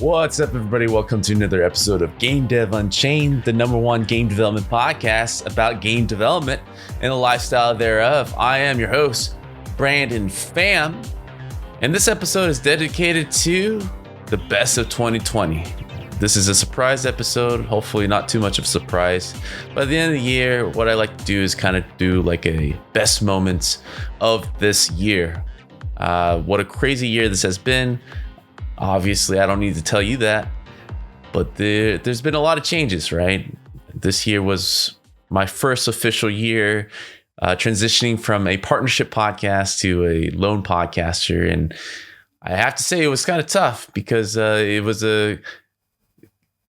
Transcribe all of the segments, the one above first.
What's up, everybody? Welcome to another episode of Game Dev Unchained, the #1 game development podcast about game development and the lifestyle thereof. I am your host, Brandon Pham, and this episode is dedicated to the best of 2020. This is a surprise episode, hopefully not too much of a surprise. By the end of the year, what I like to do is kind of do like a best moments of this year. What a crazy year this has been. Obviously, I don't need to tell you that, but there's been a lot of changes, right? This year was my first official year transitioning from a partnership podcast to a lone podcaster. And I have to say it was kind of tough because it was in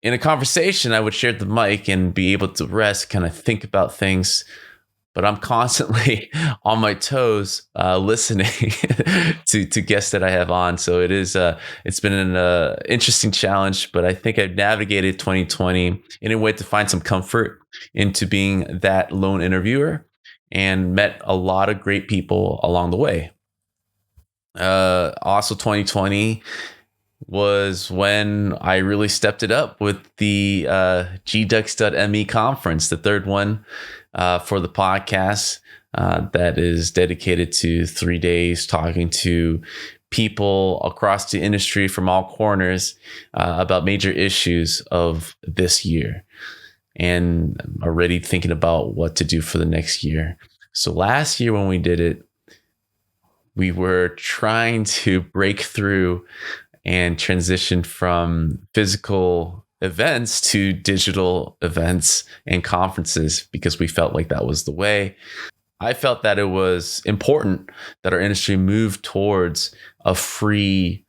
a conversation, I would share the mic and be able to rest, kind of think about things. But I'm constantly on my toes listening to guests that I have on. So it's been an interesting challenge, but I think I've navigated 2020 in a way to find some comfort into being that lone interviewer and met a lot of great people along the way. Also 2020 was when I really stepped it up with the GDUX.me conference, the third one for the podcast that is dedicated to 3 days talking to people across the industry from all corners about major issues of this year, and already thinking about what to do for the next year. So last year when we did it, we were trying to break through and transition from physical events to digital events and conferences because we felt like that was the way. I felt that it was important that our industry moved towards a free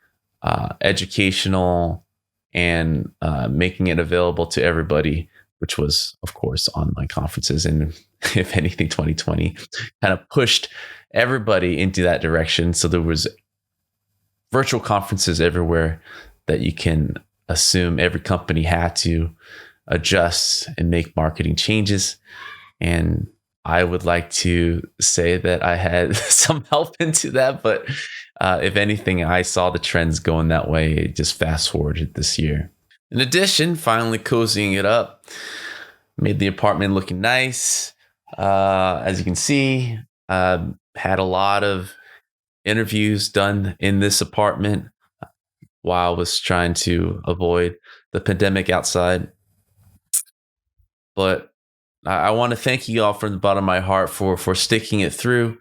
educational and making it available to everybody, which was, of course, online conferences. And if anything, 2020 kind of pushed everybody into that direction. So there was virtual conferences everywhere that you can assume every company had to adjust and make marketing changes. And I would like to say that I had some help into that, but if anything, I saw the trends going that way. Just fast forwarded this year. In addition, finally cozying it up, made the apartment looking nice. As you can see, had a lot of interviews done in this apartment while I was trying to avoid the pandemic outside. But I want to thank you all from the bottom of my heart for sticking it through,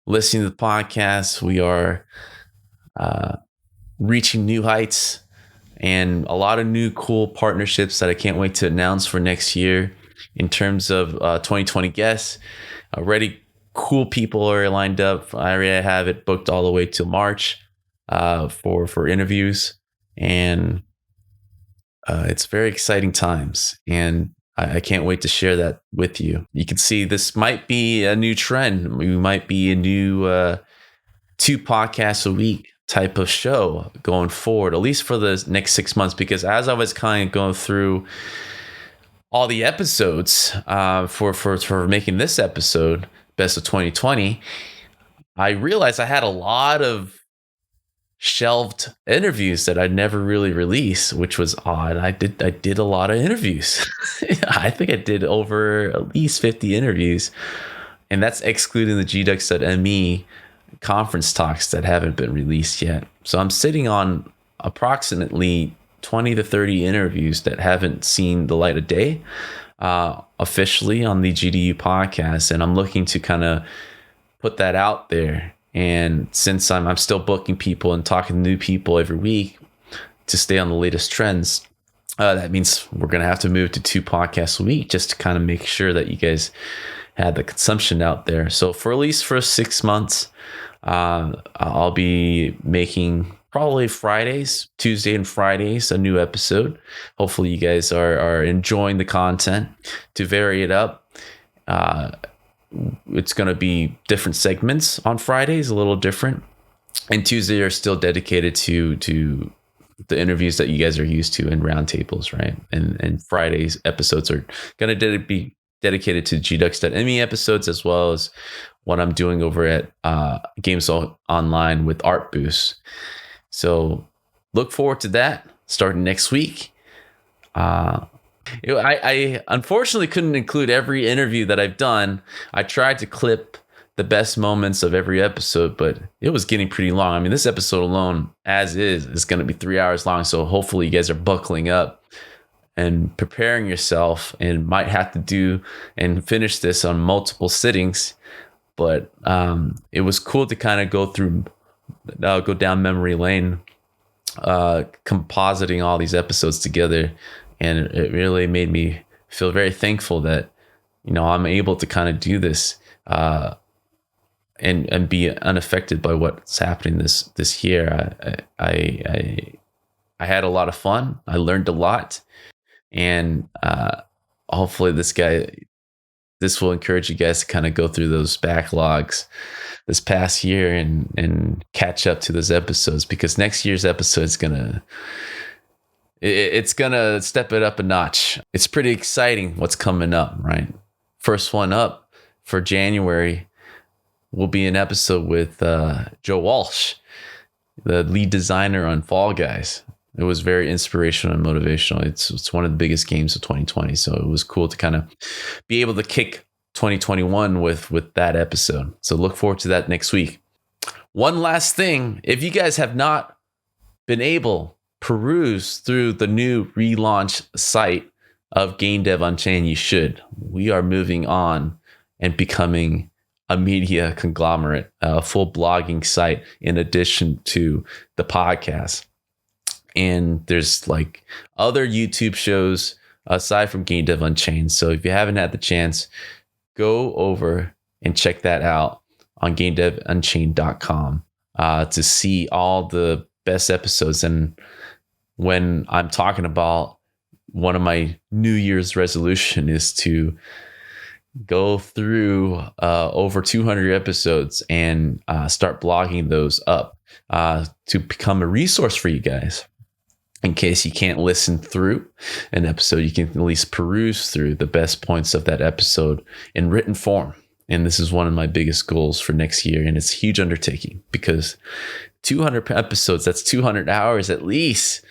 listening to the podcast. We are reaching new heights and a lot of new cool partnerships that I can't wait to announce for next year in terms of 2020 guests. Already cool people are lined up. I already have it booked all the way till March for interviews, and it's very exciting times, and I can't wait to share that with you. You can see this might be a new trend. We might be a new 2 podcasts a week type of show going forward, at least for the next 6 months, because as I was kind of going through all the episodes for making this episode, Best of 2020, I realized I had a lot of shelved interviews that I'd never really released, which was odd. I did a lot of interviews. I think I did over at least 50 interviews, and that's excluding the GDUX.me conference talks that haven't been released yet. So I'm sitting on approximately 20 to 30 interviews that haven't seen the light of day officially on the GDU podcast, and I'm looking to kind of put that out there. And since I'm still booking people and talking to new people every week to stay on the latest trends, that means we're going to have to move to 2 podcasts a week just to kind of make sure that you guys had the consumption out there. So for at least for 6 months, I'll be making probably Fridays, Tuesday and Fridays, a new episode. Hopefully you guys are enjoying the content. To vary it up, it's going to be different segments on Fridays, a little different. And Tuesday are still dedicated to the interviews that you guys are used to in roundtables, right? And Fridays episodes are going to be dedicated to GDUX.me episodes, as well as what I'm doing over at Games Online with Art Boost. So look forward to that. starting next week. I unfortunately couldn't include every interview that I've done. I tried to clip the best moments of every episode, but it was getting pretty long. I mean, this episode alone, as is going to be 3 hours long. So hopefully you guys are buckling up and preparing yourself, and might have to do and finish this on multiple sittings. But it was cool to kind of go down memory lane, compositing all these episodes together. And it really made me feel very thankful that, I'm able to kind of do this and be unaffected by what's happening this year. I had a lot of fun. I learned a lot, and hopefully this will encourage you guys to kind of go through those backlogs this past year and catch up to those episodes, because next year's episode is it's gonna step it up a notch. It's pretty exciting what's coming up, right? First one up for January will be an episode with Joe Walsh, the lead designer on Fall Guys. It was very inspirational and motivational. It's one of the biggest games of 2020, so it was cool to kind of be able to kick 2021 with that episode. So look forward to that next week. One last thing, if you guys have not been able peruse through the new relaunch site of Game Dev Unchained, you should. We are moving on and becoming a media conglomerate, a full blogging site in addition to the podcast. And there's like other YouTube shows aside from Game Dev Unchained. So if you haven't had the chance, go over and check that out on GameDevUnchained.com to see all the best episodes. And when I'm talking about one of my New Year's resolution is to go through over 200 episodes and start blogging those up to become a resource for you guys. In case you can't listen through an episode, you can at least peruse through the best points of that episode in written form. And this is one of my biggest goals for next year. And it's a huge undertaking because 200 episodes, that's 200 hours at least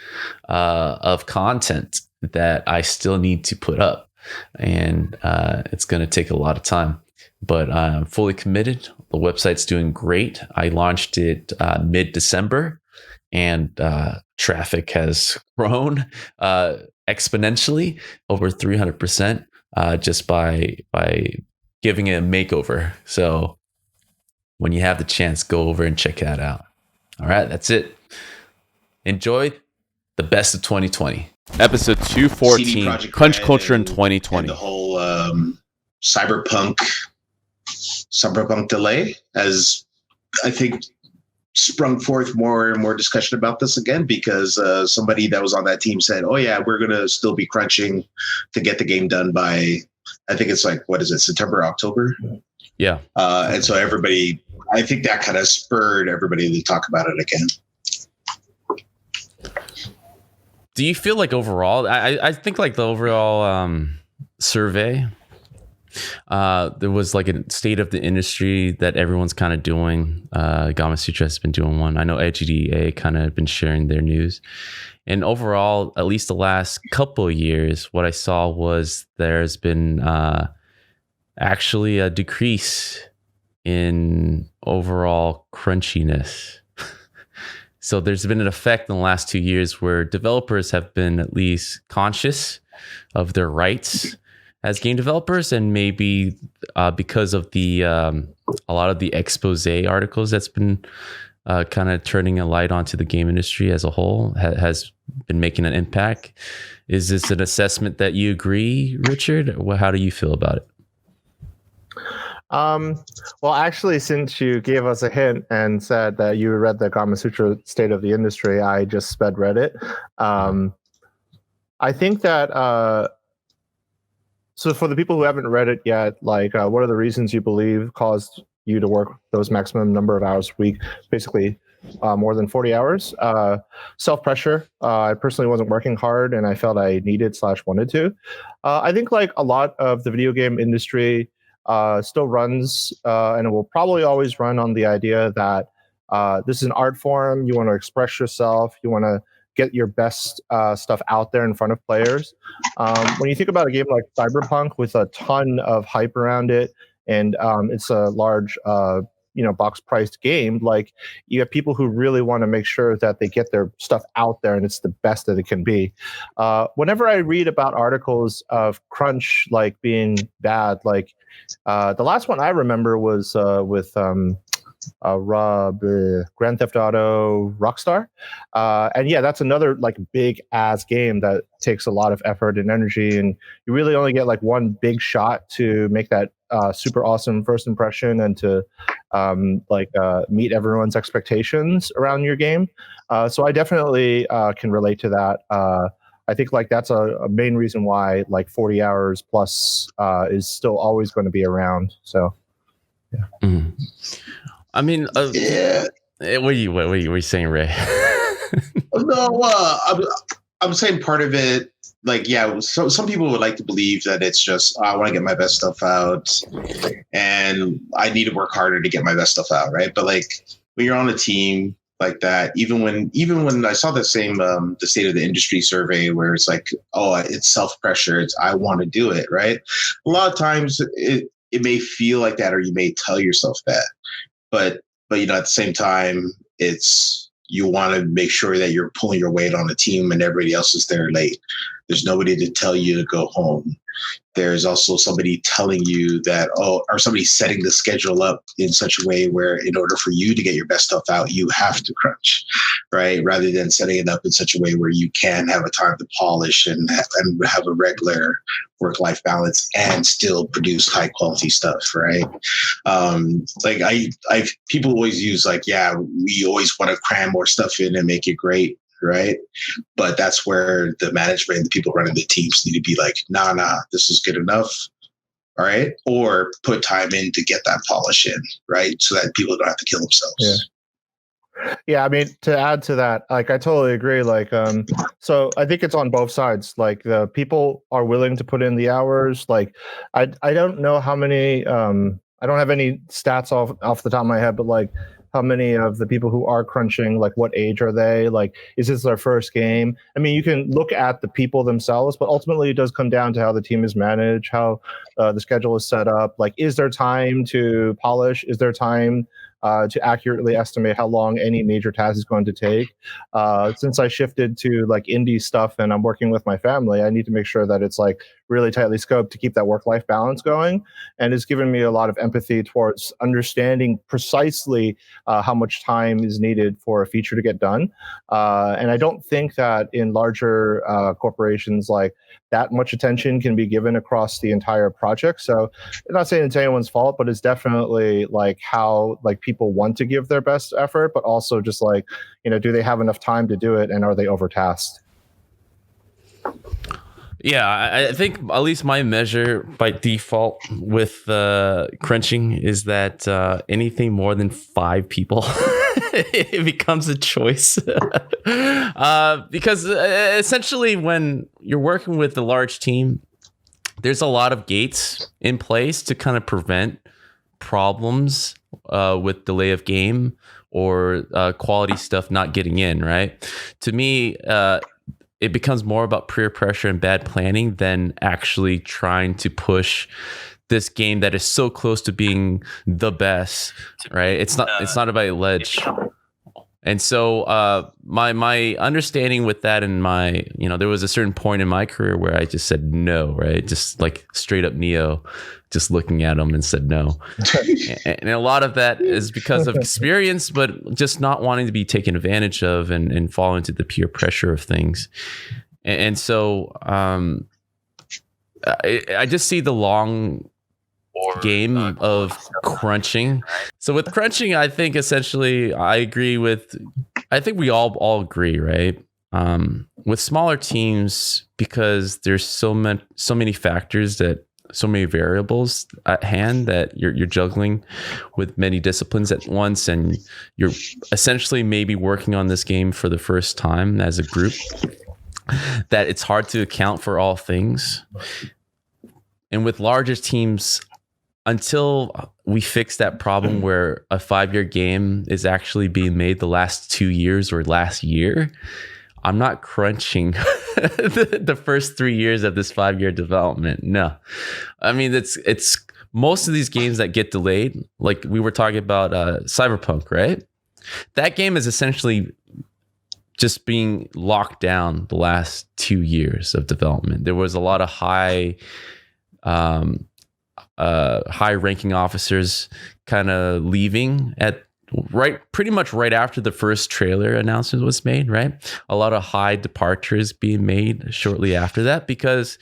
of content that I still need to put up. And it's going to take a lot of time. But I'm fully committed. The website's doing great. I launched it mid-December. And traffic has grown exponentially over 300% just by giving it a makeover. So when you have the chance, go over and check that out. All right, that's it. Enjoy the best of 2020. Episode 214, Crunch Culture in 2020. The whole cyberpunk delay, as I think sprung forth more and more discussion about this again, because somebody that was on that team said, oh yeah, we're going to still be crunching to get the game done by, I think it's like, what is it, September, October? Yeah. And so everybody, I think that kind of spurred everybody to talk about it again. Do you feel like overall, I think like the overall survey, there was like a state of the industry that everyone's kind of doing. Gama Sutra has been doing one. I know EDGA kind of been sharing their news. And overall, at least the last couple of years, what I saw was there's been actually a decrease in overall crunchiness. So there's been an effect in the last 2 years where developers have been at least conscious of their rights as game developers, and maybe because of the a lot of the expose articles that's been kind of turning a light onto the game industry as a whole has been making an impact. Is this an assessment that you agree, Richard? How do you feel about it? Well, actually, since you gave us a hint and said that you read the Gama Sutra State of the Industry, I just sped read it. I think that so for the people who haven't read it yet, like what are the reasons you believe caused you to work those maximum number of hours a week, basically more than 40 hours? Self-pressure. I personally wasn't working hard and I felt I needed / wanted to. I think like a lot of the video game industry still runs and it will probably always run on the idea that this is an art form. You want to express yourself. You want to get your best stuff out there in front of players. When you think about a game like Cyberpunk with a ton of hype around it, and it's a large box priced game, like you have people who really want to make sure that they get their stuff out there and it's the best that it can be. Whenever I read about articles of crunch like being bad, like the last one I remember was with Grand Theft Auto Rockstar, and yeah, that's another like big ass game that takes a lot of effort and energy, and you really only get like one big shot to make that super awesome first impression and to meet everyone's expectations around your game. So I definitely can relate to that. I think like that's a main reason why like 40 hours plus is still always going to be around. So yeah. Mm. I mean, what are you saying, Ray? No, I'm saying part of it, like, yeah, so some people would like to believe that it's just, I want to get my best stuff out and I need to work harder to get my best stuff out, right? But like when you're on a team like that, even when I saw the same the state of the industry survey where it's like, oh, it's self-pressure, it's I want to do it, right? A lot of times it may feel like that, or you may tell yourself that. But at the same time, it's you want to make sure that you're pulling your weight on the team and everybody else is there late. There's nobody to tell you to go home. There's also somebody telling you that, or somebody setting the schedule up in such a way where in order for you to get your best stuff out, you have to crunch, right? Rather than setting it up in such a way where you can have a time to polish and have a regular work-life balance and still produce high quality stuff, right? People always use like, yeah, we always want to cram more stuff in and make it great, right? But that's where the management and the people running the teams need to be like, nah, this is good enough, all right? Or put time in to get that polish in, right? So that people don't have to kill themselves. Yeah, I mean, to add to that, like I totally agree. Like, so I think it's on both sides. Like the people are willing to put in the hours. Like, I don't know how many. I don't have any stats off the top of my head, but like how many of the people who are crunching, like what age are they? Like, is this their first game? I mean, you can look at the people themselves, but ultimately it does come down to how the team is managed, how the schedule is set up. Like, is there time to polish? Is there time to accurately estimate how long any major task is going to take? Since I shifted to like indie stuff and I'm working with my family, I need to make sure that it's like really tightly scoped to keep that work-life balance going. And it's given me a lot of empathy towards understanding precisely how much time is needed for a feature to get done. And I don't think that in larger corporations, like that much attention can be given across the entire project. So I'm not saying it's anyone's fault, but it's definitely like how like people want to give their best effort, but also just like, do they have enough time to do it and are they overtasked? Yeah, I think at least my measure by default with crunching is that anything more than 5 people, it becomes a choice. Because essentially when you're working with a large team, there's a lot of gates in place to kind of prevent problems with delay of game or quality stuff not getting in, right? To me, it becomes more about peer pressure and bad planning than actually trying to push this game that is so close to being the best, right? It's not about ledge. And so my understanding with that and my, there was a certain point in my career where I just said no, right? Just like straight up Neo, just looking at him and said no. And a lot of that is because of experience, but just not wanting to be taken advantage of and fall into the peer pressure of things. And so I just see the long game of crunching. So with crunching, I think essentially I think we all agree, right? With smaller teams, because there's so many factors, so many variables at hand that you're juggling with many disciplines at once, and you're essentially maybe working on this game for the first time as a group, that it's hard to account for all things. And with larger teams, until we fix that problem where a 5-year game is actually being made the last 2 years or last year, I'm not crunching the first 3 years of this 5-year development. No, I mean, it's most of these games that get delayed, like we were talking about Cyberpunk, right? That game is essentially just being locked down the last 2 years of development. There was a lot of high ranking officers kind of leaving at pretty much right after the first trailer announcement was made, right? A lot of high departures being made shortly after that because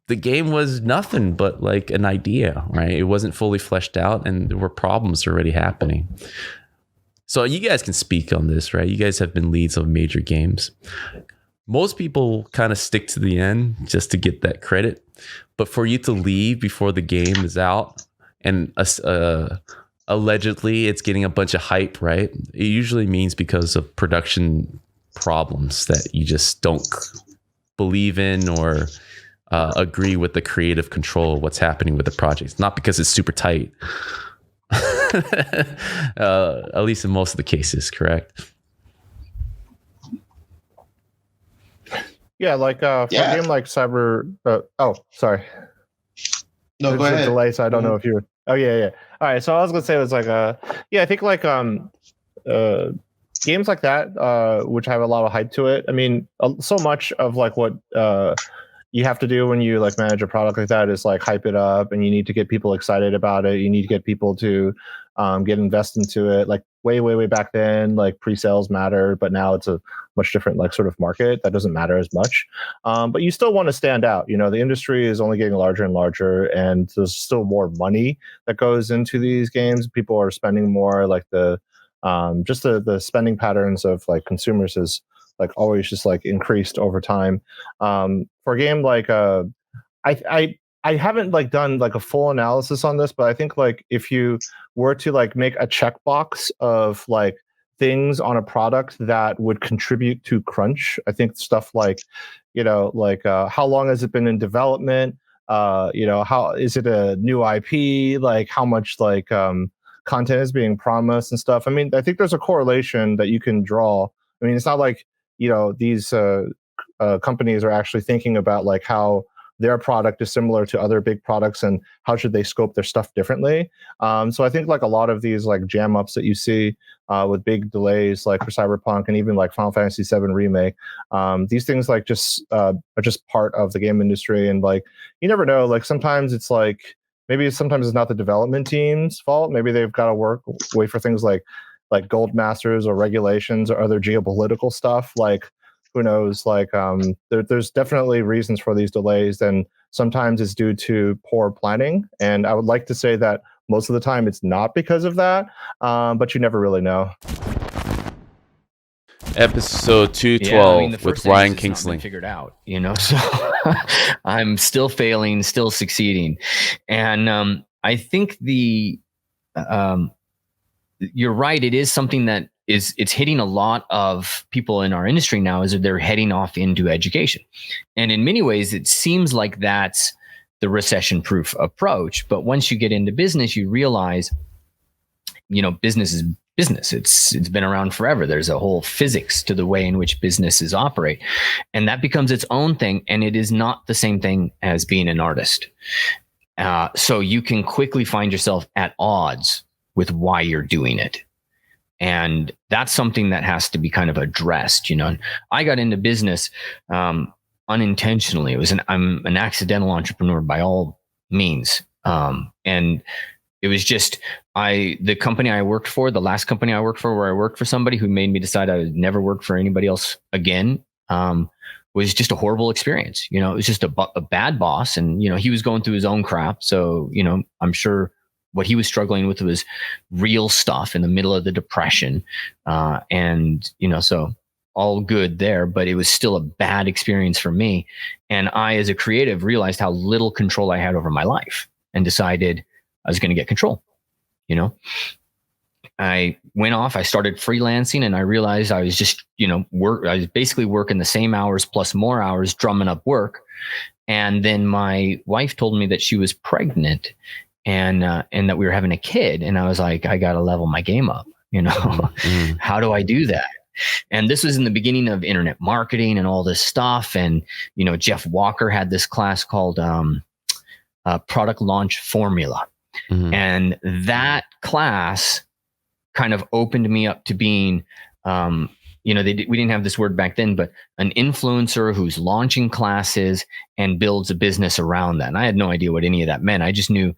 the game was nothing but like an idea, right? It wasn't fully fleshed out and there were problems already happening. So you guys can speak on this, right? You guys have been leads of major games. Most people kind of stick to the end just to get that credit. But for you to leave before the game is out and allegedly it's getting a bunch of hype, right? It usually means because of production problems that you just don't believe in or agree with the creative control of what's happening with the project. It's not because it's super tight. At least in most of the cases, correct? Yeah, like for a game like Cyber. Sorry. No, There's go ahead. A delay, so I don't know if you. Oh yeah. All right, so I was gonna say it was like I think like games like that, which have a lot of hype to it. I mean, so much of like what you have to do when you like manage a product like that is like hype it up, and you need to get people excited about it. You need to get people to get invested into it. Like way back then, like pre-sales mattered, but now it's a much different like sort of market that doesn't matter as much. But you still want to stand out. You know, the industry is only getting larger and larger, and there's still more money that goes into these games. People are spending more. Like the spending patterns of like consumers is like always just like increased over time. For a game like I haven't like done like a full analysis on this, but I think like if you were to like make a checkbox of like things on a product that would contribute to crunch, I think stuff like, how long has it been in development? How is it a new IP? Like how much like content is being promised and stuff. I mean, I think there's a correlation that you can draw. I mean, it's not like, these companies are actually thinking about like how their product is similar to other big products and how should they scope their stuff differently. So I think like a lot of these like jam ups that you see with big delays like for Cyberpunk and even like Final Fantasy VII Remake, these things like are just part of the game industry. And like, you never know, like sometimes it's like, sometimes it's not the development team's fault. Maybe they've got to wait for things like gold masters or regulations or other geopolitical stuff. Like, who knows? Like, there's definitely reasons for these delays, and sometimes it's due to poor planning. And I would like to say that most of the time it's not because of that, but you never really know. Episode 212 with Ryan Kingslien. Figured out, so I'm still failing, still succeeding. And I think you're right. It is something that it's hitting a lot of people in our industry now, is that they're heading off into education. And in many ways, it seems like that's the recession-proof approach. But once you get into business, you realize, business is business. It's been around forever. There's a whole physics to the way in which businesses operate. And that becomes its own thing. And it is not the same thing as being an artist. So you can quickly find yourself at odds with why you're doing it. And that's something that has to be kind of addressed, I got into business unintentionally. I'm an accidental entrepreneur by all means. And it was just, the company I worked for, the last company I worked for, where I worked for somebody who made me decide I would never work for anybody else again, was just a horrible experience. It was just a bad boss. And, he was going through his own crap. So, I'm sure what he was struggling with was real stuff in the middle of the depression. So all good there, but it was still a bad experience for me. And I, as a creative, realized how little control I had over my life and decided I was going to get control. I went off, I started freelancing, and I realized I was just, I was basically working the same hours plus more hours, drumming up work. And then my wife told me that she was pregnant and that we were having a kid. And I was like, I got to level my game up. How do I do that? And this was in the beginning of internet marketing and all this stuff. And, you know, Jeff Walker had this class called Product Launch Formula. Mm-hmm. And that class kind of opened me up to being, you know, we didn't have this word back then, but an influencer who's launching classes and builds a business around that. And I had no idea what any of that meant. I just knew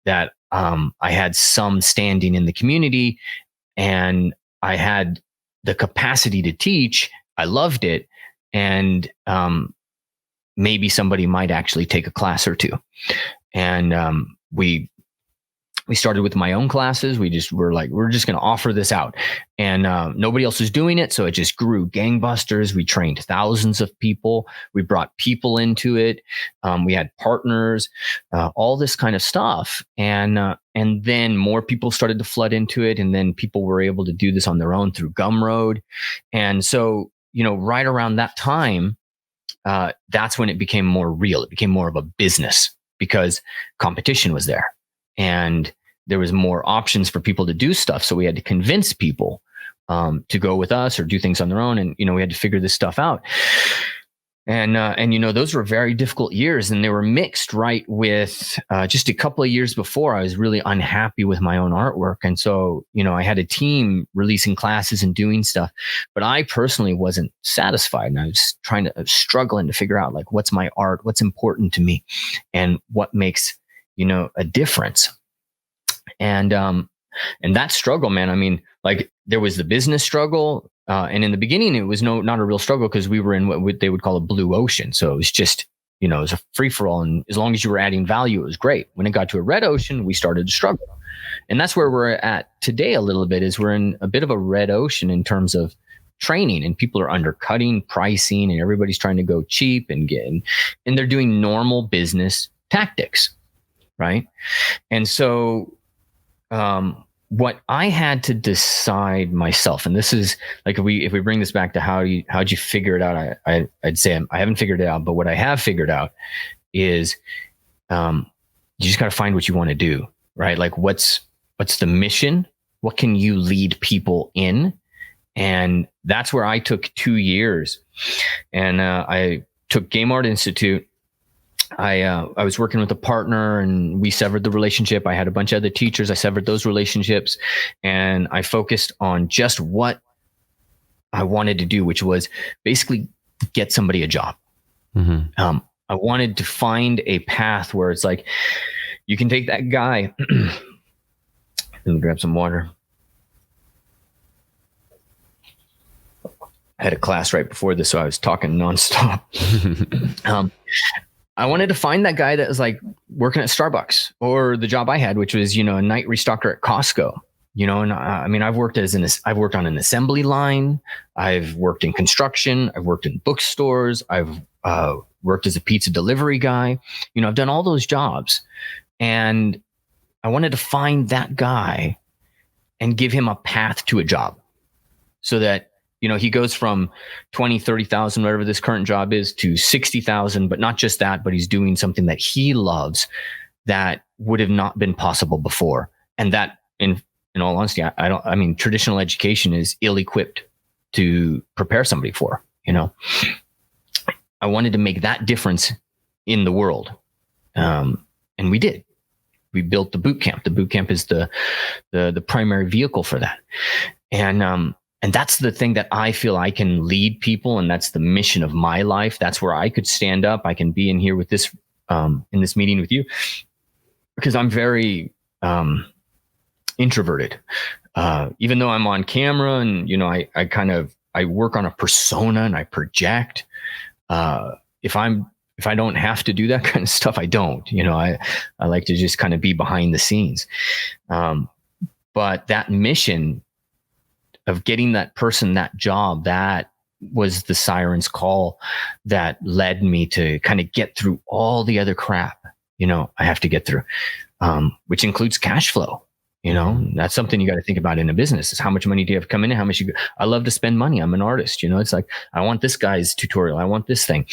that I had some standing in the community and I had the capacity to teach. I loved it. And maybe somebody might actually take a class or two. And we started with my own classes. We just were like, we're just going to offer this out. And nobody else was doing it. So it just grew gangbusters. We trained thousands of people. We brought people into it. We had partners, all this kind of stuff. And then more people started to flood into it. And then people were able to do this on their own through Gumroad. And so, you know, right around that time, that's when it became more real. It became more of a business because competition was there. And there was more options for people to do stuff. So we had to convince people to go with us or do things on their own. And, you know, we had to figure this stuff out. And you know, those were very difficult years. And they were mixed, right, with just a couple of years before, I was really unhappy with my own artwork. And so, you know, I had a team releasing classes and doing stuff. But I personally wasn't satisfied. And I was struggling to figure out, like, what's my art? What's important to me? And what makes, you know, a difference. And that struggle, man, I mean, like, there was the business struggle. And in the beginning, it was not a real struggle because we were in what they would call a blue ocean. So it was just, you know, it was a free for all. And as long as you were adding value, it was great. When it got to a red ocean, we started to struggle. And that's where we're at today a little bit, is we're in a bit of a red ocean in terms of training, and people are undercutting pricing and everybody's trying to go cheap and they're doing normal business tactics. Right. And so, what I had to decide myself, and this is like, if we bring this back to how'd you figure it out? I'd say I haven't figured it out, but what I have figured out is, you just got to find what you want to do, right? Like, what's the mission? What can you lead people in? And that's where I took 2 years, and I took Game Art Institute. I was working with a partner and we severed the relationship. I had a bunch of other teachers. I severed those relationships and I focused on just what I wanted to do, which was basically get somebody a job. Mm-hmm. I wanted to find a path where it's like, you can take that guy. Let me grab some water. I had a class right before this, so I was talking nonstop. I wanted to find that guy that was like working at Starbucks, or the job I had, which was, you know, a night restocker at Costco, you know. And I mean, I've worked on an assembly line. I've worked in construction. I've worked in bookstores. I've worked as a pizza delivery guy. You know, I've done all those jobs, and I wanted to find that guy and give him a path to a job so that, you know, he goes from 20, 30,000, whatever this current job is, to 60,000, but not just that, but he's doing something that he loves that would have not been possible before. And that, in all honesty, I mean, traditional education is ill-equipped to prepare somebody for, you know. I wanted to make that difference in the world. And we did. We built the boot camp. The boot camp is the primary vehicle for that. And that's the thing that I feel I can lead people. And that's the mission of my life. That's where I could stand up. I can be in here with this, in this meeting with you, because I'm very introverted. Even though I'm on camera and, you know, I work on a persona and I project. If I don't have to do that kind of stuff, I don't. You know, I like to just kind of be behind the scenes. But that mission of getting that person that job, that was the siren's call that led me to kind of get through all the other crap, you know, I have to get through, which includes cash flow. You know, that's something you got to think about in a business, is how much money do you have come in and how much I love to spend money. I'm an artist, you know, it's like, I want this guy's tutorial. I want this thing.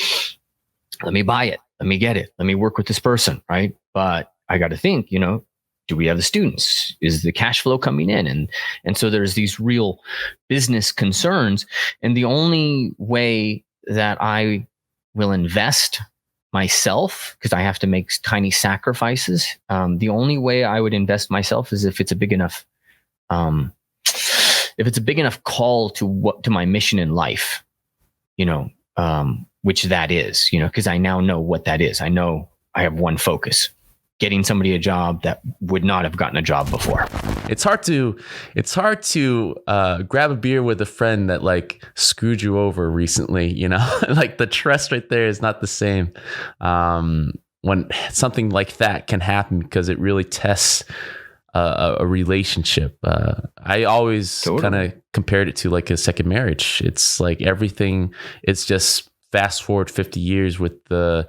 Let me buy it. Let me get it. Let me work with this person. Right. But I got to think, you know, do we have the students? Is the cash flow coming in? And so there's these real business concerns. And the only way that I will invest myself, because I have to make tiny sacrifices, the only way I would invest myself is if it's a big enough, call to my mission in life, which that is, because I now know what that is. I know I have one focus: getting somebody a job that would not have gotten a job before. It's hard to grab a beer with a friend that like screwed you over recently, like the trust right there is not the same. When something like that can happen, because it really tests a relationship. I always kind of compared it to like a second marriage. It's like everything, it's just fast forward 50 years with the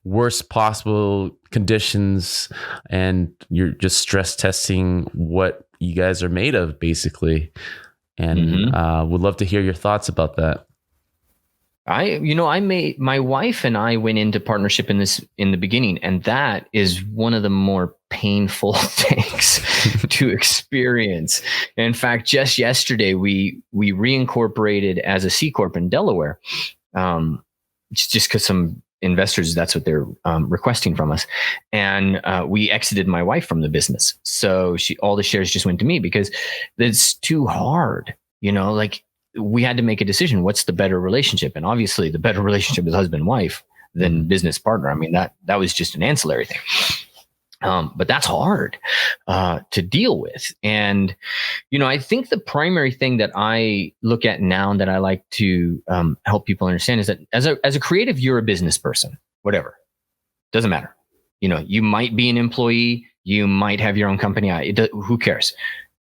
worst possible conditions, and you're just stress testing what you guys are made of, basically. And would love to hear your thoughts about that. My wife and I went into partnership in the beginning, and that is one of the more painful things to experience. In fact, just yesterday we reincorporated as a C Corp in Delaware. Just because some investors, that's what they're requesting from us. And we exited my wife from the business. So all the shares just went to me, because it's too hard. Like we had to make a decision. What's the better relationship? And obviously the better relationship is husband-wife than business partner. I mean, that was just an ancillary thing. But that's hard to deal with. And, I think the primary thing that I look at now and that I like to help people understand is that as a creative, you're a business person, whatever, doesn't matter. You might be an employee, you might have your own company. Who cares?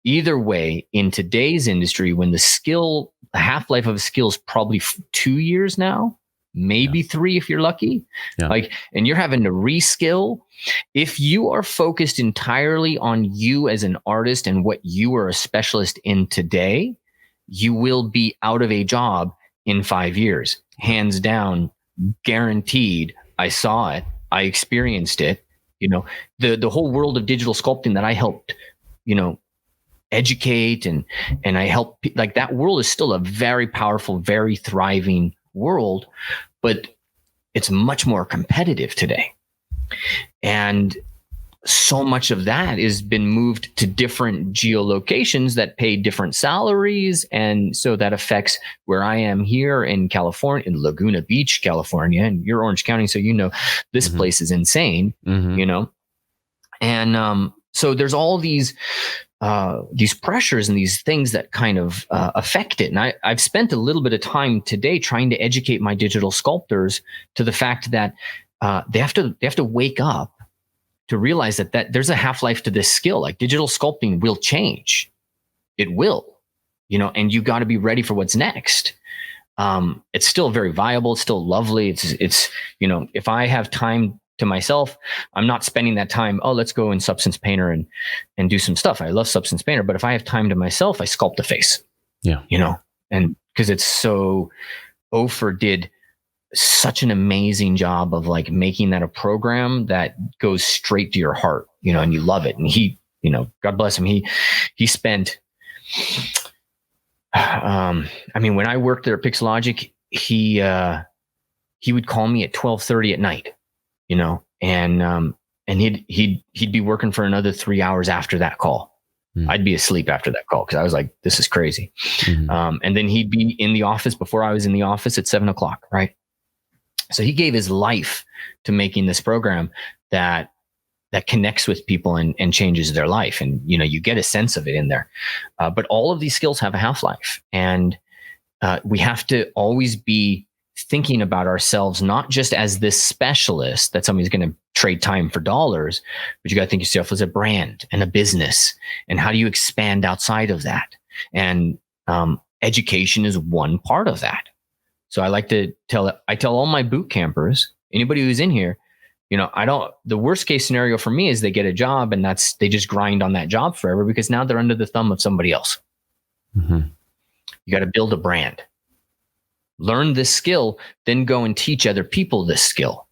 Either way, in today's industry, when the half-life of a skill is probably 2 years now, maybe 3 if you're lucky, and you're having to reskill. If you are focused entirely on you as an artist and what you are a specialist in today, you will be out of a job in 5 years, hands down, guaranteed. I saw it, I experienced it. The whole world of digital sculpting that I helped, educate and I help, like, that world is still a very powerful, very thriving world, but it's much more competitive today. And so much of that has been moved to different geolocations that pay different salaries. And so that affects where I am here in California, in Laguna Beach, California, and you're Orange County. So, this place is insane, and so there's all these pressures and these things that kind of affect it. And I've spent a little bit of time today trying to educate my digital sculptors to the fact that they have to wake up to realize that there's a half-life to this skill. Like, digital sculpting will change. It will, and you got to be ready for what's next. It's still very viable. It's still lovely. It's if I have time to myself, I'm not spending that time, let's go in Substance Painter and do some stuff. I love Substance Painter, but if I have time to myself, I sculpt a face. Yeah. And because it's so, Ofer did such an amazing job of like making that a program that goes straight to your heart, and you love it. And he, God bless him. He spent, when I worked there at Pixelogic, he would call me at 12:30 at night, and he'd be working for another 3 hours after that call. I'd be asleep after that call, because I was like, this is crazy. And then he'd be in the office before I was in the office at 7:00. Right. So he gave his life to making this program that connects with people and changes their life. And, you get a sense of it in there. But all of these skills have a half-life, and we have to always be thinking about ourselves, not just as this specialist that somebody's going to trade time for dollars, but you got to think of yourself as a brand and a business. And how do you expand outside of that? And education is one part of that. So I like to tell all my boot campers, anybody who's in here, the worst case scenario for me is they get a job and they just grind on that job forever, because now they're under the thumb of somebody else. You got to build a brand. Learn this skill, then go and teach other people this skill.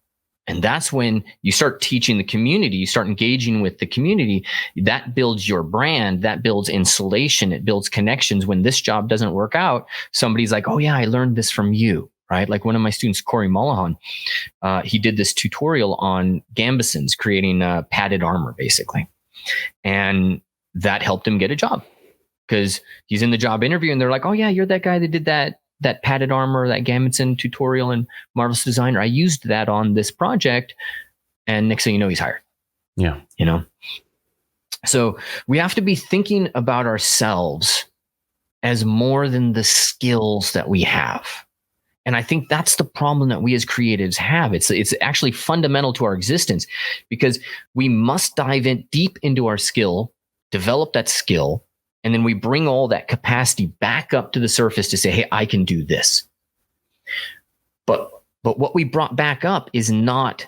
And that's when you start teaching the community, you start engaging with the community. That builds your brand, that builds insulation, it builds connections. When this job doesn't work out, somebody's like, oh yeah, I learned this from you, right? Like one of my students, Corey Mullahan, he did this tutorial on gambesons, creating padded armor, basically. And that helped him get a job because he's in the job interview and they're like, oh yeah, you're that guy that did that padded armor, that Gambeson tutorial in Marvelous Designer. I used that on this project. And next thing you know, he's hired. Yeah. You know? So we have to be thinking about ourselves as more than the skills that we have. And I think that's the problem that we as creatives have. It's actually fundamental to our existence because we must dive in deep into our skill, develop that skill, and then we bring all that capacity back up to the surface to say, hey, I can do this. But what we brought back up is not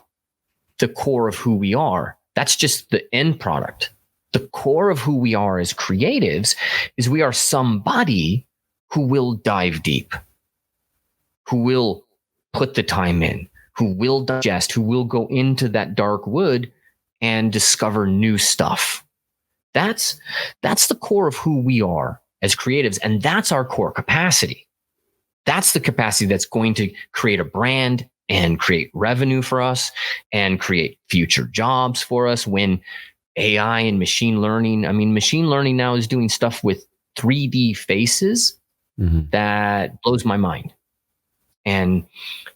the core of who we are. That's just the end product. The core of who we are as creatives is we are somebody who will dive deep, who will put the time in, who will digest, who will go into that dark wood and discover new stuff. That's the core of who we are as creatives. And that's our core capacity. That's the capacity that's going to create a brand and create revenue for us and create future jobs for us when AI and machine learning, machine learning now is doing stuff with 3D faces that blows my mind. And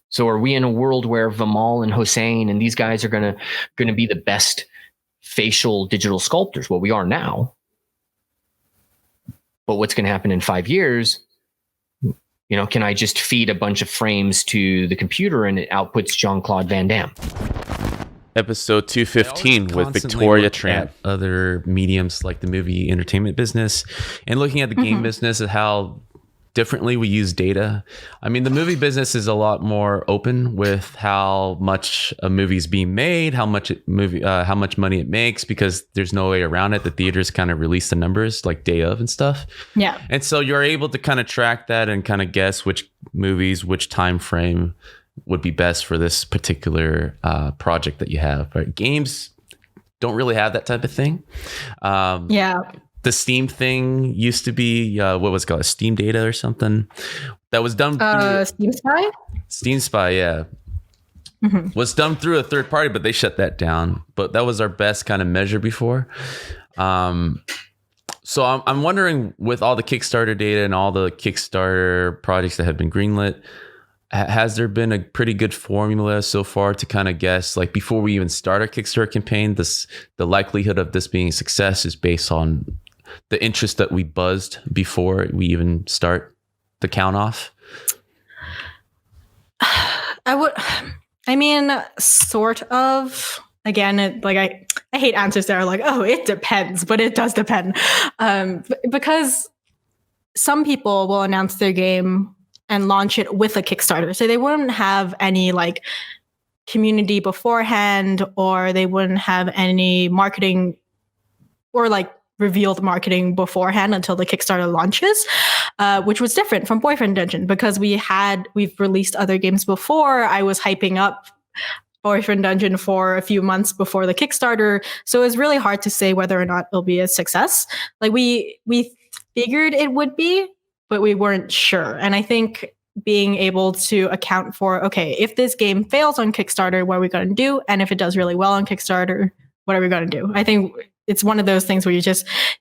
so are we in a world where Vimal and Hossein and these guys are going to be the best facial digital sculptors? Well, we are now. But what's going to happen in 5 years? You know, can I just feed a bunch of frames to the computer and it outputs Jean-Claude Van Damme? Episode 215 with Victoria Tran. Other mediums like the movie entertainment business and looking at the game business and how differently we use data. I mean, the movie business is a lot more open with how much a movie's being made, how much money it makes, because there's no way around it. The theaters kind of release the numbers like day of and stuff. Yeah. And so you're able to kind of track that and kind of guess which movies, which time frame would be best for this particular project that you have. Right? Games don't really have that type of thing. Yeah. The Steam thing used to be what was it called, Steam Data or something that was done through Steam Spy. Steam Spy, yeah, was done through a third party, but they shut that down. But that was our best kind of measure before. So I'm wondering, with all the Kickstarter data and all the Kickstarter projects that have been greenlit, has there been a pretty good formula so far to kind of guess, like before we even start our Kickstarter campaign, the likelihood of this being a success is based on the interest that we buzzed before we even start the count off? Sort of. Again, I hate answers that are like, oh, it depends, but it does depend. Because some people will announce their game and launch it with a Kickstarter. So they wouldn't have any like community beforehand, or they wouldn't have any marketing or like revealed marketing beforehand until the Kickstarter launches, which was different from Boyfriend Dungeon because we've released other games before. I was hyping up Boyfriend Dungeon for a few months before the Kickstarter. So it was really hard to say whether or not it'll be a success. Like we figured it would be, but we weren't sure. And I think being able to account for, okay, if this game fails on Kickstarter, what are we going to do? And if it does really well on Kickstarter, what are we going to do? I think it's one of those things where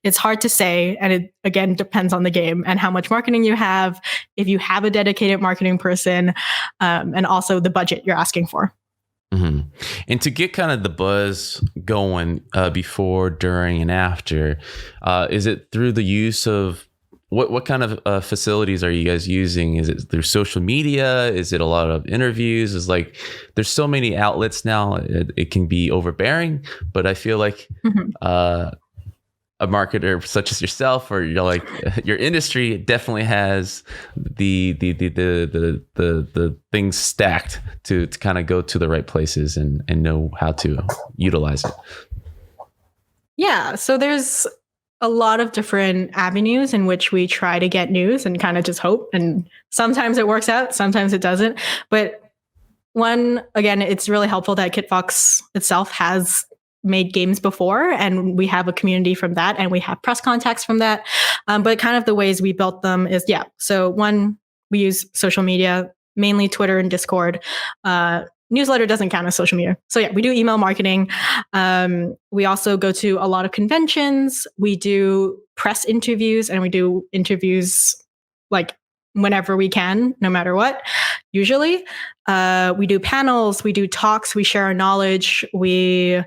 it's hard to say. And it, again, depends on the game and how much marketing you have, if you have a dedicated marketing person, and also the budget you're asking for. Mm-hmm. And to get kind of the buzz going before, during, and after, is it through the use of what kind of facilities are you guys using? Is it through social media? Is it a lot of interviews? Is like there's so many outlets now. It can be overbearing, but I feel like a marketer such as yourself, or you're like your industry, definitely has the things stacked to kind of go to the right places and know how to utilize it. Yeah, so there's a lot of different avenues in which we try to get news and kind of just hope. And sometimes it works out, sometimes it doesn't. But one, again, it's really helpful that Kitfox itself has made games before, and we have a community from that, and we have press contacts from that. But kind of the ways we built them is, so one, we use social media, mainly Twitter and Discord. Newsletter doesn't count as social media. So we do email marketing. We also go to a lot of conventions. We do press interviews, and we do interviews like whenever we can, no matter what, usually. We do panels, we do talks, we share our knowledge, we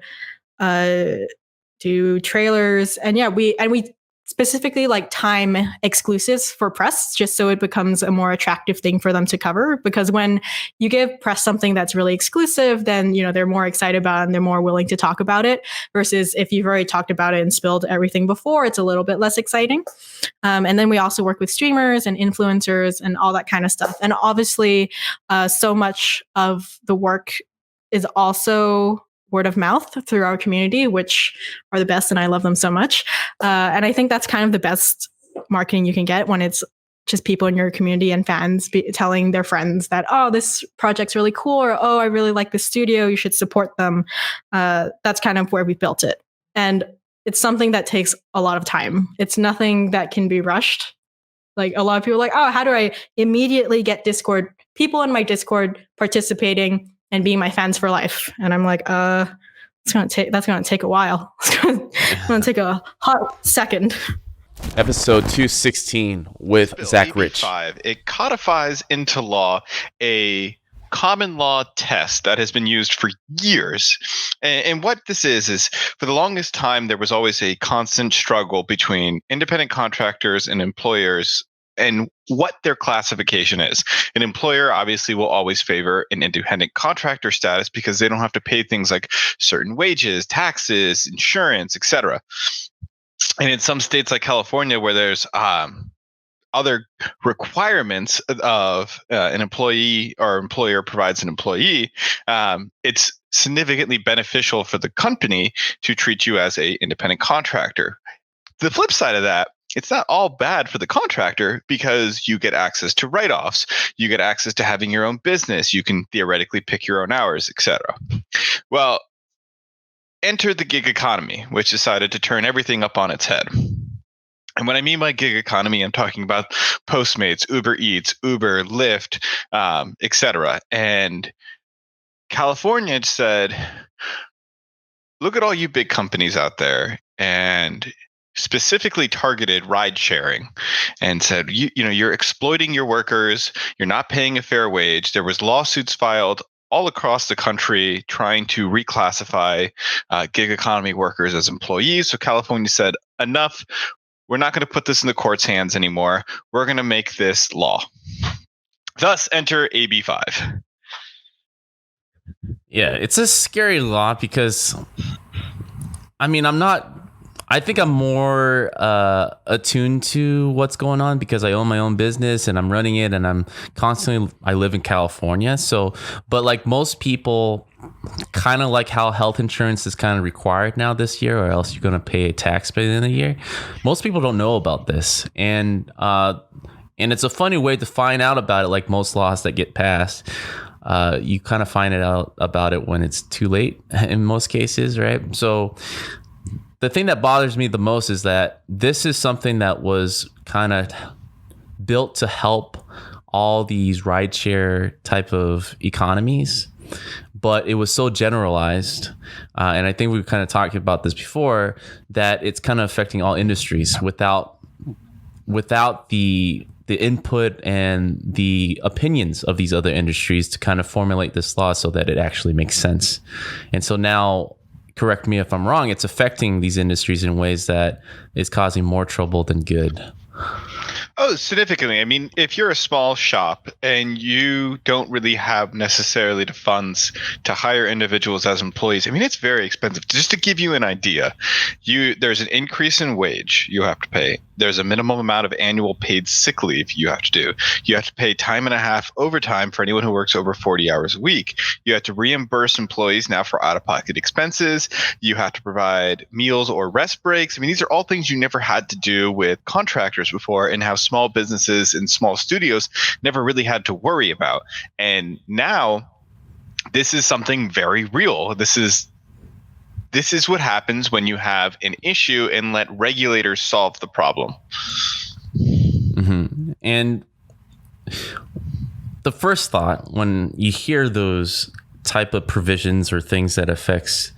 do trailers, and we specifically like time exclusives for press, just so it becomes a more attractive thing for them to cover. Because when you give press something that's really exclusive, then they're more excited about it and they're more willing to talk about it. Versus if you've already talked about it and spilled everything before, it's a little bit less exciting. And then we also work with streamers and influencers and all that kind of stuff. And obviously, so much of the work is also word of mouth through our community, which are the best, and I love them so much. And I think that's kind of the best marketing you can get, when it's just people in your community and fans telling their friends that, oh, this project's really cool, or, oh, I really like this studio, you should support them. That's kind of where we built it. And it's something that takes a lot of time. It's nothing that can be rushed. Like, a lot of people are like, oh, how do I immediately get people in my Discord participating and being my fans for life? And I'm like, that's gonna take a while. It's gonna take a hot second. Episode 216 with Zac Rich. It codifies into law a common law test that has been used for years. And what this is for the longest time, there was always a constant struggle between independent contractors and employers and what their classification is. An employer obviously will always favor an independent contractor status because they don't have to pay things like certain wages, taxes, insurance, etc. And in some states like California, where there's other requirements of an employee or employer provides an employee, it's significantly beneficial for the company to treat you as an independent contractor. The flip side of that, it's not all bad for the contractor, because you get access to write-offs, you get access to having your own business, you can theoretically pick your own hours, etc. Well, enter the gig economy, which decided to turn everything up on its head. And what I mean by gig economy, I'm talking about Postmates, Uber Eats, Uber, Lyft, etc. And California said, look at all you big companies out there, and specifically targeted ride sharing and said, you're exploiting your workers, you're not paying a fair wage. There was lawsuits filed all across the country trying to reclassify gig economy workers as employees. So California said, enough, we're not going to put this in the court's hands anymore. We're going to make this law. Thus, enter AB 5. Yeah, it's a scary law because, I think I'm more attuned to what's going on because I own my own business and I'm running it, and I live in California. So, but like most people, kind of like how health insurance is kind of required now this year, or else you're going to pay a tax by the end of the year. Most people don't know about this. And it's a funny way to find out about it. Like most laws that get passed, you kind of find out about it when it's too late in most cases, right? So the thing that bothers me the most is that this is something that was kind of built to help all these rideshare type of economies, but it was so generalized. And I think we've kind of talked about this before, that it's kind of affecting all industries without the input and the opinions of these other industries to kind of formulate this law so that it actually makes sense. And so now, correct me if I'm wrong, it's affecting these industries in ways that is causing more trouble than good. Oh, significantly. I mean, if you're a small shop and you don't really have necessarily the funds to hire individuals as employees, I mean, it's very expensive. Just to give you an idea, there's an increase in wage you have to pay. There's a minimum amount of annual paid sick leave you have to do. You have to pay time and a half overtime for anyone who works over 40 hours a week. You have to reimburse employees now for out-of-pocket expenses. You have to provide meals or rest breaks. I mean, these are all things you never had to do with contractors before, and how small businesses and small studios never really had to worry about. And now this is something very real. This is what happens when you have an issue and let regulators solve the problem. Mm-hmm. And the first thought when you hear those type of provisions or things that affects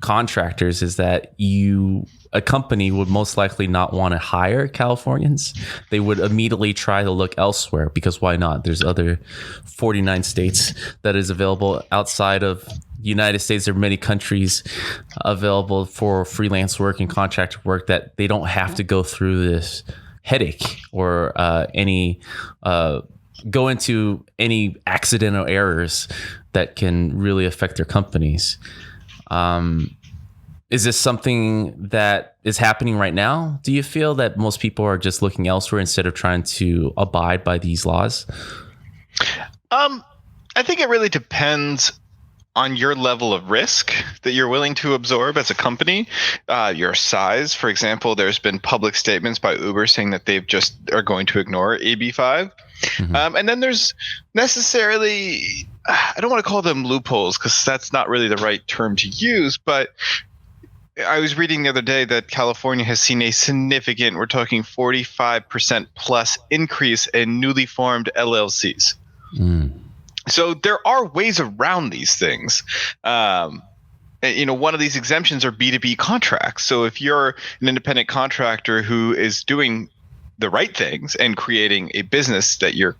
contractors is that a company would most likely not want to hire Californians. They would immediately try to look elsewhere, because why not? There's other 49 states that is available outside of the United States. There are many countries available for freelance work and contractor work that they don't have to go through this headache or go into any accidental errors that can really affect their companies. Is this something that is happening right now? Do you feel that most people are just looking elsewhere instead of trying to abide by these laws? I think it really depends on your level of risk that you're willing to absorb as a company, your size. For example, there's been public statements by Uber saying that they've just are going to ignore AB5. Mm-hmm. And then there's necessarily, I don't want to call them loopholes because that's not really the right term to use, but I was reading the other day that California has seen a significant, we're talking 45% plus increase in newly formed LLCs. Mm. So there are ways around these things. One of these exemptions are B2B contracts. So if you're an independent contractor who is doing the right things and creating a business that your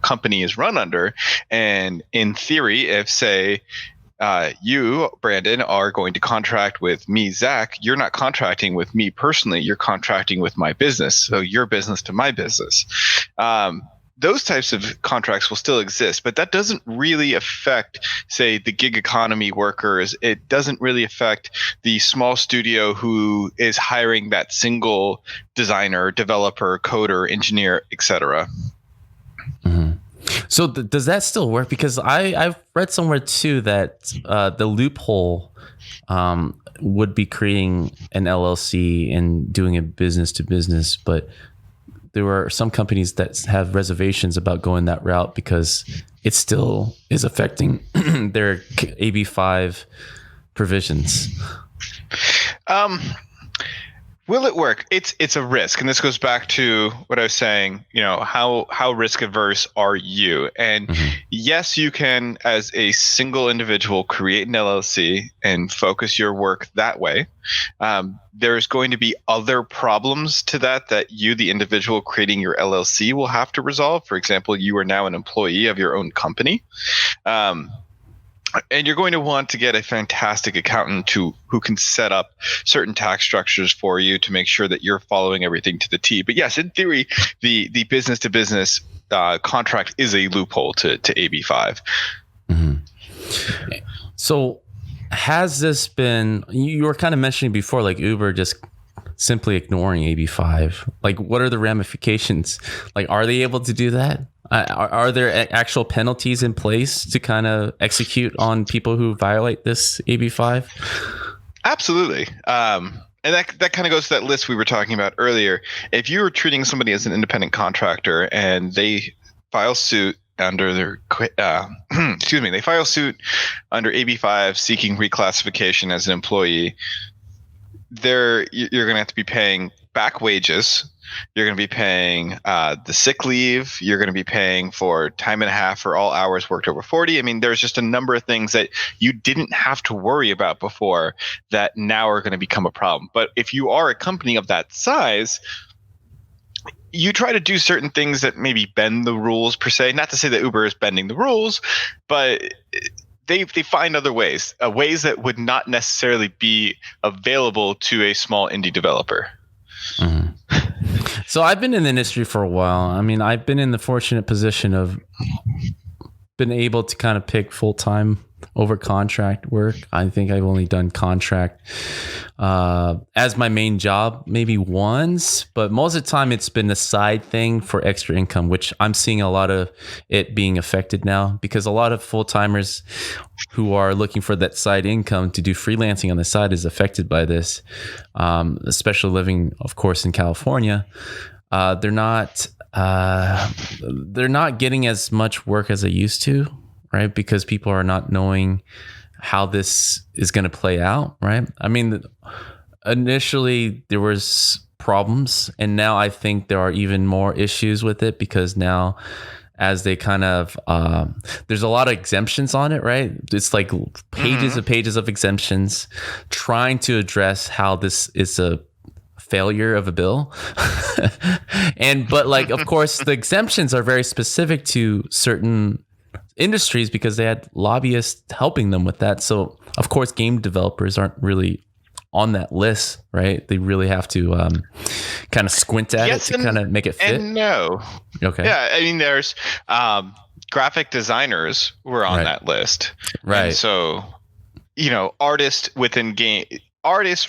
company is run under, and in theory, if say you, Brandon, are going to contract with me, Zach, you're not contracting with me personally. You're contracting with my business. So your business to my business. Those types of contracts will still exist, but that doesn't really affect, say, the gig economy workers. It doesn't really affect the small studio who is hiring that single designer, developer, coder, engineer, etc. Mm-hmm. So does that still work? Because I've read somewhere too that the loophole would be creating an LLC and doing a business to business, but there are some companies that have reservations about going that route because it still is affecting their AB5 provisions. Will it work? It's a risk, and this goes back to what I was saying. How risk averse are you? And yes, you can, as a single individual, create an LLC and focus your work that way. There's going to be other problems to that you, the individual creating your LLC, will have to resolve. For example, you are now an employee of your own company. And you're going to want to get a fantastic accountant who can set up certain tax structures for you to make sure that you're following everything to the T. But yes, in theory, the business to business contract is a loophole to AB5. Mm-hmm. So has this been, you were kind of mentioning before, like Uber just simply ignoring AB5. Like, what are the ramifications? Like, are they able to do that? Are there actual penalties in place to kind of execute on people who violate this AB5? Absolutely. And that kind of goes to that list we were talking about earlier. If you were treating somebody as an independent contractor and they file suit under their they file suit under AB5 seeking reclassification as an employee, you're going to have to be paying back wages. You're going to be paying the sick leave. You're going to be paying for time and a half for all hours worked over 40. I mean, there's just a number of things that you didn't have to worry about before that now are going to become a problem. But if you are a company of that size, you try to do certain things that maybe bend the rules per se. Not to say that Uber is bending the rules, but they find other ways that would not necessarily be available to a small indie developer. Mm-hmm. So I've been in the industry for a while. I mean, I've been in the fortunate position of been able to kind of pick full-time over contract work. I think I've only done contract as my main job maybe once, but most of the time it's been a side thing for extra income, which I'm seeing a lot of it being affected now because a lot of full-timers who are looking for that side income to do freelancing on the side is affected by this, especially living, of course, in California. They're not getting as much work as they used to. right? Because people are not knowing how this is going to play out, right? I mean, initially there was problems, and now I think there are even more issues with it, because now as they kind of there's a lot of exemptions on it, right? It's like pages and pages of exemptions trying to address how this is a failure of a bill. But like, of course, the exemptions are very specific to certain industries because they had lobbyists helping them with that. So of course, game developers aren't really on that list, right? They really have to kind of squint at it to kind of make it fit. And no. Okay. Yeah, I mean, there's graphic designers were on that list. Right. And so, artist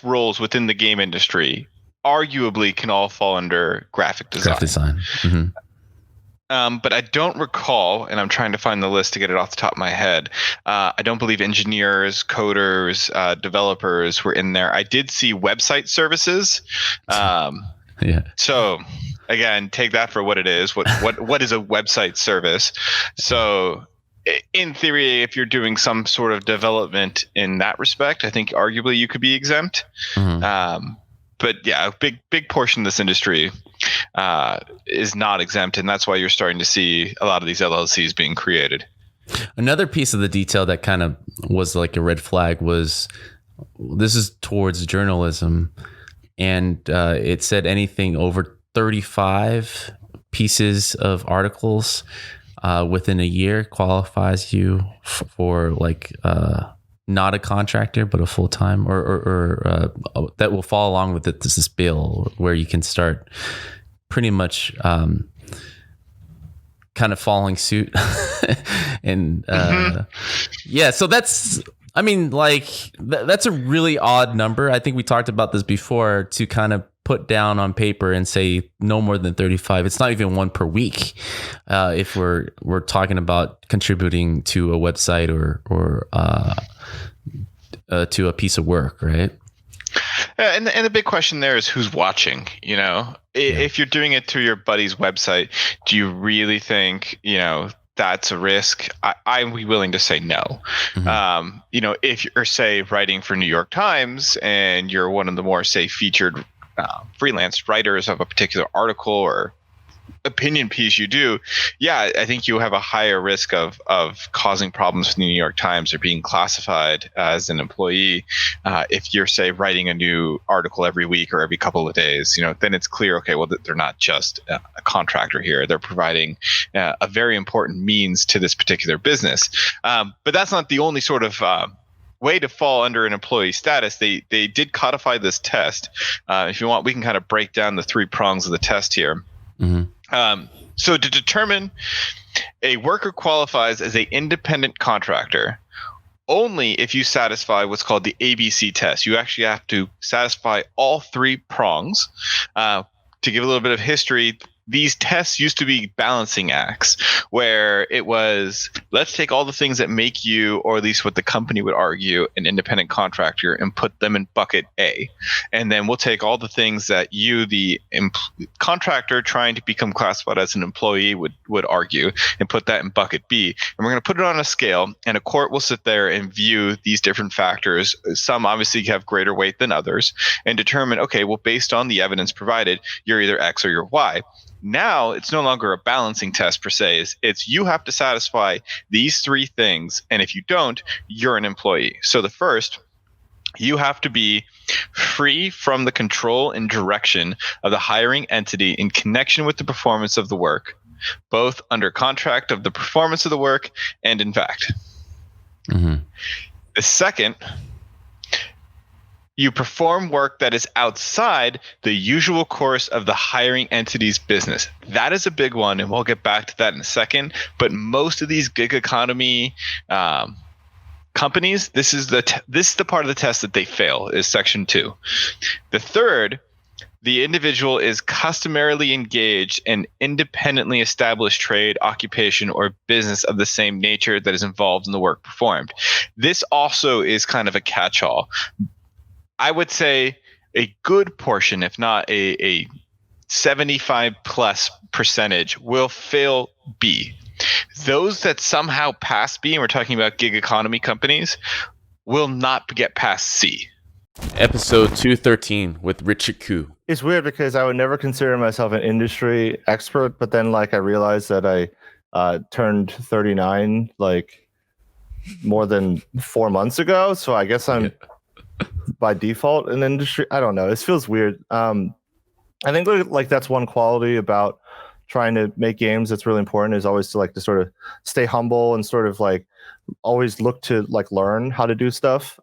roles within the game industry arguably can all fall under graphic design. Mm-hmm. But I don't recall, and I'm trying to find the list to get it off the top of my head. I don't believe engineers, coders, developers were in there. I did see website services. Yeah. So again, take that for what it is. What is a website service? So in theory, if you're doing some sort of development in that respect, I think arguably you could be exempt. Mm-hmm. But yeah, a big portion of this industry is not exempt, and that's why you're starting to see a lot of these LLCs being created. Another piece of the detail that kind of was like a red flag was, this is towards journalism, and it said anything over 35 pieces of articles within a year qualifies you for like not a contractor, but a full-time or that will follow along with this bill, where you can start pretty much kind of following suit. And yeah, so that's, I mean, like that's a really odd number. I think we talked about this before, to kind of put down on paper and say no more than 35. It's not even one per week. If we're talking about contributing to a website or to a piece of work, right? And the big question there is who's watching. If you're doing it through your buddy's website, do you really think that's a risk? I'd be willing to say no. Mm-hmm. If you're, say, writing for New York Times and you're one of the more, say, featured freelance writers of a particular article or opinion piece you do, yeah, I think you have a higher risk of causing problems with the New York Times or being classified as an employee. If you're, say, writing a new article every week or every couple of days, then it's clear, okay, well, they're not just a contractor here. They're providing a very important means to this particular business. But that's not the only sort of way to fall under an employee status. They did codify this test. If you want, we can kind of break down the 3 prongs of the test here. Mm-hmm. So to determine a worker qualifies as an independent contractor only if you satisfy what's called the ABC test. You actually have to satisfy all 3 prongs. To give a little bit of history, these tests used to be balancing acts, where it was, let's take all the things that make you, or at least what the company would argue, an independent contractor, and put them in bucket A. And then we'll take all the things that you, the contractor trying to become classified as an employee, would argue, and put that in bucket B. And we're going to put it on a scale, and a court will sit there and view these different factors. Some obviously have greater weight than others, and determine, okay, well, based on the evidence provided, you're either X or you're Y. Now it's no longer a balancing test per se. It's you have to satisfy these 3 things, and if you don't, you're an employee. So the first, you have to be free from the control and direction of the hiring entity in connection with the performance of the work, both under contract of the performance of the work and in fact. Mm-hmm. The second, you perform work that is outside the usual course of the hiring entity's business. That is a big one, and we'll get back to that in a second. But most of these gig economy companies, this is the part of the test that they fail, is section 2. The third, the individual is customarily engaged in independently established trade, occupation, or business of the same nature that is involved in the work performed. This also is kind of a catch-all. I would say a good portion, if not a 75 plus percentage, will fail B. Those that somehow pass B, and we're talking about gig economy companies, will not get past C. Episode 213 with Richard Khoo. It's weird because I would never consider myself an industry expert, but then like I realized that I turned 39 like more than 4 months ago, so I guess I'm by default an industry. I don't know. It feels weird. I think like that's one quality about trying to make games that's really important, is always to like to sort of stay humble and sort of like always look to like learn how to do stuff.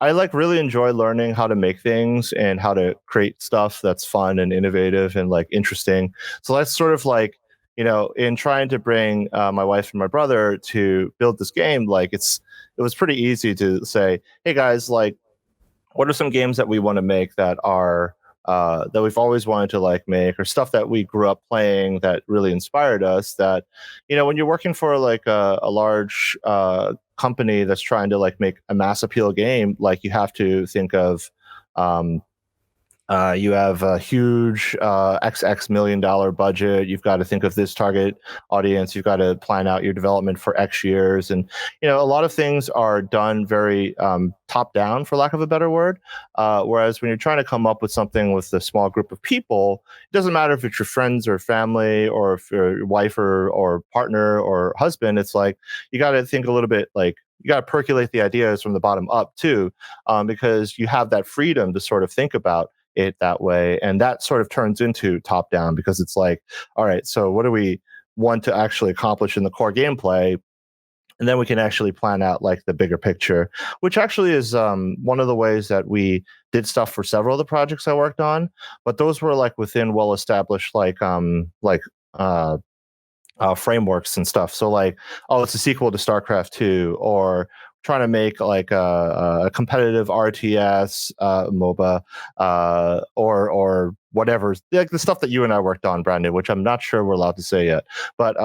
I like really enjoy learning how to make things and how to create stuff that's fun and innovative and like interesting. So that's sort of like, you know, in trying to bring my wife and my brother to build this game, like it was pretty easy to say, hey guys, like, what are some games that we want to make that are that we've always wanted to like make, or stuff that we grew up playing that really inspired us, that, you know, when you're working for like a large company that's trying to like make a mass appeal game, like you have to think of you have a huge XX $1 million budget. You've got to think of this target audience. You've got to plan out your development for X years. And, you know, a lot of things are done very top down, for lack of a better word. Whereas when you're trying to come up with something with a small group of people, it doesn't matter if it's your friends or family, or if your wife or partner or husband. It's like you got to think a little bit like, you got to percolate the ideas from the bottom up too, because you have that freedom to sort of think about it that way. And that sort of turns into top down, because it's like, all right, so what do we want to actually accomplish in the core gameplay? And then we can actually plan out like the bigger picture, which actually is one of the ways that we did stuff for several of the projects I worked on. But those were like within well-established frameworks and stuff. So like, oh, it's a sequel to StarCraft 2, or trying to make like a competitive RTS MOBA, or whatever, like the stuff that you and I worked on, Brandon, which I'm not sure we're allowed to say yet. But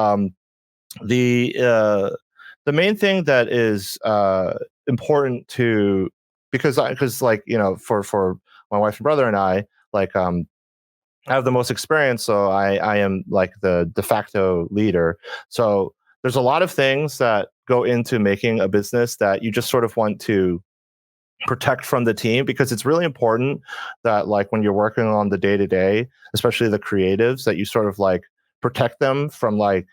the main thing that is important to, because like, you know, for my wife and brother and I, like I have the most experience, so I am like the de facto leader. So there's a lot of things that go into making a business that you just sort of want to protect from the team, because it's really important that like when you're working on the day-to-day, especially the creatives, that you sort of like protect them from like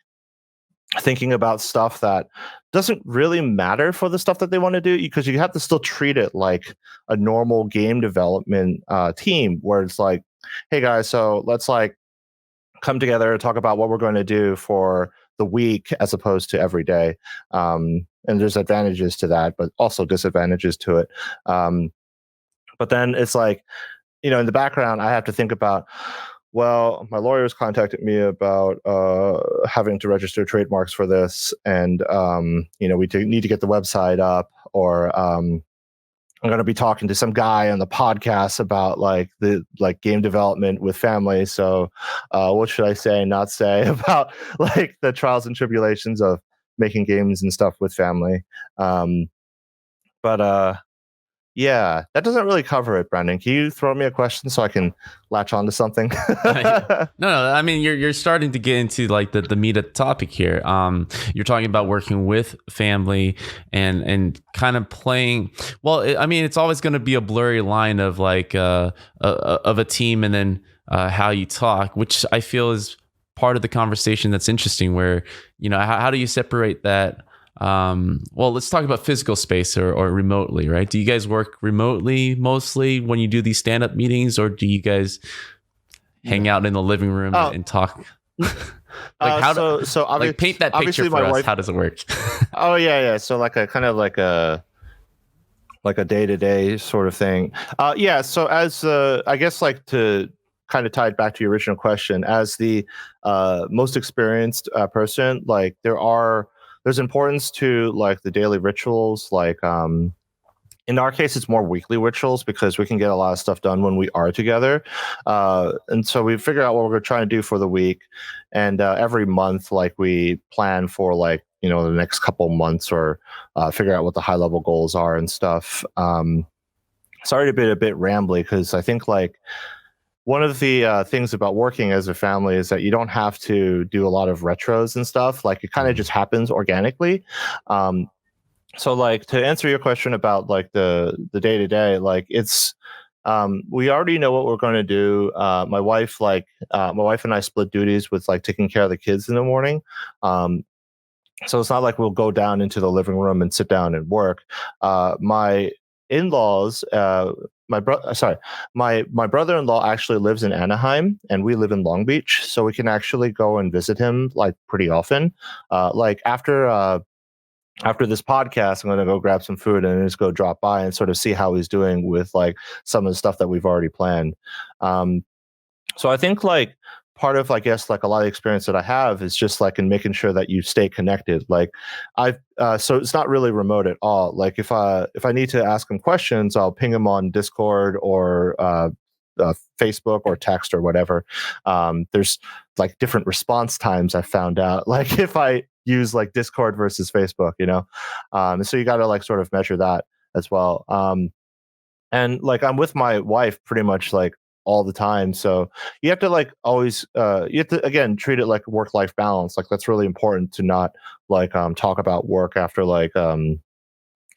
thinking about stuff that doesn't really matter for the stuff that they want to do, because you have to still treat it like a normal game development team, where it's like, hey guys, so let's like come together and talk about what we're going to do for the week as opposed to every day. And there's advantages to that, but also disadvantages to it. But then it's like, you know, in the background, I have to think about, well, my lawyers contacted me about having to register trademarks for this. And, you know, we need to get the website up, or I'm going to be talking to some guy on the podcast about like the game development with family. So what should I say and not say about like the trials and tribulations of making games and stuff with family? But yeah, that doesn't really cover it, Brandon. Can you throw me a question so I can latch onto something? No, I mean, you're starting to get into like the meat of the topic here. You're talking about working with family and kind of playing. Well, I mean, it's always going to be a blurry line of like of a team, and then how you talk, which I feel is part of the conversation that's interesting. Where, you know, how do you separate that? Well, let's talk about physical space or remotely, right? Do you guys work remotely mostly when you do these stand-up meetings, or do you guys hang out in the living room and talk? Like so like paint that picture for us. Wife, how does it work? Oh yeah. So like a kind of like a day-to-day sort of thing. Yeah. So as I guess like to kind of tie it back to your original question, as the most experienced person, like there's importance to like the daily rituals. Like in our case, it's more weekly rituals, because we can get a lot of stuff done when we are together. And so we figure out what we're trying to do for the week. And every month, like we plan for like, you know, the next couple months, or figure out what the high level goals are and stuff. Sorry to be a bit rambly, because I think like one of the things about working as a family is that you don't have to do a lot of retros and stuff. Like it kind of just happens organically. So like to answer your question about like the day to day, like it's we already know what we're going to do. My wife and I split duties with like taking care of the kids in the morning. So it's not like we'll go down into the living room and sit down and work. My in-laws, my brother-in-law actually lives in Anaheim, and we live in Long Beach, so we can actually go and visit him like pretty often. Like after this podcast, I'm going to go grab some food and just go drop by and sort of see how he's doing with like some of the stuff that we've already planned. So I think like part of, I guess, like a lot of experience that I have is just like in making sure that you stay connected. Like so it's not really remote at all. Like if I need to ask him questions, I'll ping him on Discord or Facebook or text or whatever. There's like different response times I found out. Like if I use like Discord versus Facebook, so you got to like sort of measure that as well. And like I'm with my wife pretty much like all the time, so you have to like always you have to again treat it like work-life balance. Like that's really important to not like talk about work after like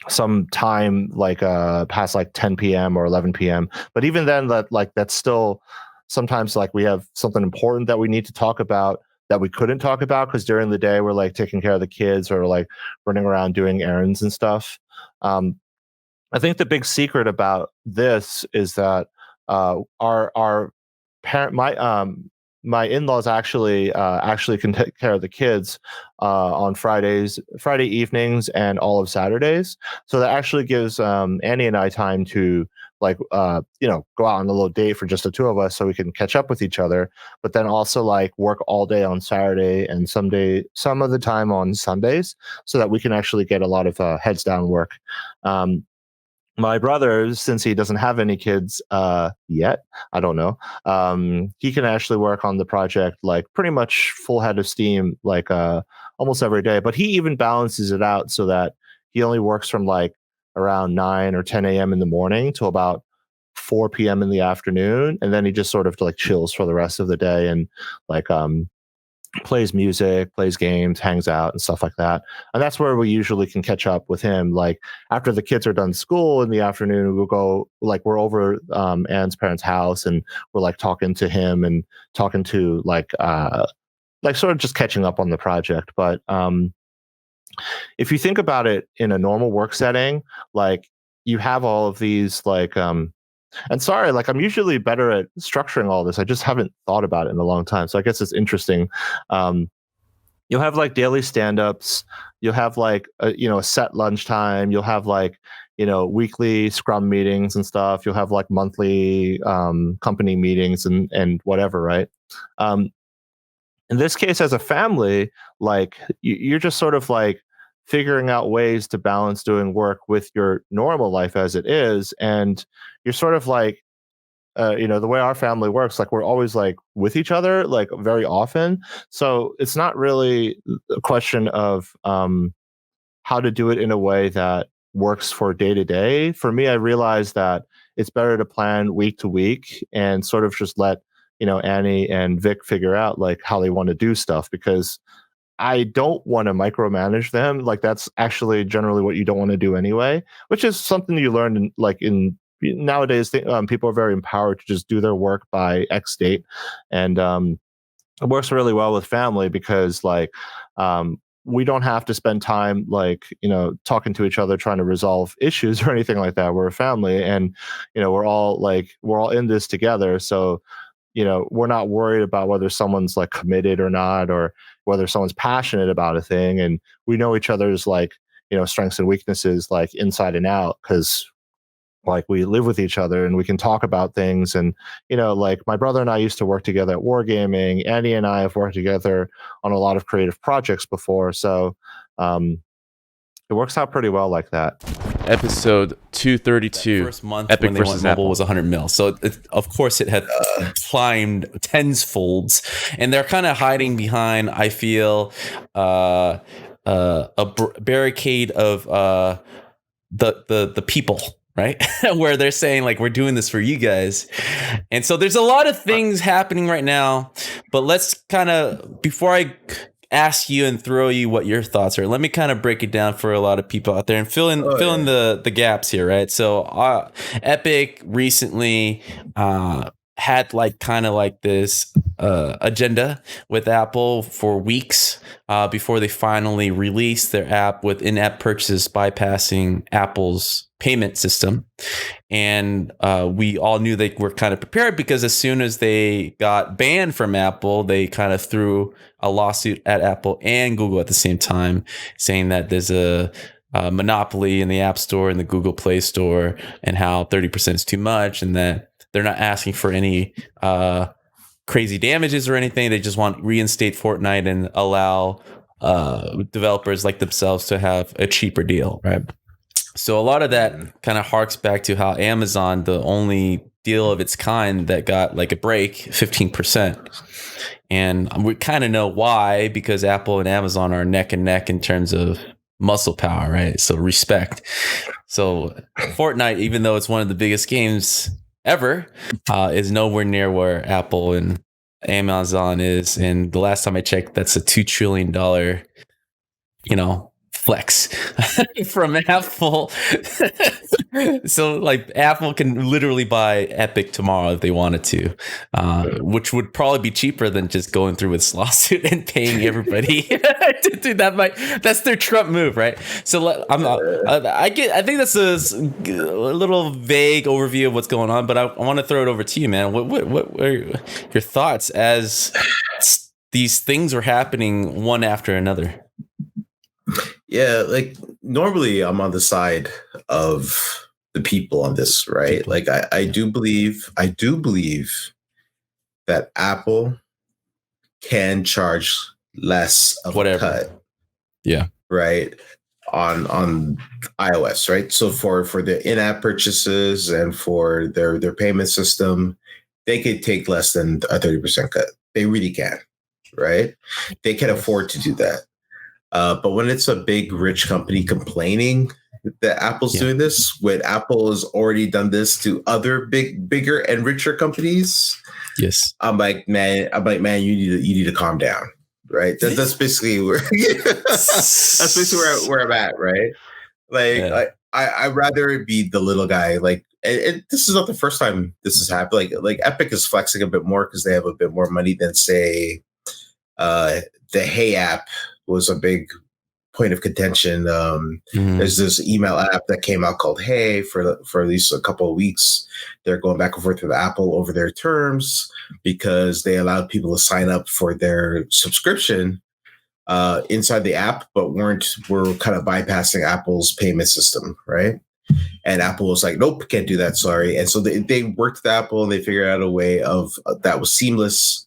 some time like past like 10 p.m. or 11 p.m. But even then, that's still sometimes like we have something important that we need to talk about that we couldn't talk about because during the day we're like taking care of the kids or like running around doing errands and stuff. I think the big secret about this is that our parent, my in-laws actually can take care of the kids on Friday evenings and all of Saturdays. So that actually gives Annie and I time to like go out on a little date for just the two of us so we can catch up with each other, but then also like work all day on Saturday and some of the time on Sundays so that we can actually get a lot of heads down work. My brother, since he doesn't have any kids yet, I don't know, he can actually work on the project like pretty much full head of steam, like almost every day. But he even balances it out so that he only works from like around 9 or 10 a.m. in the morning to about 4 p.m. in the afternoon. And then he just sort of like chills for the rest of the day and like plays music, plays games, hangs out and stuff like that. And that's where we usually can catch up with him. Like after the kids are done school in the afternoon, we'll go like we're over Anne's parents' house and we're like talking to him and talking to like sort of just catching up on the project. But if you think about it in a normal work setting, like you have all of these like and sorry, like I'm usually better at structuring all this. I just haven't thought about it in a long time. So I guess it's interesting. You'll have like daily stand-ups. You'll have like a set lunchtime. You'll have like weekly Scrum meetings and stuff. You'll have like monthly company meetings and whatever, right? In this case, as a family, like you're just sort of like figuring out ways to balance doing work with your normal life as it is. And you're sort of like, the way our family works, like we're always like with each other, like very often. So it's not really a question of how to do it in a way that works for day to day. For me, I realized that it's better to plan week to week and sort of just let, Annie and Vic figure out like how they want to do stuff, because I don't want to micromanage them. Like that's actually generally what you don't want to do anyway, which is something you learn in nowadays. People are very empowered to just do their work by X date, and it works really well with family because like we don't have to spend time like talking to each other trying to resolve issues or anything like that. We're a family, and we're all in this together. So we're not worried about whether someone's like committed or not, or whether someone's passionate about a thing. And we know each other's like, strengths and weaknesses like inside and out, because like we live with each other and we can talk about things. And, like my brother and I used to work together at Wargaming. Andy and I have worked together on a lot of creative projects before. So it works out pretty well like that. Episode 232. First month Epic when versus Mobile was 100 mil. So of course it had climbed tens folds, and they're kind of hiding behind, I feel, a barricade of the people right? Where they're saying like, we're doing this for you guys. And so there's a lot of things happening right now, but let's kind of, before I ask you and throw you what your thoughts are, let me kind of break it down for a lot of people out there and fill in the gaps here, right? So Epic recently had like kind of like this agenda with Apple for weeks before they finally released their app with in-app purchases bypassing Apple's payment system. And we all knew they were kind of prepared, because as soon as they got banned from Apple, they kind of threw a lawsuit at Apple and Google at the same time, saying that there's a monopoly in the App Store and the Google Play Store, and how 30% is too much, and that they're not asking for any crazy damages or anything. They just want to reinstate Fortnite and allow developers like themselves to have a cheaper deal, right? So a lot of that kind of harks back to how Amazon, the only deal of its kind that got like a break, 15%. And we kind of know why, because Apple and Amazon are neck and neck in terms of muscle power, right? So respect. So Fortnite, even though it's one of the biggest games ever, is nowhere near where Apple and Amazon is. And the last time I checked, that's a $2 trillion, flex from Apple. So like Apple can literally buy Epic tomorrow if they wanted to, which would probably be cheaper than just going through with this lawsuit and paying everybody to do that. That's their Trump move, right? So I think that's a little vague overview of what's going on, but I want to throw it over to you, man. What are your thoughts as these things are happening one after another? Yeah, like normally I'm on the side of the people on this, right? Like I do believe that Apple can charge less of a cut. Yeah. Right. On iOS, right? So for the in-app purchases and for their payment system, they could take less than a 30% cut. They really can, right? They can afford to do that. But when it's a big, rich company complaining that Apple's doing this, when Apple has already done this to other bigger and richer companies, yes, I'm like, man, you need to calm down, right? That's basically where where I'm at, right? Like, I'd rather be the little guy. Like, and this is not the first time this has happened. Like Epic is flexing a bit more because they have a bit more money than, say, the Hey app was a big point of contention. There's this email app that came out called Hey for at least a couple of weeks. They're going back and forth with Apple over their terms because they allowed people to sign up for their subscription inside the app, but were kind of bypassing Apple's payment system, right? And Apple was like, nope, can't do that, sorry. And so they worked with Apple and they figured out a way of that was seamless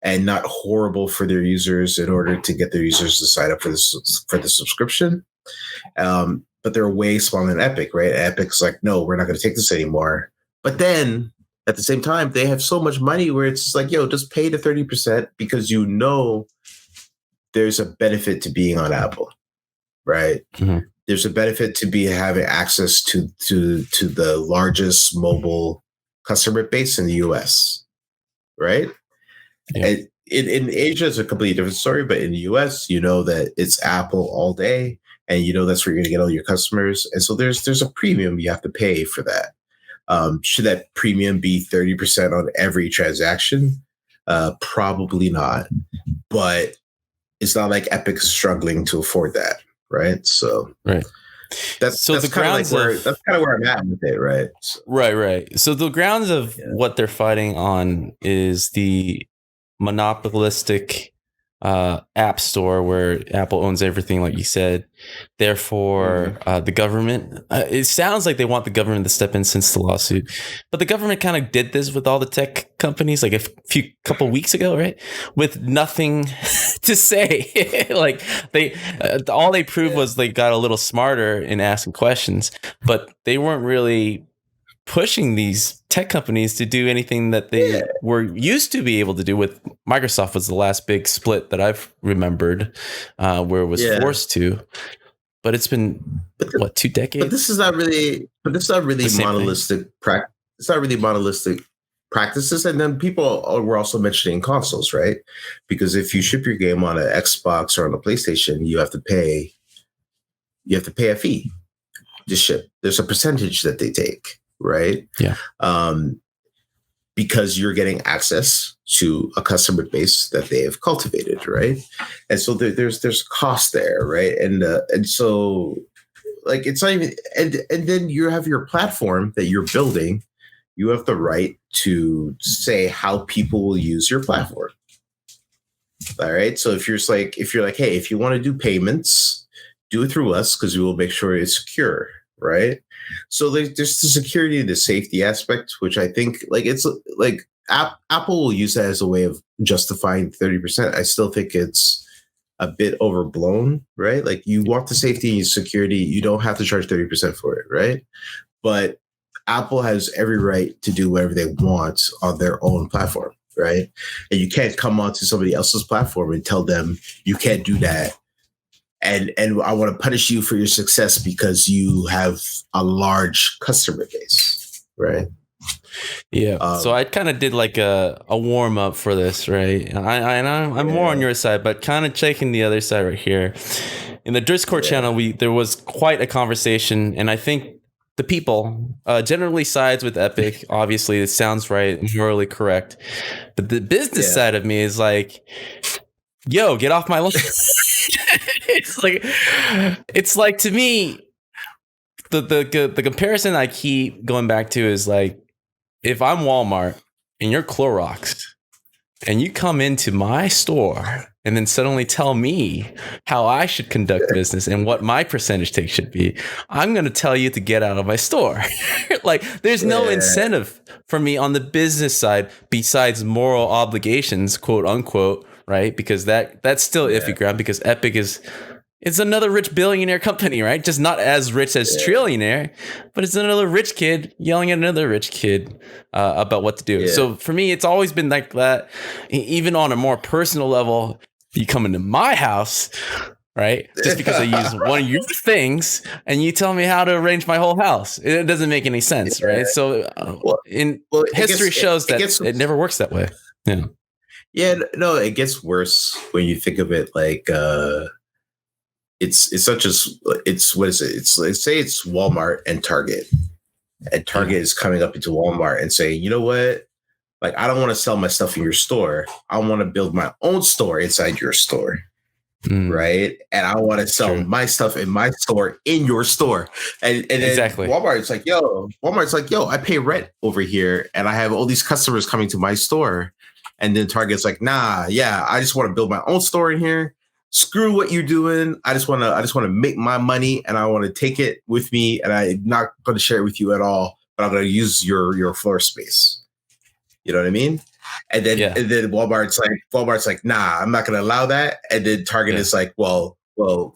and not horrible for their users in order to get their users to sign up for the subscription. But they're way smaller than Epic, right? Epic's like, no, we're not going to take this anymore. But then at the same time, they have so much money where it's just like, yo, just pay the 30% because there's a benefit to being on Apple, right? Mm-hmm. There's a benefit to having access to the largest mobile customer base in the US, right? Yeah. And in Asia, it's a completely different story, but in the US, that it's Apple all day, and that's where you're going to get all your customers. And so there's a premium you have to pay for that. Should that premium be 30% on every transaction? Probably not. But it's not like Epic's struggling to afford that, right? So right. That's kind of where I'm at with it, right? So. Right. So the grounds of what they're fighting on is the monopolistic app store where Apple owns everything, like you said. Therefore, the government, it sounds like they want the government to step in since the lawsuit, but the government kind of did this with all the tech companies like a couple weeks ago, right? With nothing to say. Like all they proved was they got a little smarter in asking questions, but they weren't really pushing these tech companies to do anything that they were used to be able to do. With Microsoft was the last big split that I've remembered, where it was forced to. but it's been what, 2 decades? But this is not really monolithic practice. It's not really monolithic practices. And then people were also mentioning consoles, right? Because if you ship your game on an Xbox or on a PlayStation, you have to pay a fee to ship. There's a percentage that they take, right? Yeah. Because you're getting access to a customer base that they have cultivated, right? And so there's cost there, right? And so like it's not even and then you have your platform that you're building. You have the right to say how people will use your platform. All right. So if you're like, hey, if you want to do payments, do it through us because we will make sure it's secure. Right. So there's the security, the safety aspect, which I think like it's like Apple will use that as a way of justifying 30%. I still think it's a bit overblown. Right. Like you want the safety and security. You don't have to charge 30% for it. Right. But Apple has every right to do whatever they want on their own platform, right? And you can't come onto somebody else's platform and tell them you can't do that. And I want to punish you for your success because you have a large customer base, right? Yeah. So I kind of did like a warm up for this, right? I'm more on your side, but kind of checking the other side right here. In the Discord channel, there was quite a conversation, and I think the people generally sides with Epic. Obviously, it sounds right, morally correct. But the business side of me is like, yo, get off my lawn. It's like to me, the comparison I keep going back to is like, if I'm Walmart and you're Clorox and you come into my store and then suddenly tell me how I should conduct business and what my percentage take should be, I'm going to tell you to get out of my store. Like, there's no incentive for me on the business side besides moral obligations, quote unquote, right? Because that's still iffy ground because Epic it's another rich billionaire company, right? Just not as rich as Trillionaire, but it's another rich kid yelling at another rich kid about what to do. So for me, it's always been like that. Even on a more personal level, you come into my house, right? Just because I use one of your things and you tell me how to arrange my whole house. It doesn't make any sense, right? So history shows that it never works that way. Yeah. Yeah, no, it gets worse when you think of it like it's such as it's what is it? It's like, say it's Walmart and Target is coming up into Walmart and saying, you know what? Like, I don't want to sell my stuff in your store. I want to build my own store inside your store. Right. And I want to sell my stuff in my store in your store. And exactly. Walmart's like, yo, I pay rent over here and I have all these customers coming to my store. And then Target's like, nah, I just want to build my own store in here. Screw what you're doing. I just want to make my money and I want to take it with me and I'm not going to share it with you at all, but I'm going to use your floor space. You know what I mean? And then Walmart's like, nah, I'm not going to allow that. And then Target is like, well,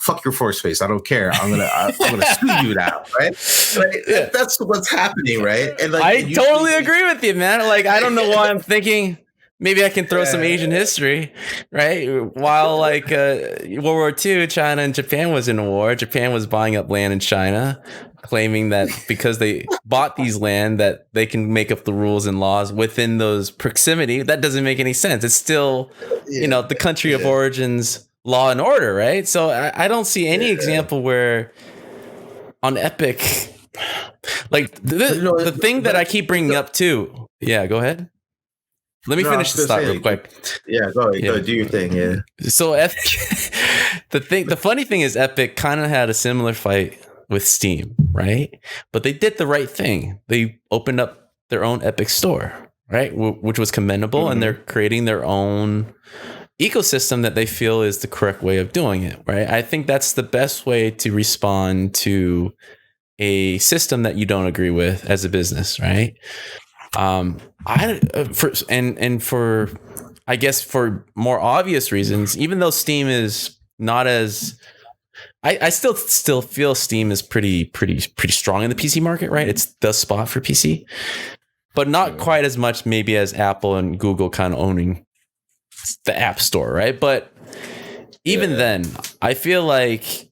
fuck your floor space. I don't care. I'm gonna sue you now, right? Like, that's what's happening, right? And like, I totally agree with you, man. Like, I don't know why I'm thinking. Maybe I can throw some Asian history, right? While like World War II, China and Japan was in a war. Japan was buying up land in China, claiming that because they bought these land that they can make up the rules and laws within those proximity. That doesn't make any sense. It's still, the country of origins, law and order, right? So I don't see any example where on Epic, like the thing that I keep bringing up too. Yeah, go ahead. Let me finish this thought real quick. Yeah, go ahead, do your thing. Yeah. So the funny thing is Epic kind of had a similar fight with Steam, right? But they did the right thing. They opened up their own Epic store, right? Which was commendable, and they're creating their own ecosystem that they feel is the correct way of doing it, right? I think that's the best way to respond to a system that you don't agree with as a business, right? I guess for more obvious reasons, even though Steam is not as, I still feel Steam is pretty strong in the PC market, right? It's the spot for PC, but not quite as much maybe as Apple and Google kind of owning the App Store, right? But even then, I feel like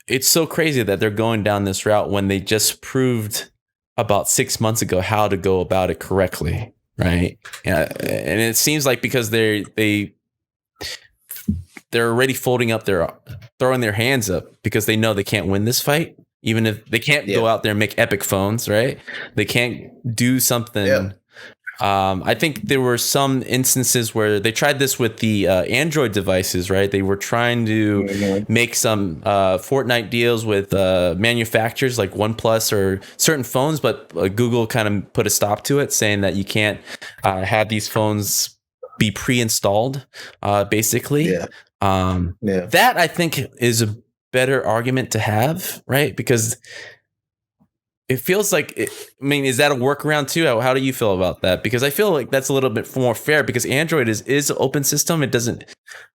it's so crazy that they're going down this route when they just proved about 6 months ago how to go about it correctly, right? And it seems like because they're already throwing their hands up because they know they can't win this fight, even if they can't go out there and make epic phones, right? They can't do something. Yeah. I think there were some instances where they tried this with the Android devices, right? They were trying to make some Fortnite deals with manufacturers like OnePlus or certain phones, but Google kind of put a stop to it, saying that you can't have these phones be pre-installed, basically. That I think is a better argument to have, right? Because it feels like, is that a workaround too? How do you feel about that? Because I feel like that's a little bit more fair because Android is an open system. It doesn't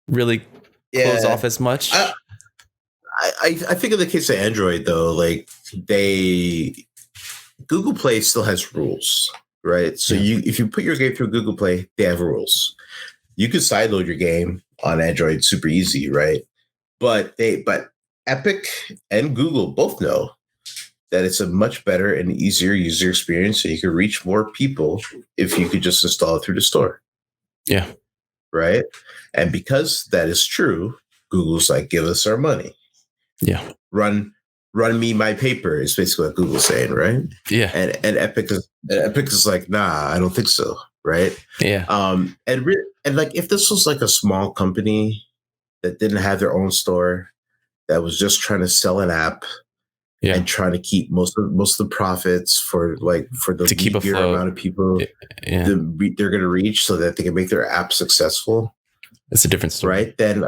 really close off as much. I think in the case of Android though, like Google Play still has rules, right? So if you put your game through Google Play, they have rules. You can sideload your game on Android super easy, right? But Epic and Google both know that it's a much better and easier user experience, so you can reach more people if you could just install it through the store. Yeah. Right? And because that is true, Google's like, give us our money. Yeah. Run me my paper is basically what Google's saying, right? Yeah. And Epic is like, nah, I don't think so. Right? Yeah. And like if this was like a small company that didn't have their own store, that was just trying to sell an app, and trying to keep most of the profits for the to keep amount of people they're going to reach so that they can make their app successful. It's a different story, right? Then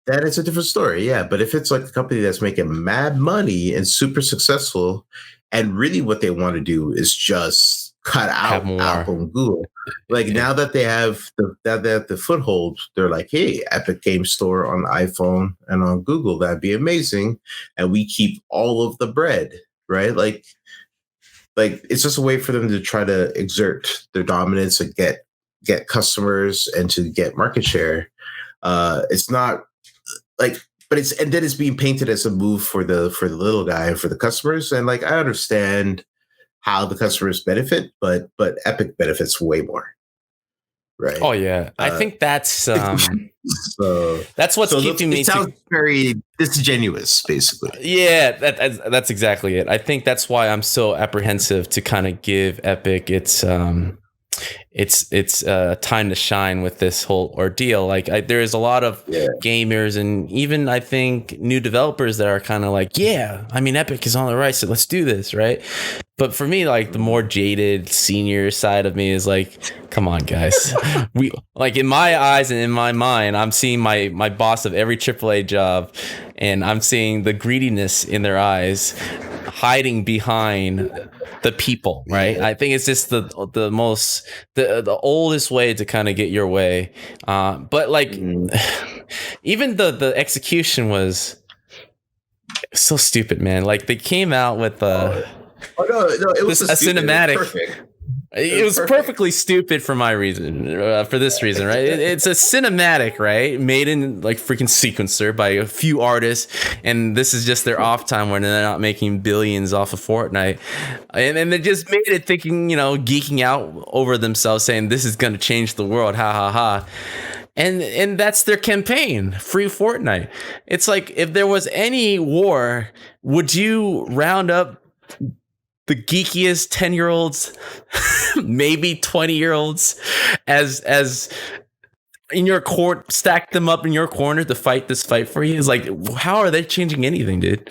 that is a different story, yeah. But if it's like a company that's making mad money and super successful, and really what they want to do is just cut out Apple and Google. Like now that they have the foothold, they're like, hey, Epic Game Store on iPhone and on Google, that'd be amazing. And we keep all of the bread, right? Like it's just a way for them to try to exert their dominance and get customers and to get market share. It's not like, but then it's being painted as a move for the little guy and for the customers. And like, I understand how the customers benefit, but Epic benefits way more. Right. Oh yeah. I think that's that's what's keeping me. It sounds very disingenuous, basically. Yeah, that's exactly it. I think that's why I'm so apprehensive to kind of give Epic its time to shine with this whole ordeal. Like there is a lot of gamers and even I think new developers that are kind of like, Epic is on the right, so let's do this, right? But for me, like the more jaded senior side of me is like, come on, guys. We like in my eyes and in my mind, I'm seeing my boss of every AAA job, and I'm seeing the greediness in their eyes, hiding behind the people, right? I think it's just the oldest way to kind of get your way. But like, even the execution was so stupid, man. Like they came out with it was a cinematic. It was perfectly stupid for my reason, for this reason, right? It's a cinematic, right? Made in like freaking sequencer by a few artists, and this is just their off time when they're not making billions off of Fortnite, and they just made it thinking, geeking out over themselves, saying this is going to change the world, ha ha ha. And that's their campaign, free Fortnite. It's like if there was any war, would you round up the geekiest 10-year-olds, maybe 20-year-olds, as in your court, stack them up in your corner to fight this fight for you? It's like, how are they changing anything, dude?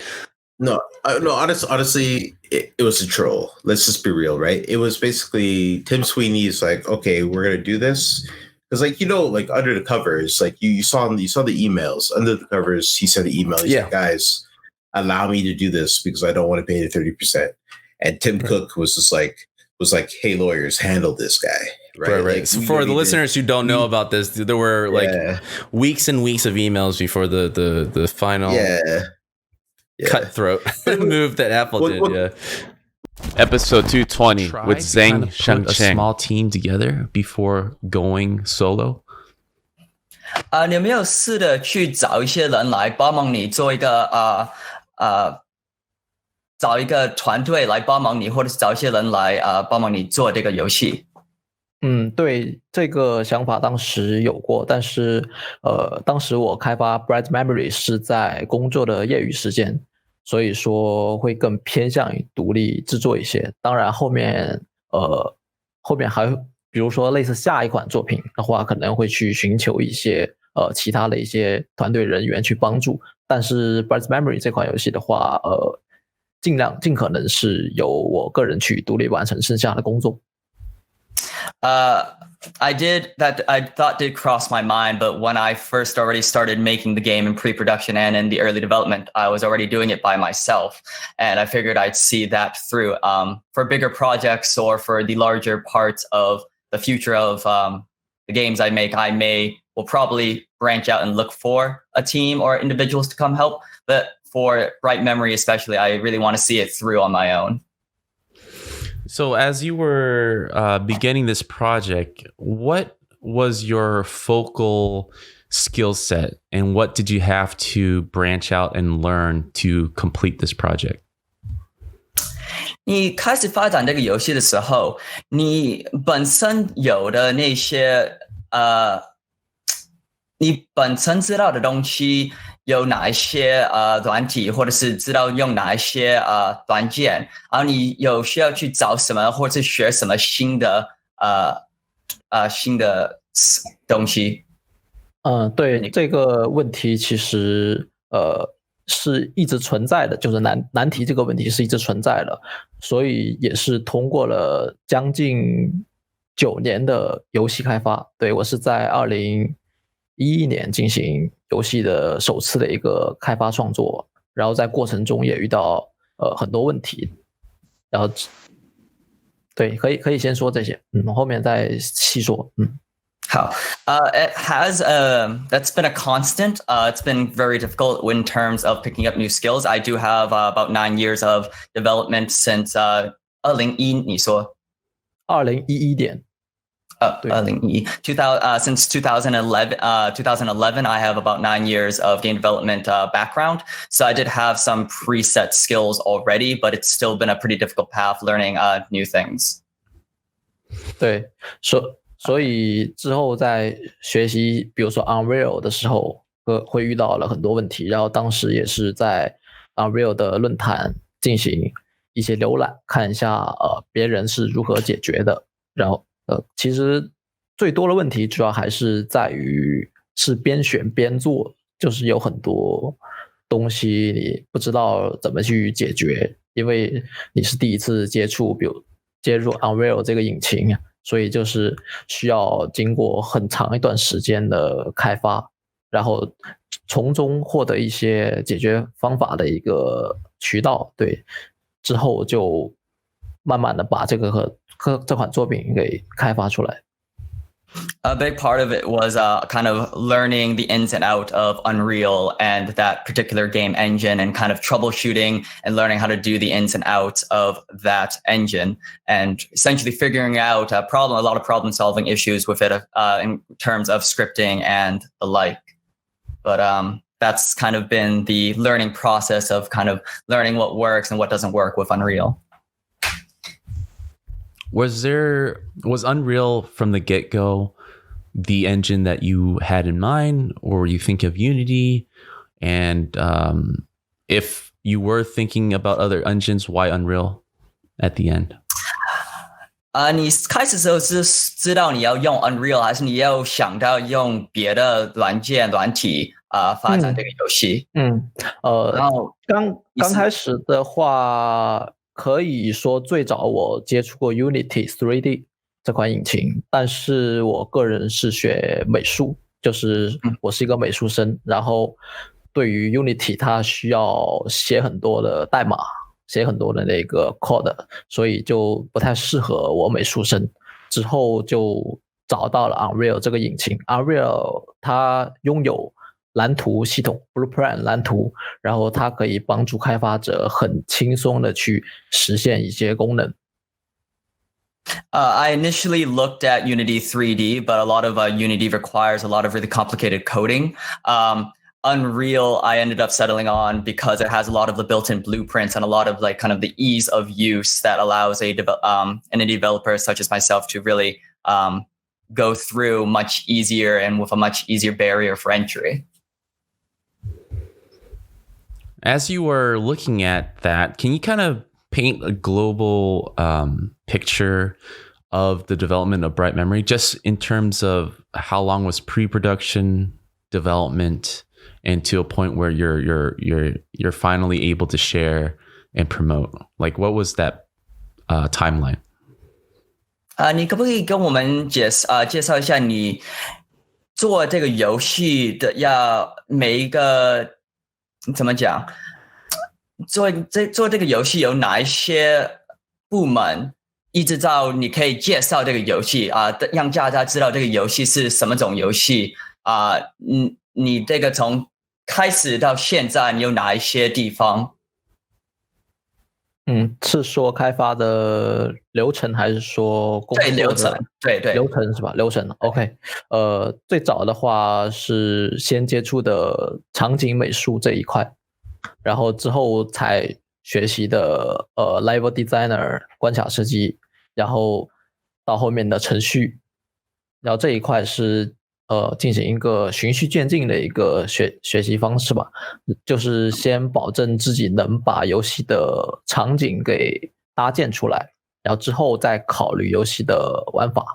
No. Honestly, it was a troll. Let's just be real, right? It was basically Tim Sweeney's like, okay, we're gonna do this. Because like under the covers, like you saw the emails under the covers. He sent an email. He's like, guys, allow me to do this because I don't want to pay the 30%. And Tim Cook was like, hey, lawyers, handle this guy. Right. Like, so for the listeners who don't know about this, there were like weeks and weeks of emails before the final cutthroat move that Apple did. Episode 220 with Zeng Xiancheng. A small team together before going solo. 你有没有试着去找一些人来帮忙你做一个找一个团队来帮忙你，或者是找一些人来帮忙你做这个游戏。对，这个想法当时有过，但是当时我开发 Bright Memory 是在工作的业余时间，所以说会更偏向于独立制作一些。当然后面还比如说类似下一款作品的话，可能会去寻求一些其他的一些团队人员去帮助。但是 Bright Memory 这款游戏的话，尽可能是由我个人去独立完成剩下的工作。I thought did cross my mind, but when I first already started making the game in pre-production and in the early development, I was already doing it by myself, and I figured I'd see that through. For bigger projects or for the larger parts of the future of the games I will probably branch out and look for a team or individuals to come help. But for Bright Memory especially, I really want to see it through on my own. So as you were beginning this project, what was your focal skill set and what did you have to branch out and learn to complete this project? 你开始发展这个游戏的时候，你本身有的那些你本身知道的东西有哪一些软体，或者是知道用哪一些软件，然后你有需要去找什么，或者是学什么新的东西。对，这个问题其实是一直存在的，就是难题这个问题是一直存在的，所以也是通过了将近9年的游戏开发。对，我是在2011年进行游戏的首次的一个开发创作，然后在过程中也遇到很多问题，然后对，可以先说这些，后面再细说。好，it has that's been a constant. It's been very difficult in terms of picking up new skills. I do have about 9 years of development since 2011. 你说2011年。Since 2011, 2011, I have about 9 years of game development background. So I did have some preset skills already, but it's still been a pretty difficult path learning new things. 对，所以之后在学习，比如说 Unreal 的时候，会遇到了很多问题。然后当时也是在 Unreal 的论坛进行一些浏览，看一下别人是如何解决的。然后其实最多的问题主要还是在于是边选边做，就是有很多东西你不知道怎么去解决，因为你是第一次接触 Unreal 这个引擎，所以就是需要经过很长一段时间的开发，然后从中获得一些解决方法的一个渠道。对，之后就慢慢的把这款作品给开发出来。A big part of it was kind of learning the ins and out of Unreal and that particular game engine, and kind of troubleshooting and learning how to do the ins and outs of that engine, and essentially figuring out a lot of problem solving issues with it in terms of scripting and the like. But that's kind of been the learning process of kind of learning what works and what doesn't work with Unreal. Was Unreal from the get-go the engine that you had in mind, or you think of Unity? And if you were thinking about other engines, why Unreal at the end? 你开始的时候是知道你要用 Unreal， 还是你要想到用别的软体发展这个游戏？然后刚开始的话，可以说最早我接触过 Unity 3D 这款引擎，但是我个人是学美术，就是我是一个美术生，然后对于 Unity 它需要写很多的代码，写很多的那个 code， 所以就不太适合我美术生。之后就找到了 Unreal 这个引擎。 Unreal 它拥有蓝图系统 Blueprint 蓝图，然后它可以帮助开发者很轻松的去实现一些功能。I initially looked at Unity 3D, but a lot of Unity requires a lot of really complicated coding. Unreal, I ended up settling on because it has a lot of the built-in blueprints and a lot of like kind of the ease of use that allows an indie developer such as myself to really go through much easier and with a much easier barrier for entry. As you were looking at that, can you kind of paint a global picture of the development of Bright Memory, just in terms of how long was pre-production development and to a point where you're finally able to share and promote? Like, what was that timeline? 你可不可以跟我们介绍一下你做这个游戏的要每一个怎么讲？做这个游戏有哪一些部门？一直到你可以介绍这个游戏让大家知道这个游戏是什么种游戏你这个从开始到现在，你有哪一些地方？是说开发的流程，还是说工作的流程？对，流程是吧？流程 OK。最早的话是先接触的场景美术这一块，然后之后才学习的level designer 关卡设计，然后到后面的程序，然后这一块是进行一个循序渐进的一个学习方式吧，就是先保证自己能把游戏的场景给搭建出来，然后之后再考虑游戏的玩法，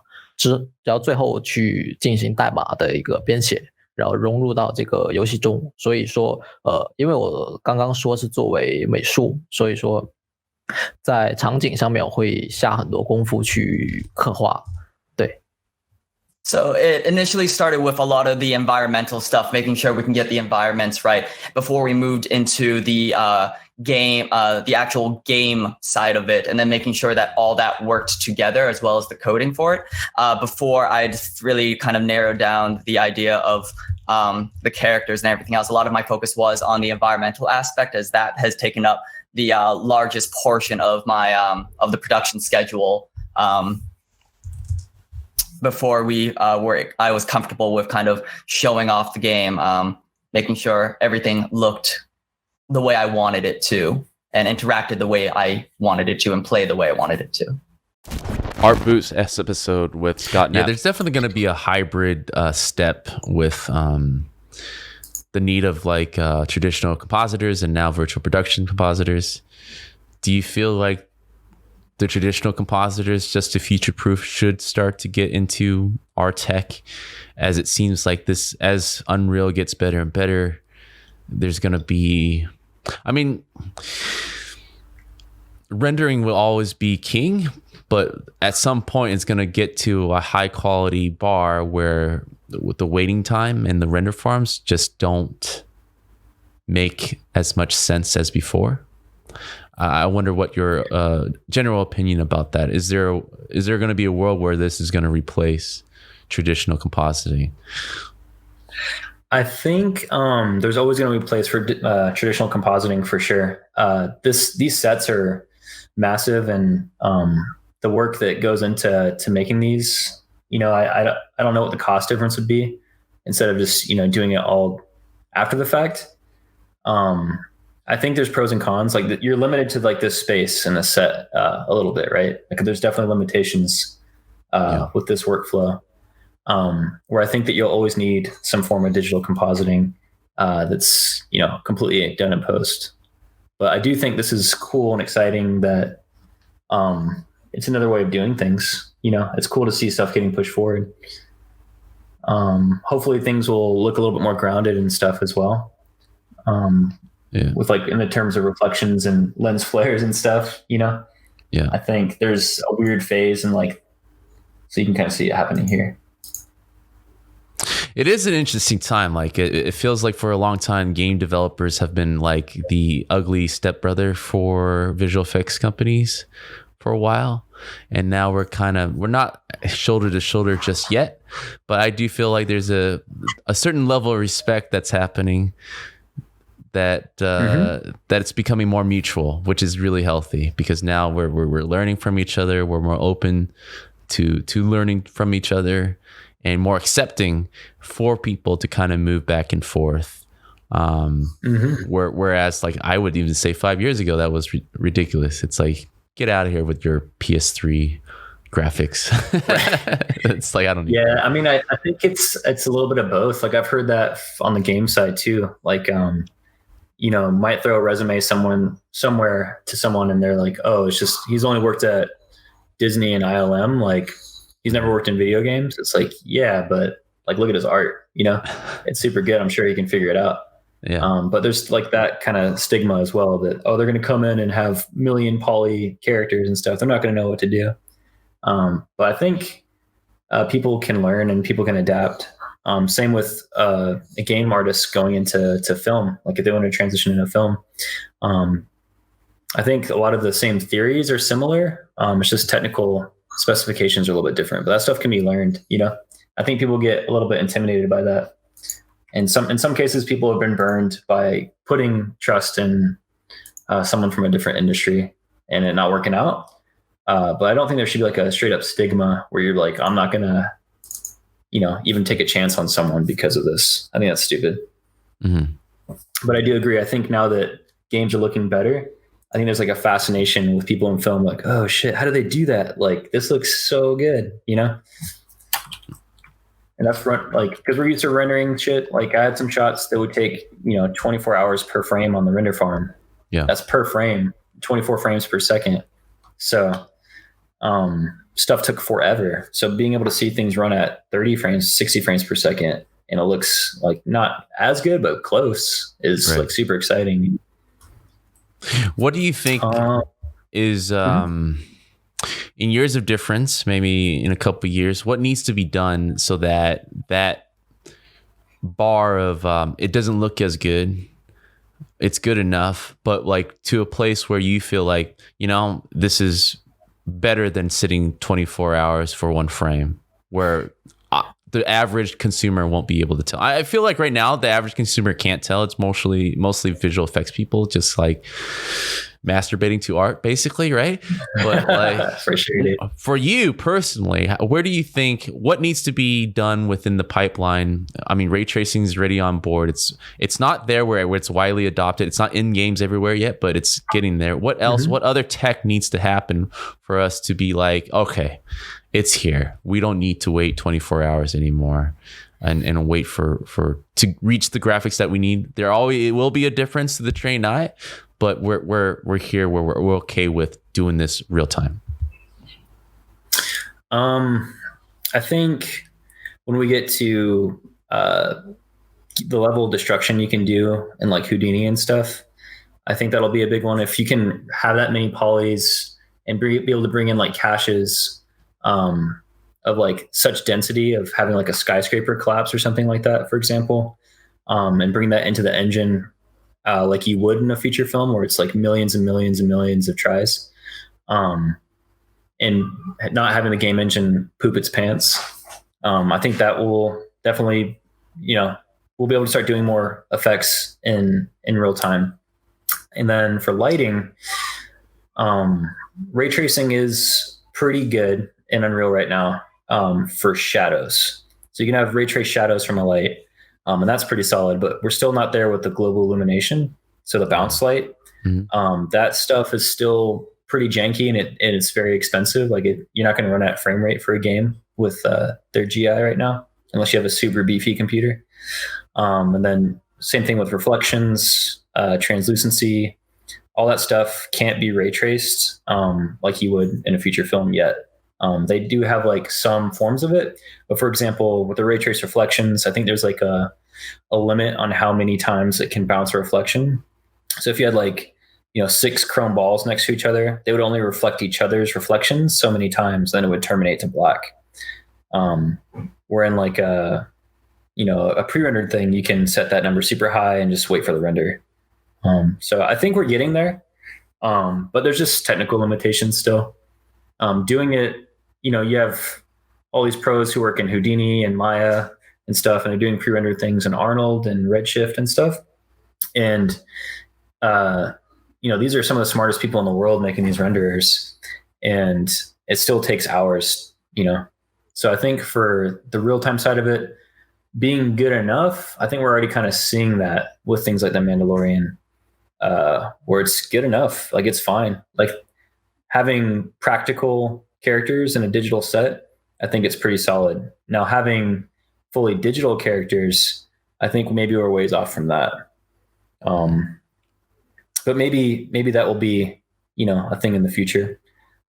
然后最后去进行代码的一个编写，然后融入到这个游戏中。所以说因为我刚刚说是作为美术，所以说在场景上面我会下很多功夫去刻画。对。So it initially started with a lot of the environmental stuff, making sure we can get the environments right before we moved into the game, the actual game side of it, and then making sure that all that worked together as well as the coding for it. Before I'd really kind of narrowed down the idea of the characters and everything else. A lot of my focus was on the environmental aspect, as that has taken up the largest portion of my of the production schedule. Before I was comfortable with kind of showing off the game, making sure everything looked the way I wanted it to and interacted the way I wanted it to and play the way I wanted it to. Art Boost S episode with Scott Knapp. Yeah, there's definitely going to be a hybrid step with the need of like traditional compositors and now virtual production compositors. Do you feel like the traditional compositors, just to future-proof, should start to get into our tech, as it seems like this, as Unreal gets better and better, there's going to be, I mean, rendering will always be king, but at some point it's going to get to a high-quality bar where with the waiting time and the render farms just don't make as much sense as before. I wonder what your general opinion about that is. There going to be a world where this is going to replace traditional compositing? I think there's always going to be a place for traditional compositing for sure. These sets are massive, and the work that goes into making these, I don't know what the cost difference would be instead of just doing it all after the fact. I think there's pros and cons. Like you're limited to like this space and the set a little bit, right? Like there's definitely limitations with this workflow, where I think that you'll always need some form of digital compositing that's completely done in post. But I do think this is cool and exciting that it's another way of doing things. It's cool to see stuff getting pushed forward. Hopefully things will look a little bit more grounded and stuff as well. With like in the terms of reflections and lens flares and stuff, I think there's a weird phase and like, so you can kind of see it happening here. It is an interesting time. Like it feels like for a long time, game developers have been like the ugly stepbrother for visual effects companies for a while. And now we're not shoulder to shoulder just yet, but I do feel like there's a certain level of respect that's happening, that it's becoming more mutual, which is really healthy, because now we're learning from each other. We're more open to learning from each other and more accepting for people to kind of move back and forth Whereas like I would even say 5 years ago that was ridiculous. It's like, get out of here with your PS3 graphics. It's like, I don't need. Yeah, I mean, I think it's a little bit of both. Like I've heard that on the game side too. Like might throw a resume somewhere to someone and they're like, oh, it's just he's only worked at Disney and ILM, like he's never worked in video games. It's like, yeah, but like look at his art, it's super good. I'm sure he can figure it out. Yeah. But there's like that kind of stigma as well that, oh, they're going to come in and have million poly characters and stuff. They're not going to know what to do. But I think people can learn and people can adapt. Same with a game artist going into film. Like if they want to transition into film, I think a lot of the same theories are similar. It's just technical specifications are a little bit different, but that stuff can be learned. I think people get a little bit intimidated by that. And in some cases, people have been burned by putting trust in someone from a different industry and it not working out. But I don't think there should be like a straight up stigma where you're like, I'm not gonna, even take a chance on someone because of this. I think that's stupid. Mm-hmm. But I do agree. I think now that games are looking better, I think there's like a fascination with people in film, like, oh shit, how do they do that? Like this looks so good, And that's like, because we're used to rendering shit. Like I had some shots that would take, 24 hours per frame on the render farm. Yeah. That's per frame, 24 frames per second. So stuff took forever. So being able to see things run at 30 frames, 60 frames per second, and it looks like not as good, but close is like super exciting. What do you think is, in years of difference, maybe in a couple of years, what needs to be done so that bar of it doesn't look as good, it's good enough, but like to a place where you feel like, this is better than sitting 24 hours for one frame, where the average consumer won't be able to tell. I feel like right now the average consumer can't tell. It's mostly visual effects people, just like masturbating to art, basically, right? But like for sure, dude. For you personally, where do you think what needs to be done within the pipeline? I mean, ray tracing is already on board. It's not there where it's widely adopted. It's not in games everywhere yet, but it's getting there. What else? What other tech needs to happen for us to be like, okay, it's here. We don't need to wait 24 hours anymore and wait for to reach the graphics that we need. It will be a difference to the trained eye, but we're here where we're okay with doing this real time. I think when we get to the level of destruction you can do in like Houdini and stuff, I think that'll be a big one. If you can have that many polys and be able to bring in like caches of like such density of having like a skyscraper collapse or something like that, for example, and bring that into the engine like you would in a feature film where it's like millions and millions and millions of tries, and not having the game engine poop its pants. I think that will definitely, we'll be able to start doing more effects in real time. And then for lighting, ray tracing is pretty good in Unreal right now for shadows. So you can have ray trace shadows from a light, and that's pretty solid, but we're still not there with the global illumination. So the bounce light, that stuff is still pretty janky and it's very expensive. Like you're not going to run at frame rate for a game with their GI right now, unless you have a super beefy computer. And then same thing with reflections, translucency, all that stuff can't be ray traced like you would in a feature film yet. They do have like some forms of it, but for example, with the ray trace reflections, I think there's like a limit on how many times it can bounce a reflection. So if you had like, 6 chrome balls next to each other, they would only reflect each other's reflections so many times, then it would terminate to black. Where in like a pre-rendered thing, you can set that number super high and just wait for the render. So I think we're getting there. But there's just technical limitations still. Doing it, you have all these pros who work in Houdini and Maya and stuff, and they're doing pre-rendered things in Arnold and Redshift and stuff. And, these are some of the smartest people in the world making these renderers, and it still takes hours, So I think for the real-time side of it, being good enough, I think we're already kind of seeing that with things like The Mandalorian, where it's good enough. Like, it's fine. Like, having practical characters in a digital set, I think it's pretty solid. Now, having fully digital characters, I think maybe we're ways off from that. But maybe that will be, a thing in the future.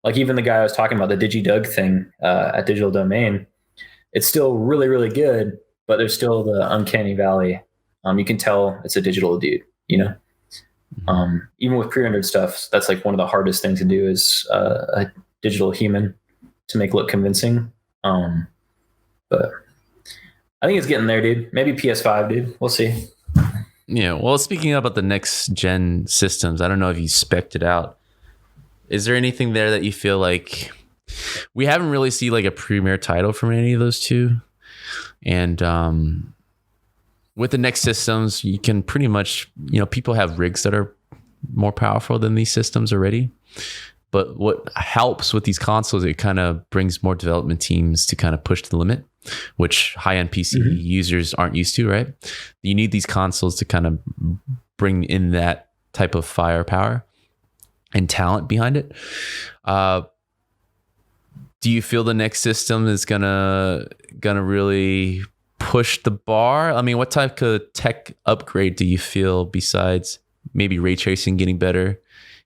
Like, even the guy I was talking about, the DigiDoug thing at Digital Domain, it's still really, really good, but there's still the uncanny valley. You can tell it's a digital dude, even with pre-rendered stuff. That's like one of the hardest things to do is a digital human to make look convincing. But I think it's getting there, dude. Maybe PS5, dude. We'll see. Yeah. Well, speaking about the next gen systems, I don't know if you spec'd it out. Is there anything there that you feel like we haven't really seen like a premier title from any of those two? And with the next systems, you can pretty much, people have rigs that are more powerful than these systems already. But what helps with these consoles, it kind of brings more development teams to kind of push to the limit, which high-end PC users aren't used to, right? You need these consoles to kind of bring in that type of firepower and talent behind it. Do you feel the next system is gonna really push the bar? I mean, what type of tech upgrade do you feel besides maybe ray tracing getting better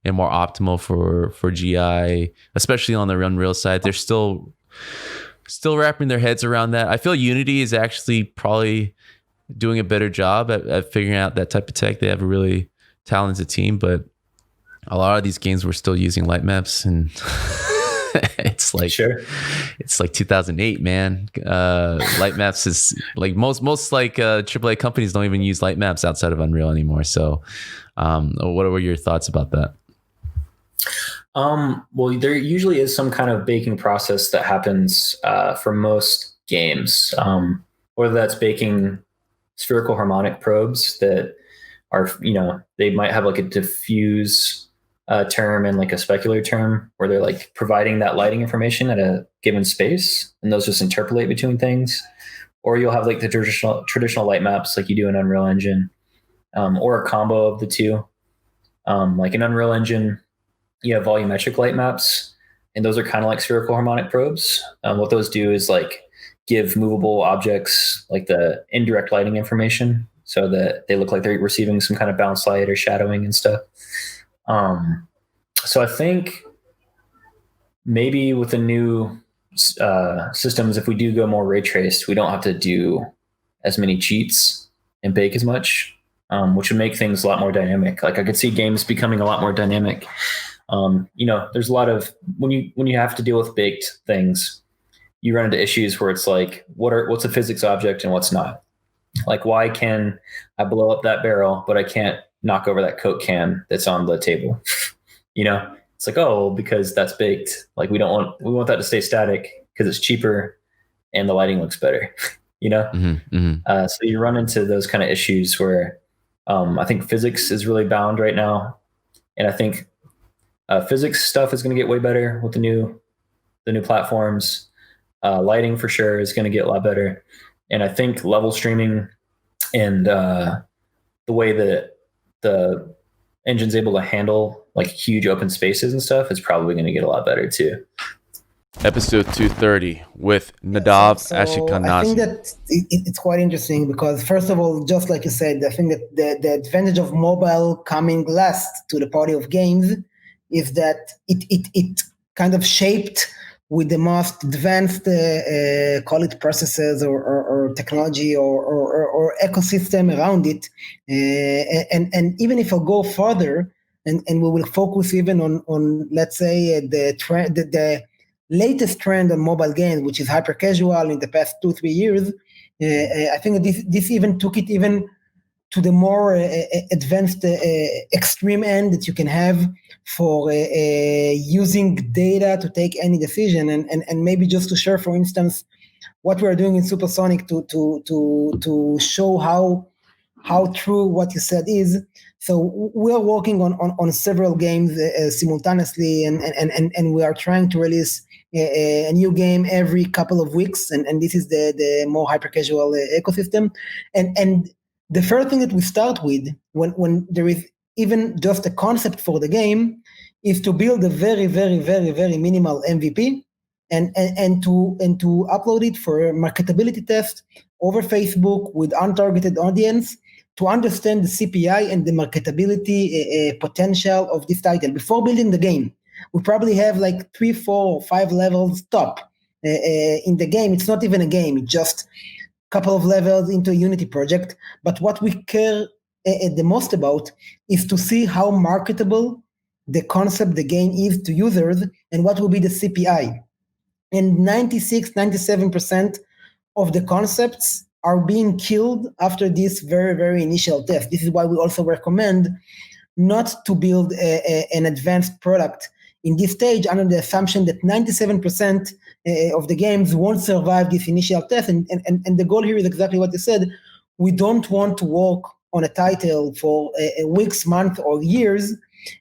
and more optimal for GI, especially on the Unreal side? They're still wrapping their heads around that. I feel Unity is actually probably doing a better job at figuring out that type of tech. They have a really talented team, but a lot of these games were still using light maps, and it's like it's like 2008, man. Light maps is like most like AAA companies don't even use light maps outside of Unreal anymore. So what were your thoughts about that? Well, there usually is some kind of baking process that happens for most games, whether that's baking spherical harmonic probes that are, they might have like a diffuse term and like a specular term where they're like providing that lighting information at a given space, and those just interpolate between things. Or you'll have like the traditional light maps like you do in Unreal Engine, or a combo of the two. Like in Unreal Engine, you have volumetric light maps, and those are kind of like spherical harmonic probes. What those do is like give movable objects like the indirect lighting information so that they look like they're receiving some kind of bounce light or shadowing and stuff. So I think maybe with the new systems, if we do go more ray traced, we don't have to do as many cheats and bake as much, which would make things a lot more dynamic. Like I could see games becoming a lot more dynamic. There's a lot of when you have to deal with baked things, you run into issues where it's like, what's a physics object and what's not? Like, why can I blow up that barrel, but I can't knock over that Coke can that's on the table? It's like, oh, because that's baked. Like we want that to stay static because it's cheaper and the lighting looks better. So you run into those kind of issues where I think physics is really bound right now, and I think physics stuff is going to get way better with the new platforms. Lighting for sure is going to get a lot better, and I think level streaming and the way that the engine's able to handle like huge open spaces and stuff is probably going to get a lot better too. Episode 230 with Nadav Ashkenazy. I think that it's quite interesting because, first of all, just like you said, I think that the advantage of mobile coming last to the party of games is that it kind of shaped with the most advanced, call it processes or technology or ecosystem around it. And even if I go further, and we will focus even on let's say the trend, the latest trend on mobile games, which is hyper casual in the past 2-3 years. I think this even took it even to the more advanced extreme end that you can have for using data to take any decision, and maybe just to share, for instance, what we're doing in Supersonic to show how true what you said is. So we are working on several games simultaneously, and we are trying to release a new game every couple of weeks, and this is the more hyper casual ecosystem. And the first thing that we start with when there is even just a concept for the game is to build a very, very, very, very minimal MVP and to upload it for a marketability test over Facebook with untargeted audience to understand the CPI and the marketability potential of this title before building the game. We probably have like 3, 4, or 5 levels top in the game. It's not even a game. It's just a couple of levels into a Unity project. But what we care the most about is to see how marketable the concept, the game is to users, and what will be the CPI. And 96-97% of the concepts are being killed after this very, very initial test. This is why we also recommend not to build an advanced product in this stage under the assumption that 97% of the games won't survive this initial test. And the goal here is exactly what you said. We don't want to work on a title for weeks, months, or years,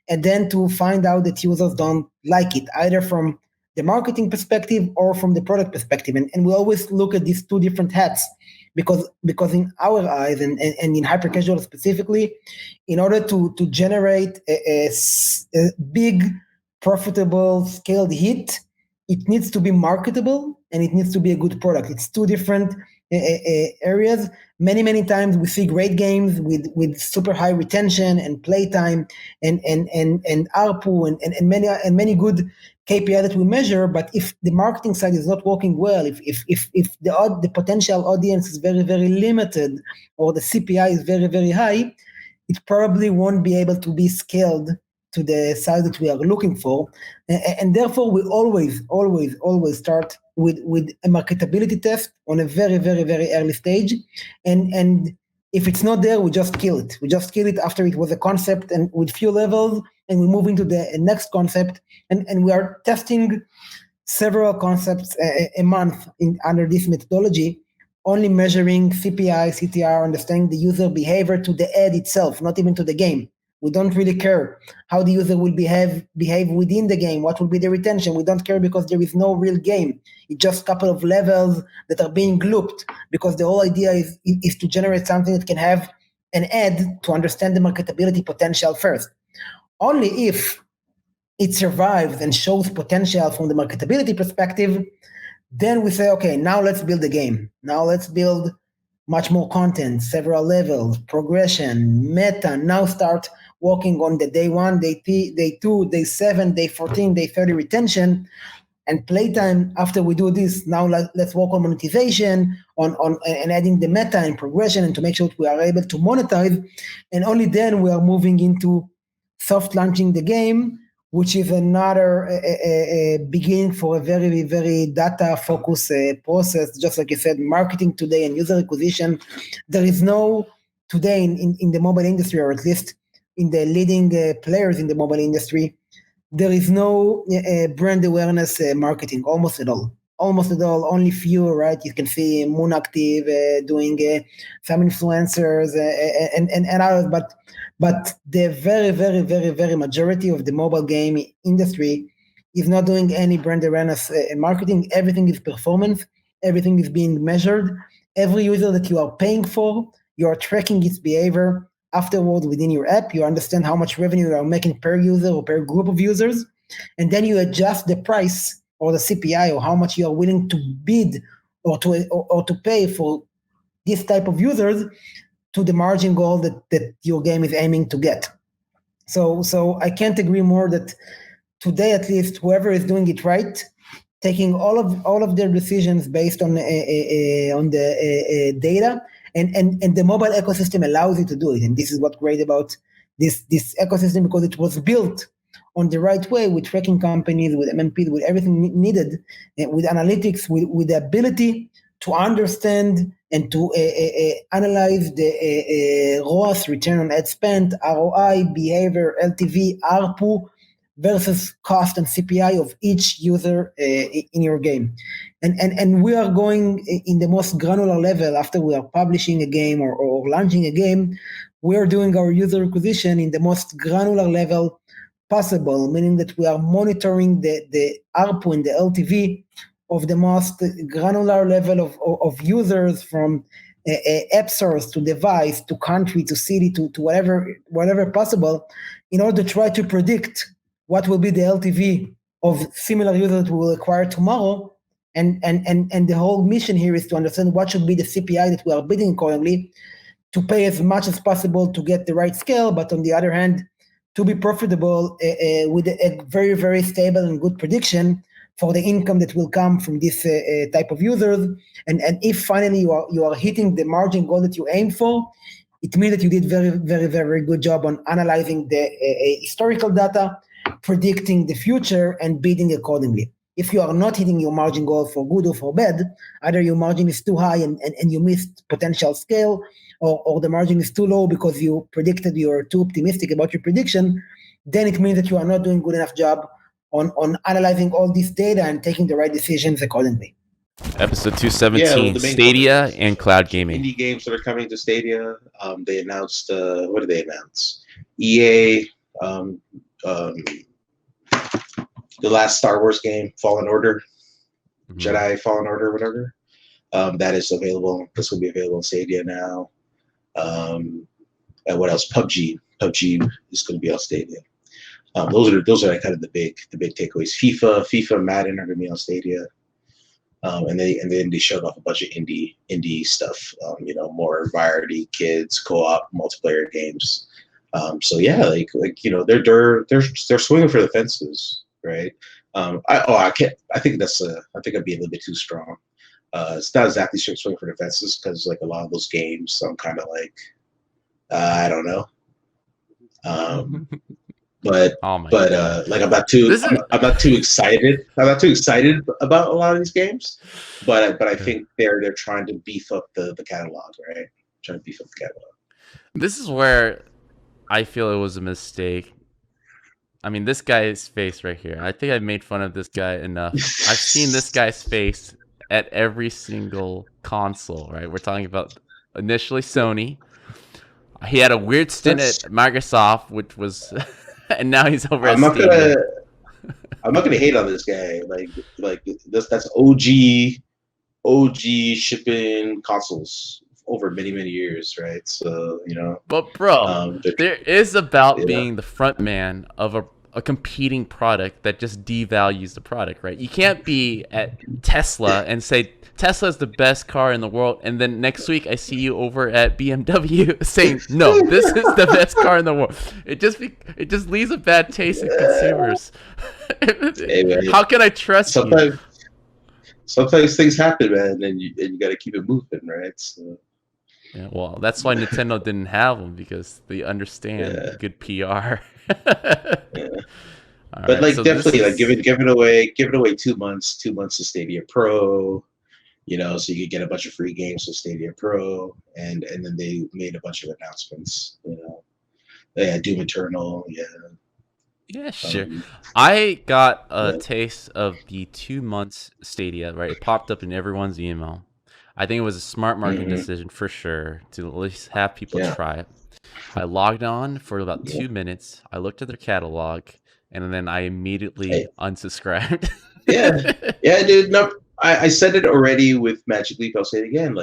and then to find out that users don't like it, either from the marketing perspective or from the product perspective. And we always look at these two different hats because in our eyes and in hyper casual specifically, in order to generate a big, profitable, scaled hit, it needs to be marketable and it needs to be a good product. It's two different areas. Many times we see great games with super high retention and playtime and ARPU and many good KPI that we measure. But if the marketing side is not working well, if the potential audience is very, very limited or the CPI is very, very high, it probably won't be able to be scaled to the size that we are looking for. And therefore we always start with a marketability test on a very, very, very early stage. And if it's not there, we just kill it. We just kill it after it was a concept and with few levels, and we move into the next concept. And we are testing several concepts a month under this methodology, only measuring CPI, CTR, understanding the user behavior to the ad itself, not even to the game. We don't really care how the user will behave within the game, what will be the retention. We don't care because there is no real game. It's just a couple of levels that are being looped, because the whole idea is to generate something that can have an ad to understand the marketability potential first. Only if it survives and shows potential from the marketability perspective, then we say, okay, now let's build a game. Now let's build much more content, several levels, progression, meta. Now start working on the day 1, day 3, day 2, day 7, day 14, day 30 retention and playtime. After we do this, now let's work on monetization, on and adding the meta and progression, and to make sure that we are able to monetize. And only then we are moving into soft launching the game, which is another beginning for a very, very data-focused process. Just like you said, marketing today and user acquisition, there is no, today in the mobile industry, or at least in the leading players in the mobile industry, there is no brand awareness marketing, almost at all. Only few, right? You can see Moon Active doing some influencers and others, but the very, very, very, very majority of the mobile game industry is not doing any brand awareness marketing. Everything is performance. Everything is being measured. Every user that you are paying for, you are tracking its behavior afterwards within your app. You understand how much revenue you are making per user or per group of users. And then you adjust the price or the CPI or how much you are willing to bid or to pay for this type of users to the margin goal that your game is aiming to get. So I can't agree more that today, at least, whoever is doing it right, taking all of their decisions based on the data, and the mobile ecosystem allows you to do it. And this is what's great about this ecosystem, because it was built on the right way, with tracking companies, with MMPs, with everything needed, with analytics, with the ability to understand and to analyze the ROAS, return on ad spend, ROI, behavior, LTV, ARPU, versus cost and CPI of each user in your game. And we are going in the most granular level after we are publishing a game or launching a game. We are doing our user acquisition in the most granular level possible, meaning that we are monitoring the ARPU and the LTV of the most granular level of users, from app source to device to country to city to whatever possible, in order to try to predict what will be the LTV of similar users that we will acquire tomorrow. And the whole mission here is to understand what should be the CPI that we are bidding accordingly, to pay as much as possible to get the right scale, but on the other hand, to be profitable with a very, very stable and good prediction for the income that will come from this type of users. And if finally you are hitting the margin goal that you aim for, it means that you did very, very, very good job on analyzing the historical data, predicting the future, and bidding accordingly. If you are not hitting your margin goal for good or for bad, either your margin is too high and you missed potential scale, or the margin is too low because you predicted you're too optimistic about your prediction, then it means that you are not doing good enough job on analyzing all this data and taking the right decisions accordingly. Episode 217, Stadia and Cloud Gaming. Indie games that are coming to Stadia. They announced, what did they announce? EA, the last Star Wars game, Fallen Order, Jedi Fallen Order, whatever. That is available. This will be available in Stadia now. And what else? PUBG is going to be on Stadia. Those are kind of the big takeaways. FIFA, Madden are going to be on Stadia. And then they showed off a bunch of indie stuff. More variety, kids, co-op, multiplayer games. So yeah, they're swinging for the fences, right? I think I'd be a little bit too strong. It's not exactly swinging for the fences, because like a lot of those games, I'm kind of like, I don't know. But I'm not too excited. I'm not too excited about a lot of these games. But I think they're trying to beef up the catalog, right? Trying to beef up the catalog. This is where I feel it was a mistake. I mean, this guy's face right here. I think I made fun of this guy enough. I've seen this guy's face at every single console, right? We're talking about initially Sony. He had a weird stint at Microsoft, which was, and now he's over at Steam. I'm not gonna hate on this guy. Like that's OG shipping consoles over many years, right? So But bro, there is about being the front man of a competing product that just devalues the product, right? You can't be at Tesla and say Tesla is the best car in the world, and then next week I see you over at BMW saying no, this is the best car in the world. It just leaves a bad taste in consumers. Hey, how can I trust you? Sometimes things happen, man, and you got to keep it moving, right? So. Yeah, well, that's why Nintendo didn't have them, because they understand good PR. But right, so definitely giving away 2 months of Stadia Pro, so you could get a bunch of free games with Stadia Pro, and then they made a bunch of announcements, Doom Eternal, Yeah, sure. I got a taste of the 2 months Stadia, right? It popped up in everyone's email. I think it was a smart marketing decision for sure to at least have people try it. I logged on for about 2 minutes. I looked at their catalog, and then I immediately unsubscribed. Yeah, dude. No, I said it already with Magic Leap. I'll say it again.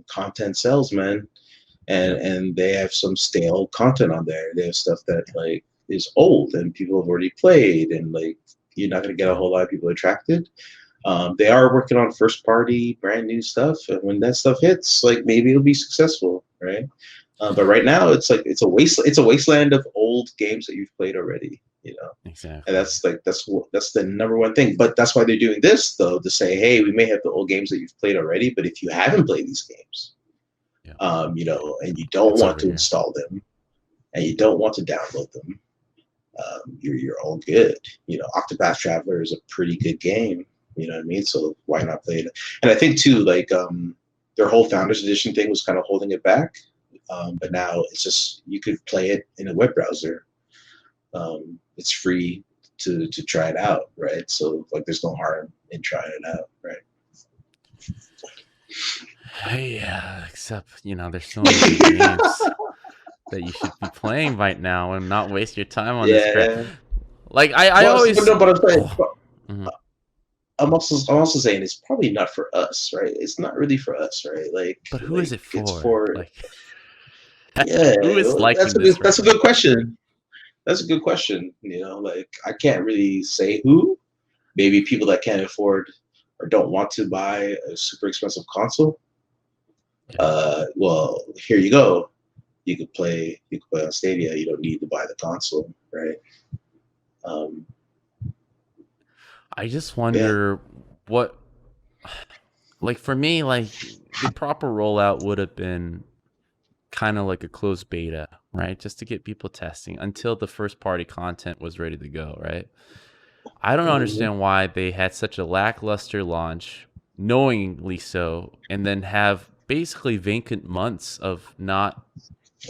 Content sells, man, and they have some stale content on there. They have stuff that is old and people have already played, and you're not going to get a whole lot of people attracted. They are working on first party brand new stuff, and when that stuff hits, maybe it'll be successful, right? But right now it's a wasteland of old games that you've played already, Exactly. And that's the number one thing. But that's why they're doing this, though, to say, hey, we may have the old games that you've played already, but if you haven't played these games, and you don't want to install them, and you don't want to download them, you're all good. Octopath Traveler is a pretty good game. You know what I mean? So why not play it? And I think too, their whole Founders Edition thing was kind of holding it back. But now it's just, you could play it in a web browser. It's free to try it out, right? So there's no harm in trying it out, right? Yeah, except there's so many games. that you should be playing right now and not waste your time on this crap. Yeah. Like I always. But I'm saying, Mhm. I'm also saying it's probably not for us, right? It's not really for us, right? Like, But who like, is it for? It's for Like, yeah. who is liking That's a this? good. That's a good question. That's a good question. You know, like I can't really say who. Maybe people that can't afford or don't want to buy a super expensive console. Well, here you go. You could play on Stadia. You don't need to buy the console, right? I just wonder what, like for me, like the proper rollout would have been kind of like a closed beta, right? Just to get people testing until the first party content was ready to go, right? I don't understand why they had such a lackluster launch, knowingly so, and then have basically vacant months of not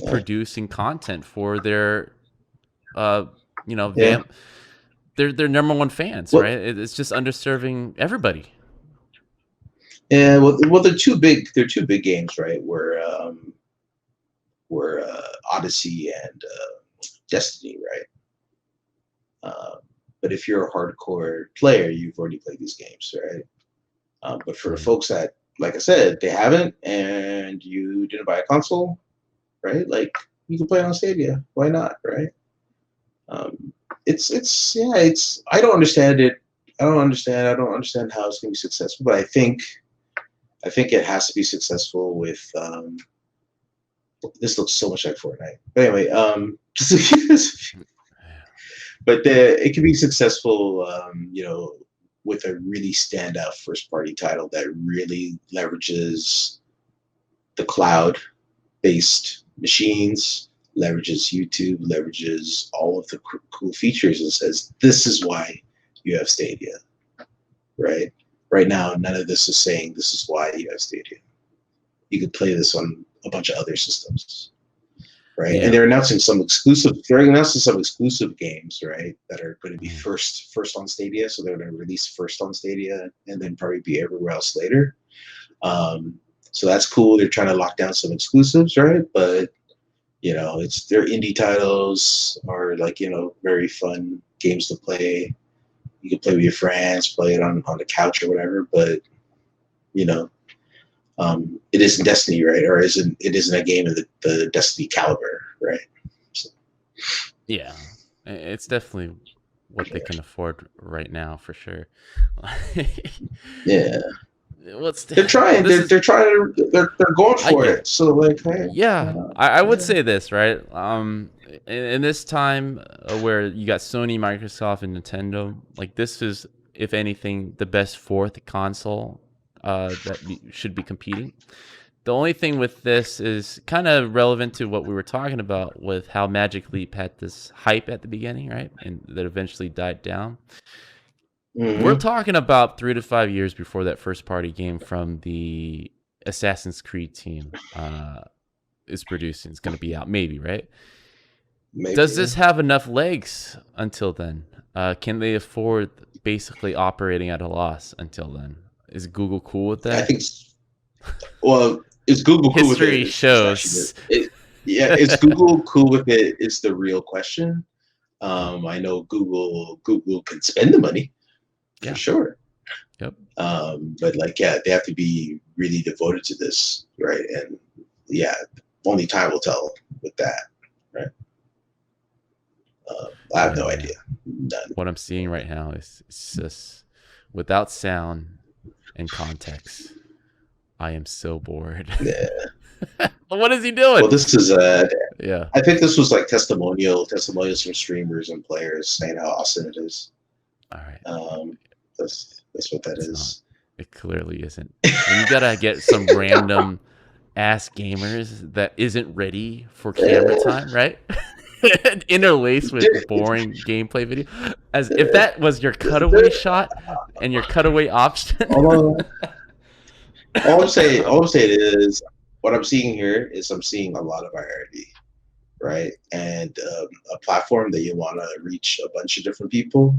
producing content for their their number one fans, right? It's just underserving everybody. Yeah, well, they're two big games, right? Where Odyssey and Destiny, right? But if you're a hardcore player, you've already played these games, right? But for folks that, like I said, they haven't, and you didn't buy a console, right? Like you can play it on Stadia. Why not, right? It's I don't understand it. I don't understand how it's gonna be successful, but I think it has to be successful with this looks so much like Fortnite. But anyway, but it can be successful, with a really standout first party title that really leverages the cloud based machines, leverages YouTube, leverages all of the cool features, and says, this is why you have Stadia, right? Right now, none of this is saying this is why you have Stadia. You could play this on a bunch of other systems, right? Yeah. And they're announcing some exclusive games, right, that are going to be first on Stadia. So they're going to release first on Stadia and then probably be everywhere else later. So that's cool. They're trying to lock down some exclusives, right? But it's their indie titles are like, very fun games to play. You can play with your friends, play it on the couch or whatever, but it isn't Destiny, right? Or it isn't a game of the Destiny caliber, right? So. Yeah, it's definitely what they can afford right now, for sure. Yeah. They're trying. They're trying. They're going for it. So like, hey, yeah, I would say this, right? In this time where you got Sony, Microsoft, and Nintendo, like this is, if anything, the best fourth console that should be competing. The only thing with this is kind of relevant to what we were talking about with how Magic Leap had this hype at the beginning, right? And that eventually died down. Mm-hmm. We're talking about 3 to 5 years before that first party game from the Assassin's Creed team is producing. It's going to be out, maybe, right? Maybe. Does this have enough legs until then? Can they afford basically operating at a loss until then? Is Google cool with that? I think. Well, is Google cool with it? History shows. Is Google cool with it? Is the real question. I know Google can spend the money for sure. Yep. But they have to be really devoted to this, right? And only time will tell with that, right? I have no idea. None. What I'm seeing right now is just without sound and context. I am so bored. Yeah. What is he doing? Well, this is yeah. I think this was like testimonials from streamers and players saying how awesome it is. All right. That's what that is. It clearly isn't. And you gotta get some random ass gamers that isn't ready for camera time, right? Interlaced with boring gameplay video, as if that was your cutaway shot and your cutaway option. All I'm saying is what I'm seeing here is I'm seeing a lot of virality, right? And a platform that you want to reach a bunch of different people,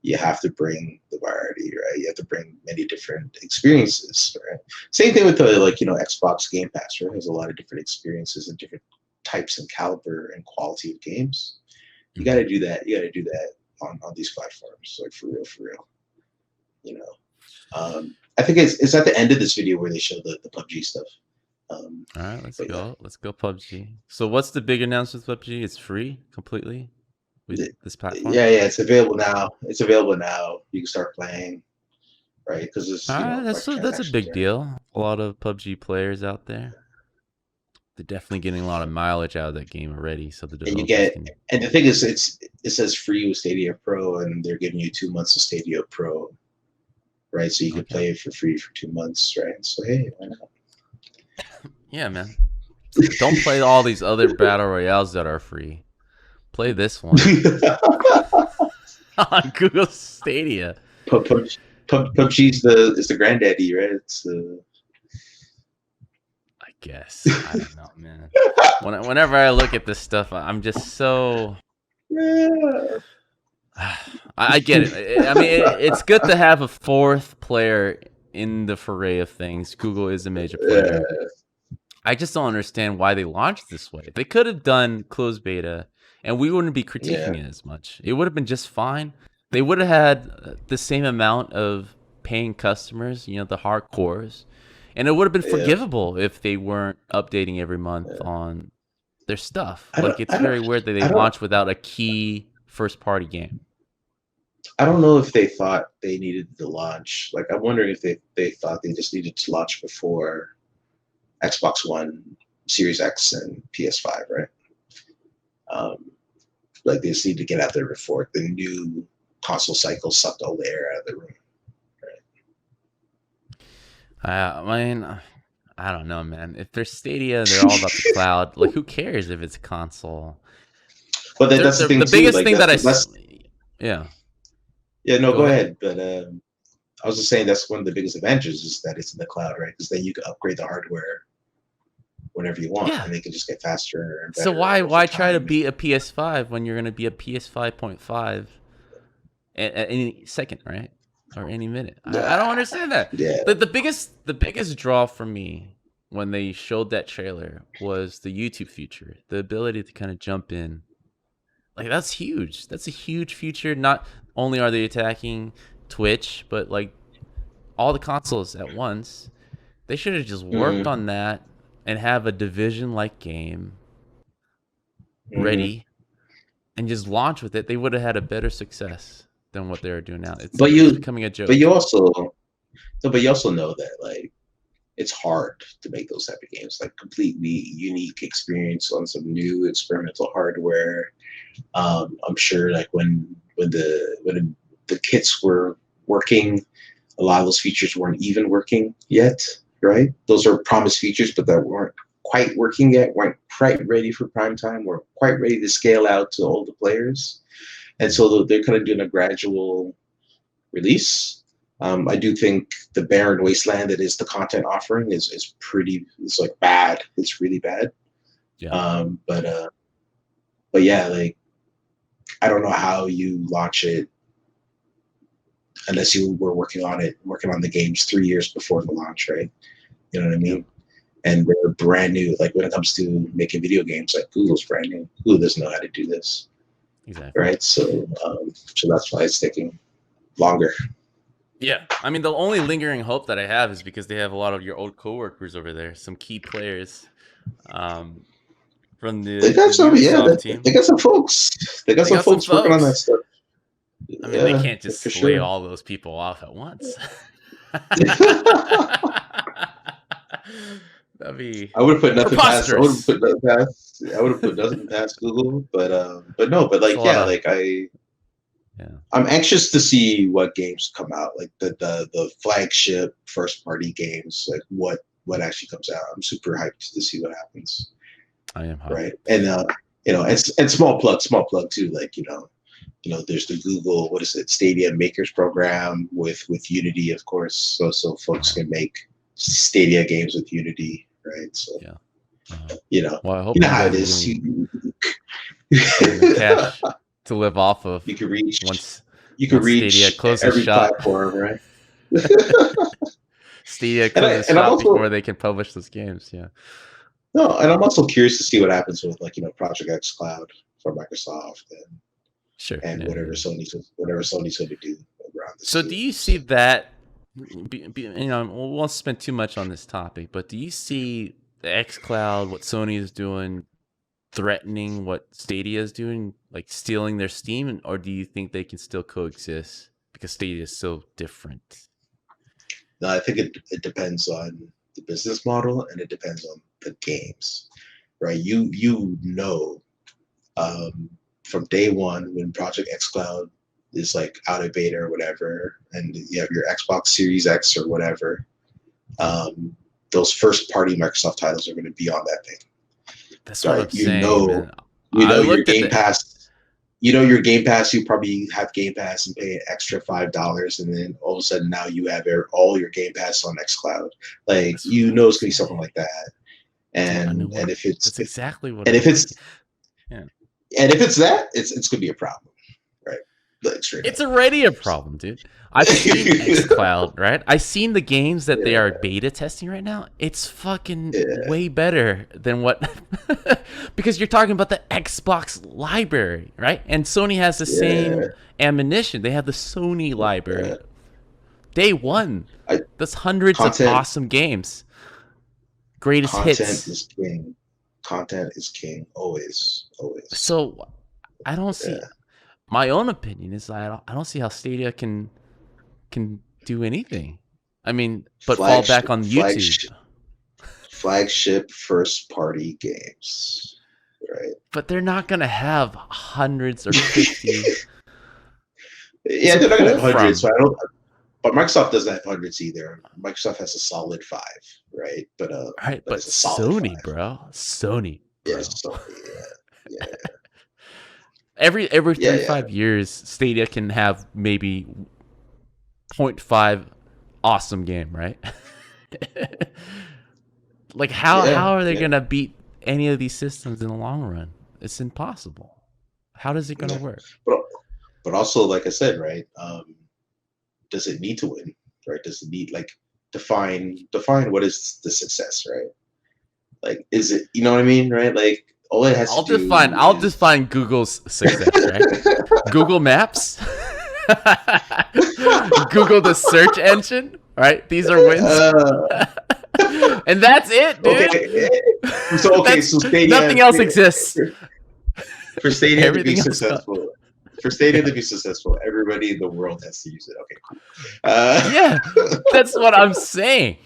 you have to bring the virality, right? You have to bring many different experiences, right? Same thing with the Xbox Game Pass, right? There's a lot of different experiences and different types and caliber and quality of games, you got to do that. You got to do that on these platforms, like for real. You know, I think it's at the end of this video where they show the PUBG stuff. All right, let's go. Yeah. Let's go PUBG. So what's the big announcement with PUBG? It's free completely with this platform? Yeah, it's available now. It's available now. You can start playing, right? Because it's that's a big deal. A lot of PUBG players out there. They're definitely getting a lot of mileage out of that game already. So the and the thing is, it says free with Stadia Pro, and they're giving you 2 months of Stadia Pro, right? So you can play it for free for 2 months, right? So hey, why not? Yeah, man. Don't play all these other battle royales that are free. Play this one on Google Stadia. PUBG's is the granddaddy, right? It's I guess. I don't know, man. Whenever I look at this stuff, I'm just so. I get it. I mean, it's good to have a fourth player in the foray of things. Google is a major player. I just don't understand why they launched this way. They could have done closed beta, and we wouldn't be critiquing it as much. It would have been just fine. They would have had the same amount of paying customers, you know, the hardcores, and it would have been forgivable if they weren't updating every month on their stuff. Like, it's very weird that they launched without a key first-party game. I don't know if they thought they needed to launch. Like, I'm wondering if they thought they just needed to launch before Xbox One, Series X, and PS5, right? Like, they just need to get out there before the new console cycle sucked all the air out of the room. Right? I mean, I don't know, man. If they're Stadia, they're all about the cloud. Like, who cares if it's a console? But that's the thing. The biggest thing that Yeah, no, go ahead. But I was just saying that's one of the biggest advantages is that it's in the cloud, right? Because then you can upgrade the hardware whenever you want, and they can just get faster and better. So why try to beat a PS5 when you're going to be a PS5.5 at any second, right? Or any minute? I don't understand that. Yeah. The biggest draw for me when they showed that trailer was the YouTube feature, the ability to kind of jump in. Like, that's huge. That's a huge feature. Not only are they attacking Twitch, but like all the consoles at once. They should have just worked on that and have a Division-like game ready and just launch with it. They would have had a better success than what they're doing now. It's becoming a joke. But you also know that, like, it's hard to make those type of games, like completely unique experience on some new experimental hardware. I'm sure, like when the kits were working, a lot of those features weren't even working yet, right? Those are promised features, but that weren't quite working yet, weren't quite ready for prime time, weren't quite ready to scale out to all the players. And so they're kind of doing a gradual release. I do think the barren wasteland that is the content offering is like bad. It's really bad. Yeah. But yeah, like, I don't know how you launch it unless you were working on the games 3 years before the launch, right? You know what I mean? And we're brand new. Like, when it comes to making video games, like, Google's brand new. Google doesn't know how to do this. Exactly. Right. So that's why it's taking longer. Yeah. I mean, the only lingering hope that I have is because they have a lot of your old coworkers over there, some key players. From the they got some team. They got some folks. They got some folks working on that stuff. I mean, they can't just lay all those people off at once. That'd be. I would have put nothing past. I would have put nothing past Google, but I'm anxious to see what games come out, like the flagship first party games, like what actually comes out. I'm super hyped to see what happens. I am hyped. Right, and and small plug too, like there's the Google, what is it, Stadia Makers program with Unity, of course, so folks can make Stadia games with Unity, right? So well, I hope how it is. Cash to live off of. You can reach Stadia closes every shop. platform, right? Stadia closes shop before they can publish those games. Yeah. No, and I'm also curious to see what happens with Project X Cloud for Microsoft and whatever Sony's going to do around this. So do you see that? We won't spend too much on this topic, but do you see the X Cloud, what Sony is doing, threatening what Stadia is doing, like stealing their Steam, or do you think they can still coexist because Stadia is so different? No, I think it depends on the business model and it depends on the games, right? From day one when Project X Cloud is like out of beta or whatever, and you have your Xbox Series X or whatever, those first party Microsoft titles are going to be on that thing. That's what I'm saying, man. Your Game Pass. Your Game Pass, you probably have Game Pass and pay an extra $5, and then all of a sudden now you have all your Game Pass on xCloud. Like it's gonna be something like that. And if it's that's exactly what and if it's that, it's gonna be a problem, right? It's already a problem, dude. I've seen xCloud, right? I've seen the games that they are beta testing right now. It's fucking way better than what because you're talking about the Xbox library, right? And Sony has the same ammunition. They have the Sony library. Day one. That's hundreds of awesome games. Greatest hits. Content is king. Content is king. Always. So I don't see my own opinion is I don't see how Stadia can do anything. I mean, but fall back on YouTube. Flagship first party games, right? But they're not gonna have hundreds or 50. Yeah, they're not gonna have hundreds. So but Microsoft doesn't have hundreds either. Microsoft has a solid 5, right? But Sony, bro. Sony. Bro. Yeah, Sony. Yeah. Every 35 years, Stadia can have maybe 0.5 awesome game, right? Like how are they gonna beat any of these systems in the long run? It's impossible. How is it gonna work? But also, like I said, right? Does it need to win? Right? Does it need define what is the success, right? Like, is it, you know what I mean, right? Like, all it has I'll define Google's success, right? Google Maps, Google the search engine, right? These are wins, and that's it, dude. So Stadia, nothing else exists. For Stadia to be successful. For Stadia to be successful, everybody in the world has to use it. Okay, cool. Yeah, that's what I'm saying.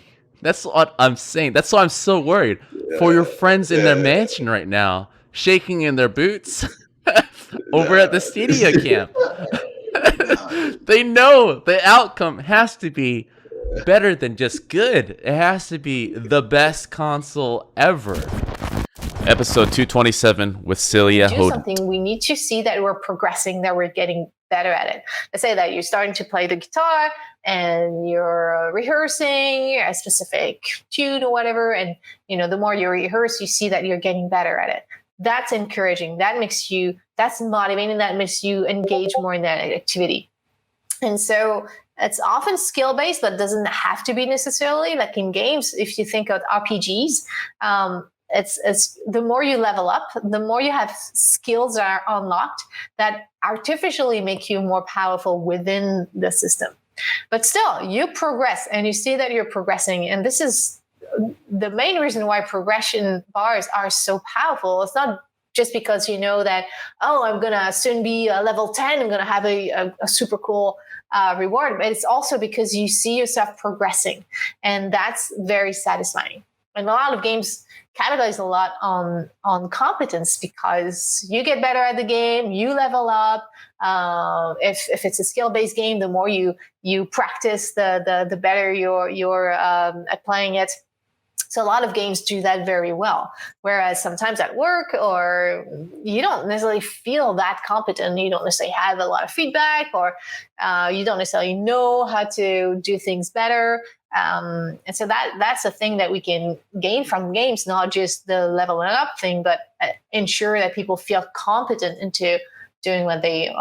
That's why I'm so worried for your friends in their mansion right now, shaking in their boots over at the Stadia camp. They know the outcome has to be better than just good. It has to be the best console ever. Episode 227 with Celia Hodent. Something we need to see that we're progressing, that we're getting better at it. Let's say that you're starting to play the guitar and you're rehearsing a specific tune or whatever, and the more you rehearse, you see that you're getting better at it. That's encouraging. That's motivating. That makes you engage more in that activity. And so it's often skill-based, but doesn't have to be necessarily. Like in games, if you think of RPGs, it's the more you level up, the more you have skills that are unlocked that artificially make you more powerful within the system. But still, you progress and you see that you're progressing. And this is the main reason why progression bars are so powerful. It's not just because you know that, I'm going to soon be level 10, I'm going to have a super cool reward. But it's also because you see yourself progressing. And that's very satisfying. And a lot of games capitalize a lot on competence because you get better at the game, you level up. If it's a skill-based game, the more you practice, the better you're at playing it. So a lot of games do that very well. Whereas sometimes at work, or you don't necessarily feel that competent, you don't necessarily have a lot of feedback, or you don't necessarily know how to do things better. And so that's a thing that we can gain from games, not just the leveling up thing, but ensure that people feel competent into doing what they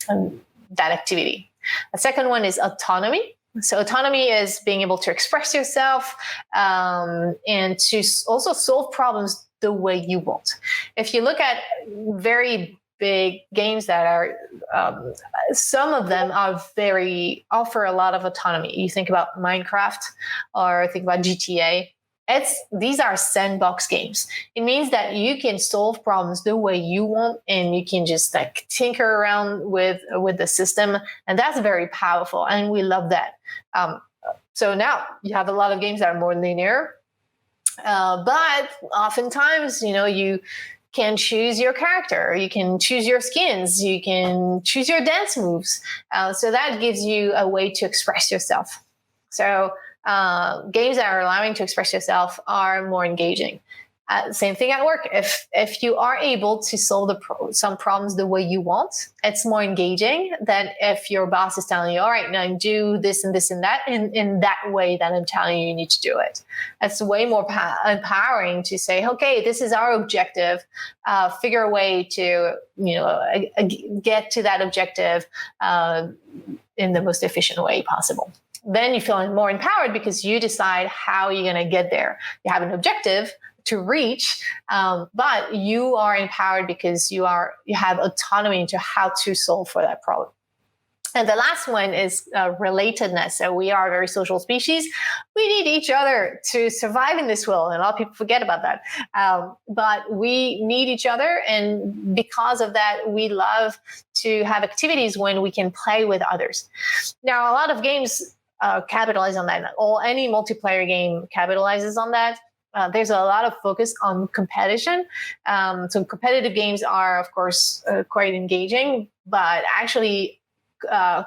that activity. The second one is autonomy. So autonomy is being able to express yourself and to also solve problems the way you want. If you look at very big games that are, some of them offer a lot of autonomy. You think about Minecraft or think about GTA. These are sandbox games. It means that you can solve problems the way you want, and you can just like tinker around with the system, and that's very powerful. And we love that. So now you have a lot of games that are more linear, but oftentimes, you can choose your character, you can choose your skins, you can choose your dance moves. So that gives you a way to express yourself. So games that are allowing to express yourself are more engaging. Same thing at work. If you are able to solve some problems the way you want, it's more engaging than if your boss is telling you, all right, now do this and this and that in that way that I'm telling you need to do it. It's way more empowering to say, okay, this is our objective. Figure a way to get to that objective in the most efficient way possible. Then you feel more empowered because you decide how you're going to get there. You have an objective to reach, but you are empowered because you have autonomy into how to solve for that problem. And the last one is relatedness. So we are a very social species. We need each other to survive in this world. And a lot of people forget about that. But we need each other. And because of that, we love to have activities when we can play with others. Now, a lot of games capitalize on that. Any multiplayer game capitalizes on that. There's a lot of focus on competition. So competitive games are, of course, quite engaging, but actually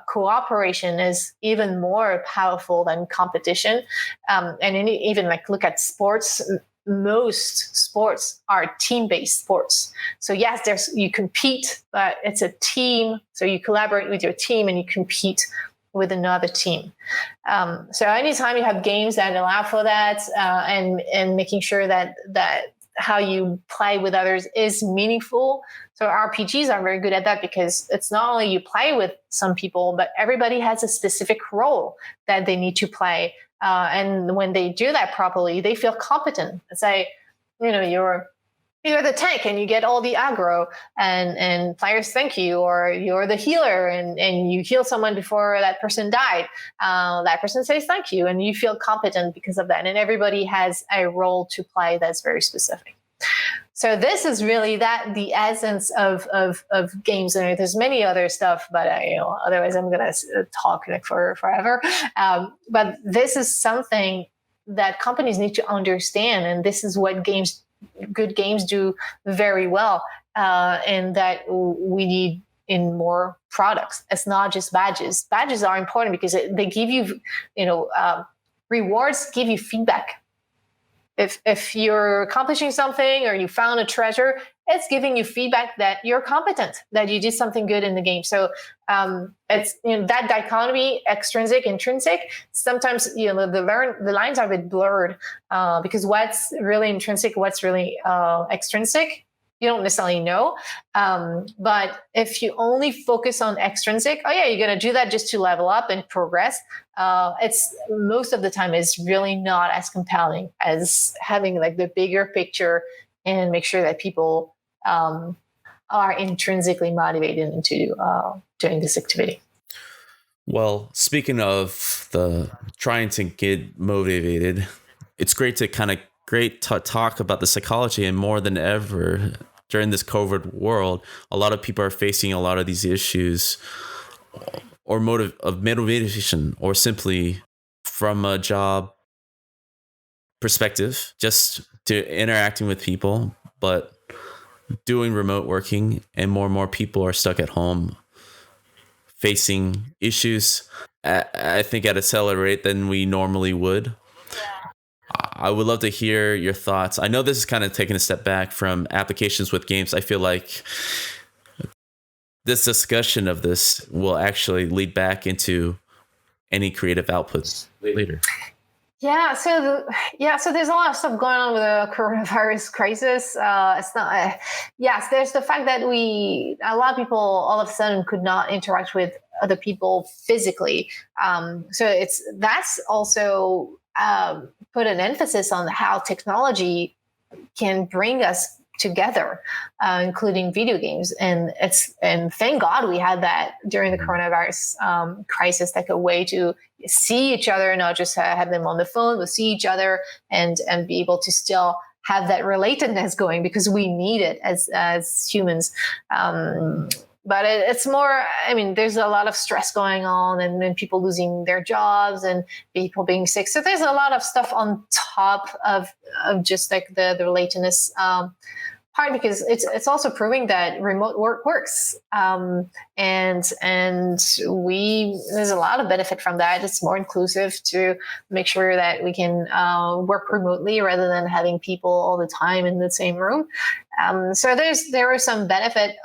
cooperation is even more powerful than competition. And even look at sports. Most sports are team-based sports. So yes, you compete, but it's a team. So you collaborate with your team and you compete with another team. So anytime you have games that allow for that, and making sure that how you play with others is meaningful. So RPGs are very good at that because it's not only you play with some people, but everybody has a specific role that they need to play. And when they do that properly, they feel competent. It's like, you're the tank and you get all the aggro and players thank you, or you're the healer and you heal someone before that person died. That person says thank you and you feel competent because of that. And everybody has a role to play that's very specific. So this is really the essence of games. And there's many other stuff, but otherwise I'm going to talk for forever. But this is something that companies need to understand. And this is what good games do very well, and that we need in more products. It's not just badges. Badges are important because they give you, rewards give you feedback. If you're accomplishing something or you found a treasure, it's giving you feedback that you're competent, that you did something good in the game. So it's that dichotomy, extrinsic, intrinsic. Sometimes the lines are a bit blurred because what's really intrinsic, what's really extrinsic, you don't necessarily know. But if you only focus on extrinsic, you're going to do that just to level up and progress. It's most of the time is really not as compelling as having the bigger picture and make sure that people are intrinsically motivated into doing this activity. Well, speaking of trying to get motivated, it's great to talk about the psychology, and more than ever during this COVID world, a lot of people are facing a lot of these issues or motivation, or simply from a job perspective, just to interacting with people, but doing remote working, and more people are stuck at home facing issues I think at a accelerated rate than we normally would. I would love to hear your thoughts. I know this is kind of taking a step back from applications with games. I feel like this discussion of this will actually lead back into any creative outputs later. So there's a lot of stuff going on with the coronavirus crisis. It's not. Yes, there's the fact that a lot of people all of a sudden could not interact with other people physically. So that's also put an emphasis on how technology can bring us together, including video games. And thank God we had that during the coronavirus crisis, like a way to see each other, not just have them on the phone, but see each other and be able to still have that relatedness going, because we need it as humans. But it's more, I mean, there's a lot of stress going on, and people losing their jobs and people being sick. So there's a lot of stuff on top of just like the relatedness part, because it's also proving that remote work works. And there's a lot of benefit from that. It's more inclusive to make sure that we can work remotely rather than having people all the time in the same room. So there was some benefit,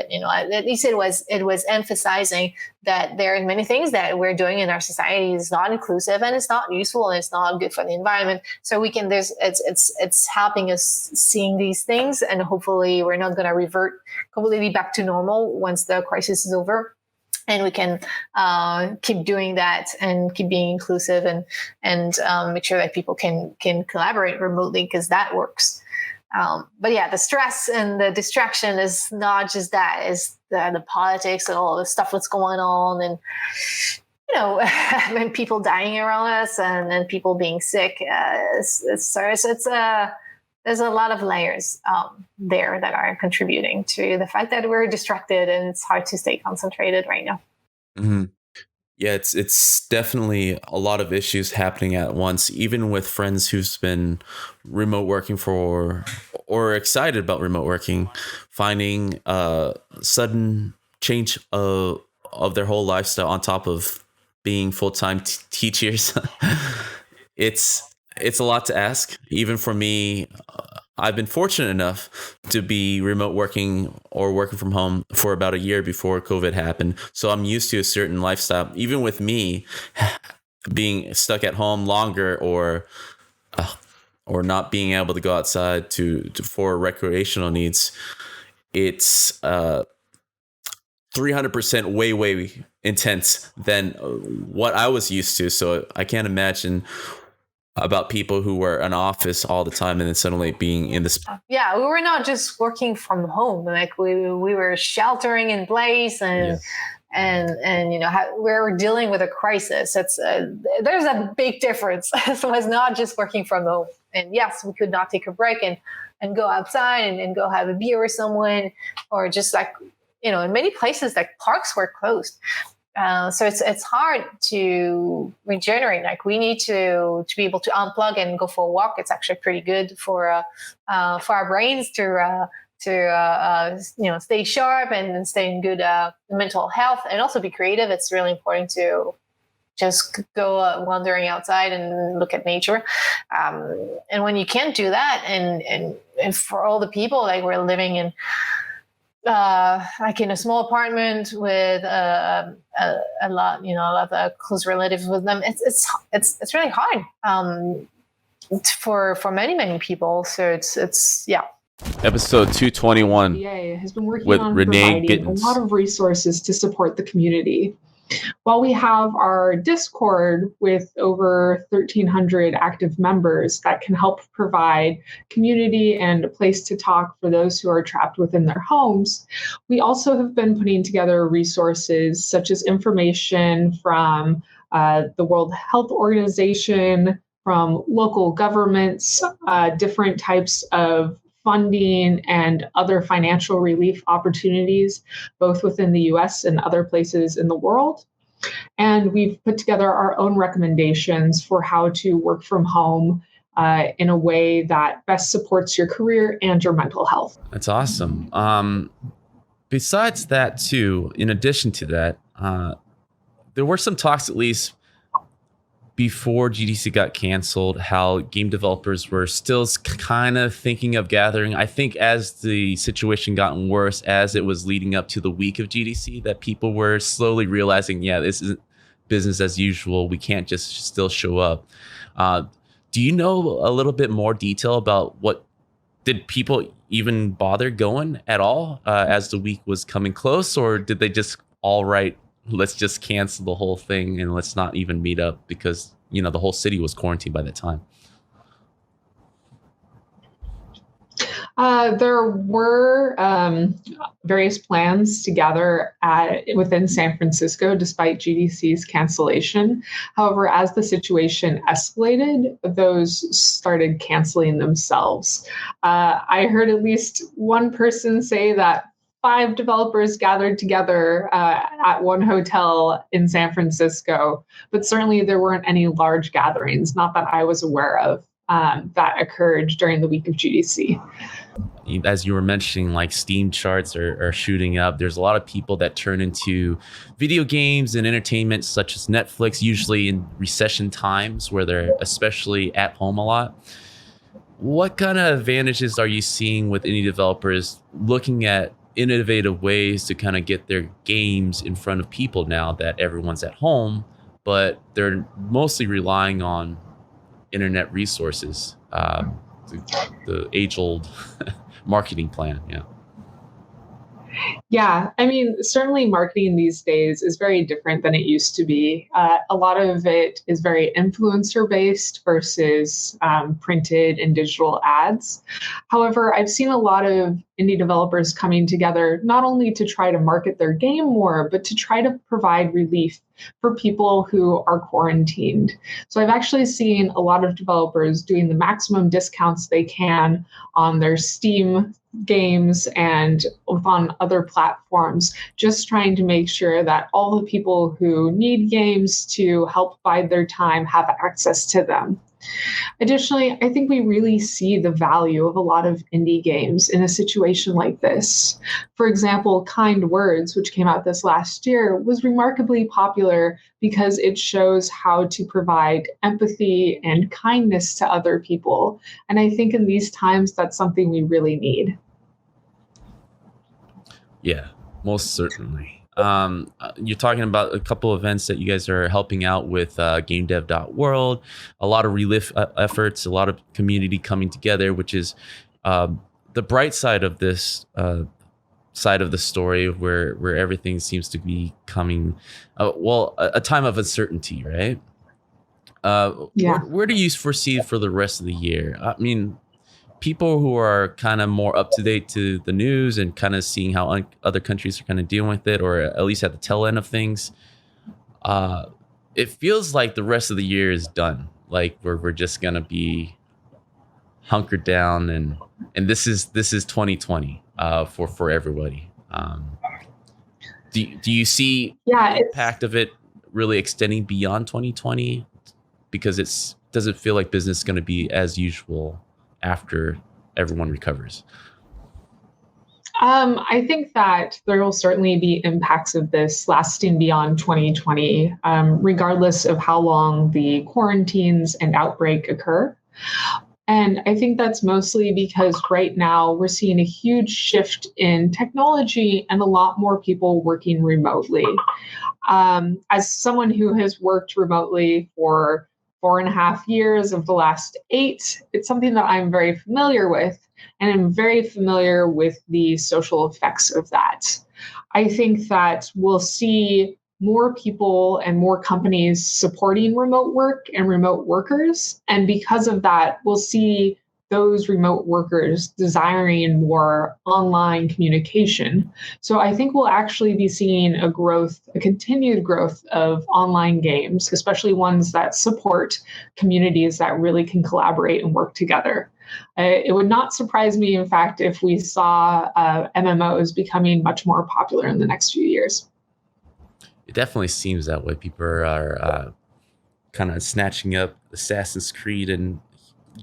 you know, at least it was emphasizing that there are many things that we're doing in our society is not inclusive and it's not useful and it's not good for the environment. So it's helping us seeing these things, and hopefully we're not going to revert completely back to normal once the crisis is over. And we can keep doing that and keep being inclusive and make sure that people can collaborate remotely, because that works. But yeah, the stress and the distraction is not just that, is the politics and all the stuff that's going on, and you know, and people dying around us and people being sick. There's a lot of layers there that are contributing to the fact that we're distracted and it's hard to stay concentrated right now. Mm-hmm. Yeah, it's definitely a lot of issues happening at once, even with friends who's been remote working or excited about remote working, finding a sudden change of their whole lifestyle on top of being full-time teachers. It's a lot to ask. Even for me, I've been fortunate enough to be remote working or working from home for about a year before COVID happened. So I'm used to a certain lifestyle. Even with me being stuck at home longer or not being able to go outside for recreational needs, it's 300% way intense than what I was used to. So I can't imagine about people who were in office all the time and then suddenly being in this. Yeah, we were not just working from home. Like we were sheltering in place and you know, we were dealing with a crisis. There's a big difference. It was not just working from home. And yes, we could not take a break and go outside and go have a beer with someone, or just like, you know, in many places like parks were closed. So it's hard to regenerate. Like we need to be able to unplug and go for a walk. It's actually pretty good for our brains to you know, stay sharp and stay in good mental health, and also be creative. It's really important to just go wandering outside and look at nature. And when you can't do that, and for all the people, like we're living in, like in a small apartment with a lot of close relatives with them, it's really hard for many people. So it's yeah. Episode 221 has been working with on Renee providing Gittens. a lot of resources to support the community. While we have our Discord with over 1,300 active members that can help provide community and a place to talk for those who are trapped within their homes, we also have been putting together resources such as information from the World Health Organization, from local governments, different types of funding and other financial relief opportunities, both within the US and other places in the world. And we've put together our own recommendations for how to work from home in a way that best supports your career and your mental health. That's awesome. Besides that, too, in addition to that, there were some talks, at least before GDC got canceled, how game developers were still kind of thinking of gathering. I think as the situation gotten worse, as it was leading up to the week of GDC, that people were slowly realizing, yeah, this business as usual. We can't just still show up. Do you know a little bit more detail about what did people even bother going at all as the week was coming close, or did they just all right, let's just cancel the whole thing and let's not even meet up because the whole city was quarantined by that time? There were various plans to gather within San Francisco despite GDC's cancellation. However, as the situation escalated, those started canceling themselves. I heard at least one person say that 5 developers gathered together at one hotel in San Francisco, but certainly there weren't any large gatherings, not that I was aware of, that occurred during the week of GDC. As you were mentioning, like Steam charts are shooting up. There's a lot of people that turn into video games and entertainment such as Netflix, usually in recession times where they're especially at home a lot. What kind of advantages are you seeing with indie developers looking at innovative ways to kind of get their games in front of people now that everyone's at home, but they're mostly relying on internet resources, the age-old marketing plan? Yeah, I mean, certainly marketing these days is very different than it used to be. A lot of it is very influencer based versus printed and digital ads. However, I've seen a lot of indie developers coming together not only to try to market their game more, but to try to provide relief for people who are quarantined. So I've actually seen a lot of developers doing the maximum discounts they can on their Steam games and on other platforms, just trying to make sure that all the people who need games to help bide their time have access to them. Additionally, I think we really see the value of a lot of indie games in a situation like this. For example, Kind Words, which came out this last year, was remarkably popular because it shows how to provide empathy and kindness to other people. And I think in these times, that's something we really need. Yeah, most certainly. You're talking about a couple events that you guys are helping out with GameDev.world, a lot of relief efforts, a lot of community coming together, which is the bright side of this side of the story where everything seems to be coming, a time of uncertainty, right? Yeah. Where do you foresee for the rest of the year? I mean, people who are kind of more up to date to the news and kind of seeing how other countries are kind of dealing with it, or at least at the tail end of things, it feels like the rest of the year is done. Like we're just gonna be hunkered down, and this is 2020 for everybody. Do you see the impact of it really extending beyond 2020? Because it doesn't feel like business is going to be as usual after everyone recovers. I think that there will certainly be impacts of this lasting beyond 2020, regardless of how long the quarantines and outbreak occur. And I think that's mostly because right now we're seeing a huge shift in technology and a lot more people working remotely. As someone who has worked remotely for 4.5 years of the last 8, it's something that I'm very familiar with, and I'm very familiar with the social effects of that. I think that we'll see more people and more companies supporting remote work and remote workers. And because of that, we'll see those remote workers desiring more online communication. So I think we'll actually be seeing a continued growth of online games, especially ones that support communities that really can collaborate and work together. It would not surprise me, in fact, if we saw MMOs becoming much more popular in the next few years. It definitely seems that way. People are kind of snatching up Assassin's Creed and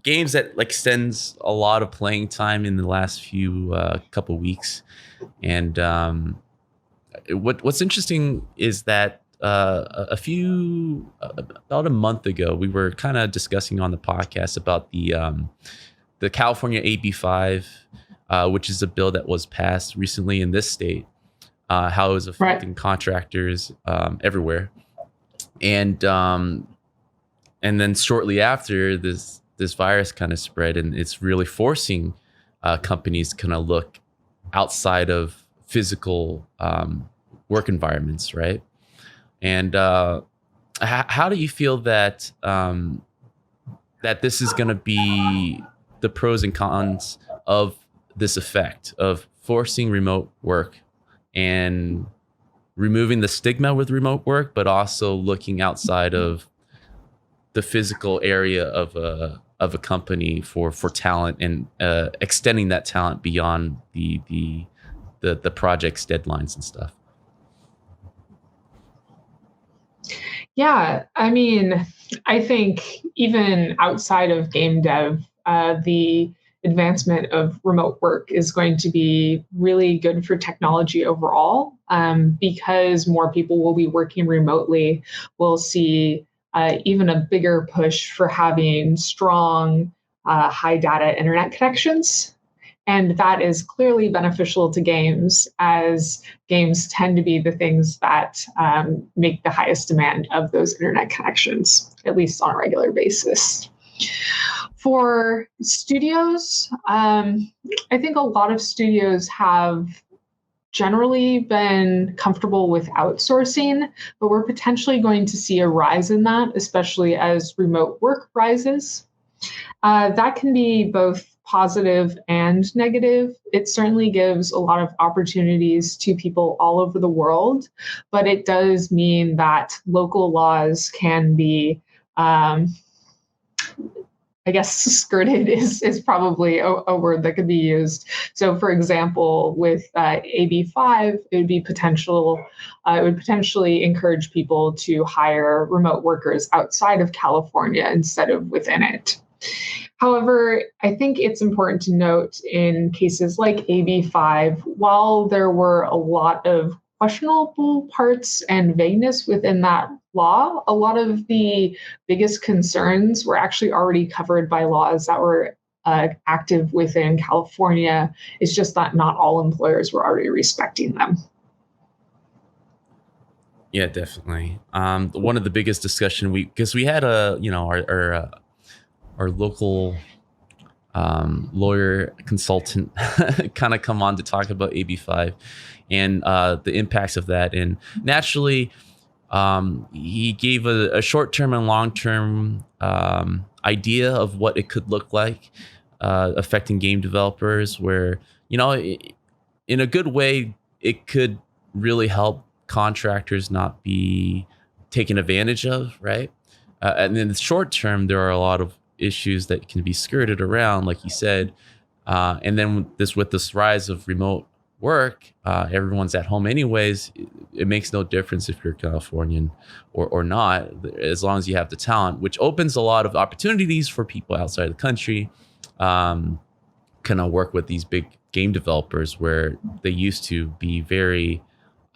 games that like extends a lot of playing time in the last few couple weeks. And what's interesting is that about a month ago, we were kind of discussing on the podcast about the California AB5, which is a bill that was passed recently in this state, how it was affecting contractors everywhere. and then shortly after, this virus kind of spread, and it's really forcing companies to kind of look outside of physical work environments, right? And how do you feel that that this is going to be the pros and cons of this effect of forcing remote work and removing the stigma with remote work, but also looking outside of the physical area of a company for talent, and extending that talent beyond the project's deadlines and stuff? Yeah, I mean, I think even outside of game dev, the advancement of remote work is going to be really good for technology overall, because more people will be working remotely. We'll see even a bigger push for having strong, high data internet connections. And that is clearly beneficial to games, as games tend to be the things that make the highest demand of those internet connections, at least on a regular basis. For studios, I think a lot of studios have generally been comfortable with outsourcing, but we're potentially going to see a rise in that, especially as remote work rises. That can be both positive and negative. It certainly gives a lot of opportunities to people all over the world, but it does mean that local laws can be, I guess skirted is probably a word that could be used. So for example, with AB5, it would potentially encourage people to hire remote workers outside of California instead of within it. However, I think it's important to note in cases like AB5, while there were a lot of questionable parts and vagueness within that law, a lot of the biggest concerns were actually already covered by laws that were active within California. It's just that not all employers were already respecting them. Yeah, definitely. One of the biggest discussion because we had our local lawyer consultant kind of come on to talk about AB5 and the impacts of that. And naturally, he gave a short-term and long-term idea of what it could look like affecting game developers, where, in a good way, it could really help contractors not be taken advantage of, right? And in the short term, there are a lot of issues that can be skirted around, like you said. And then with this rise of remote work, everyone's at home anyways. It makes no difference if you're Californian or not, as long as you have the talent, which opens a lot of opportunities for people outside the country. Kind of work with these big game developers where they used to be very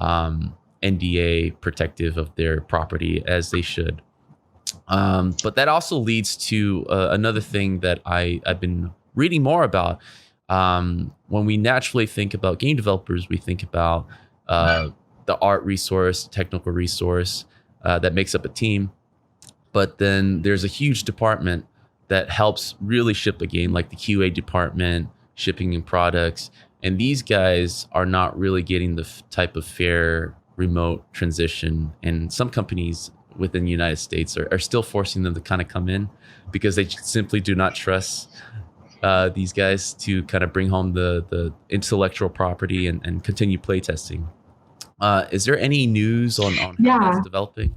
NDA protective of their property, as they should. But that also leads to another thing that I've been reading more about. When we naturally think about game developers, we think about the art resource, technical resource that makes up a team. But then there's a huge department that helps really ship a game, like the QA department, shipping and products. And these guys are not really getting the type of fair remote transition. And some companies within the United States are still forcing them to kind of come in because they simply do not trust these guys to kind of bring home the intellectual property and continue playtesting. Is there any news on how that's developing?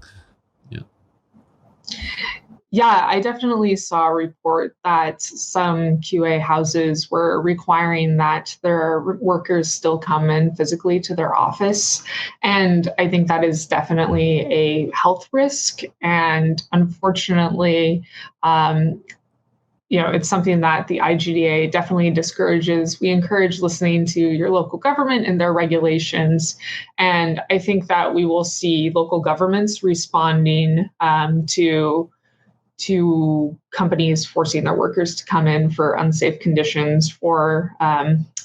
Yeah, I definitely saw a report that some QA houses were requiring that their workers still come in physically to their office. And I think that is definitely a health risk. And unfortunately, it's something that the IGDA definitely discourages. We encourage listening to your local government and their regulations. And I think that we will see local governments responding to companies forcing their workers to come in for unsafe conditions, for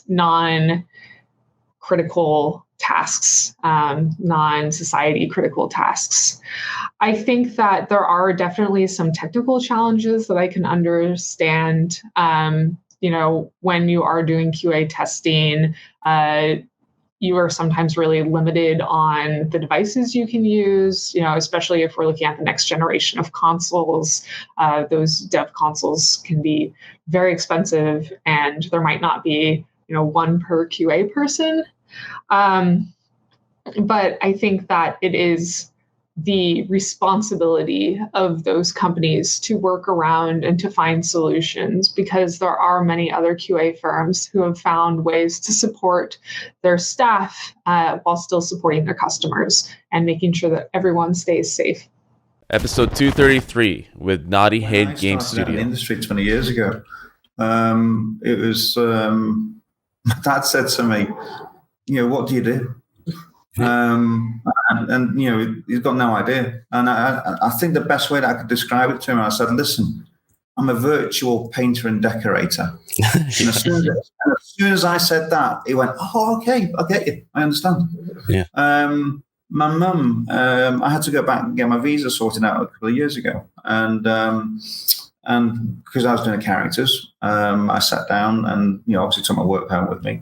non-critical tasks, non-society critical tasks. I think that there are definitely some technical challenges that I can understand. When you are doing QA testing, you are sometimes really limited on the devices you can use, especially if we're looking at the next generation of consoles. Those dev consoles can be very expensive, and there might not be, one per QA person. But I think that it is the responsibility of those companies to work around and to find solutions, because there are many other QA firms who have found ways to support their staff while still supporting their customers and making sure that everyone stays safe. Episode 233 with Naughty Head Game In the Studio. industry 20 years ago, it was my dad said to me, what do you do? And he's got no idea. And I think the best way that I could describe it to him, I said, listen, I'm a virtual painter and decorator. And as soon as I said that, he went, oh, okay, I get you. I understand. Yeah. My mum, I had to go back and get my visa sorted out a couple of years ago. And because I was doing characters, I sat down and, obviously took my work home with me.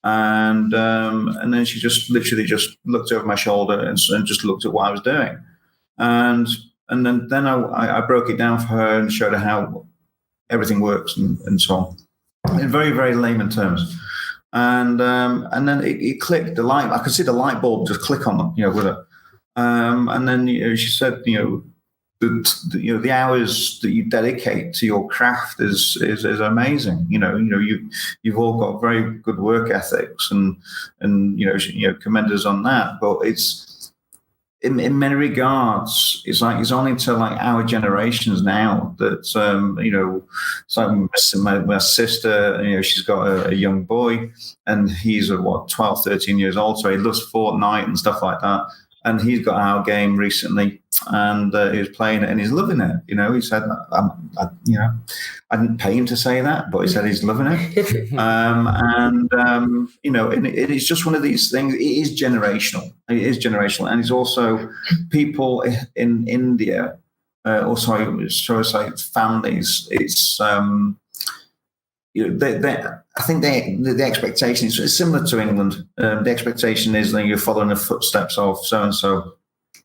And then she just literally just looked over my shoulder and just looked at what I was doing. And then I broke it down for her and showed her how everything works and so on in very, very layman terms. And then it clicked. The light, I could see the light bulb just click on, with it. And then she said, the hours that you dedicate to your craft is amazing. You've all got very good work ethics and commend us on that. But it's in many regards, it's only to our generations now that it's like my sister. She's got a young boy, and he's 12, 13 years old, so he loves Fortnite and stuff like that. And he's got our game recently, and he was playing it, and he's loving it. He said, I didn't pay him to say that, but he said he's loving it. And it's just one of these things. It is generational. And it's also people in India, or sorry, shall I say, families. It's I think the expectation is similar to England. The expectation is that you're following the footsteps of so and so.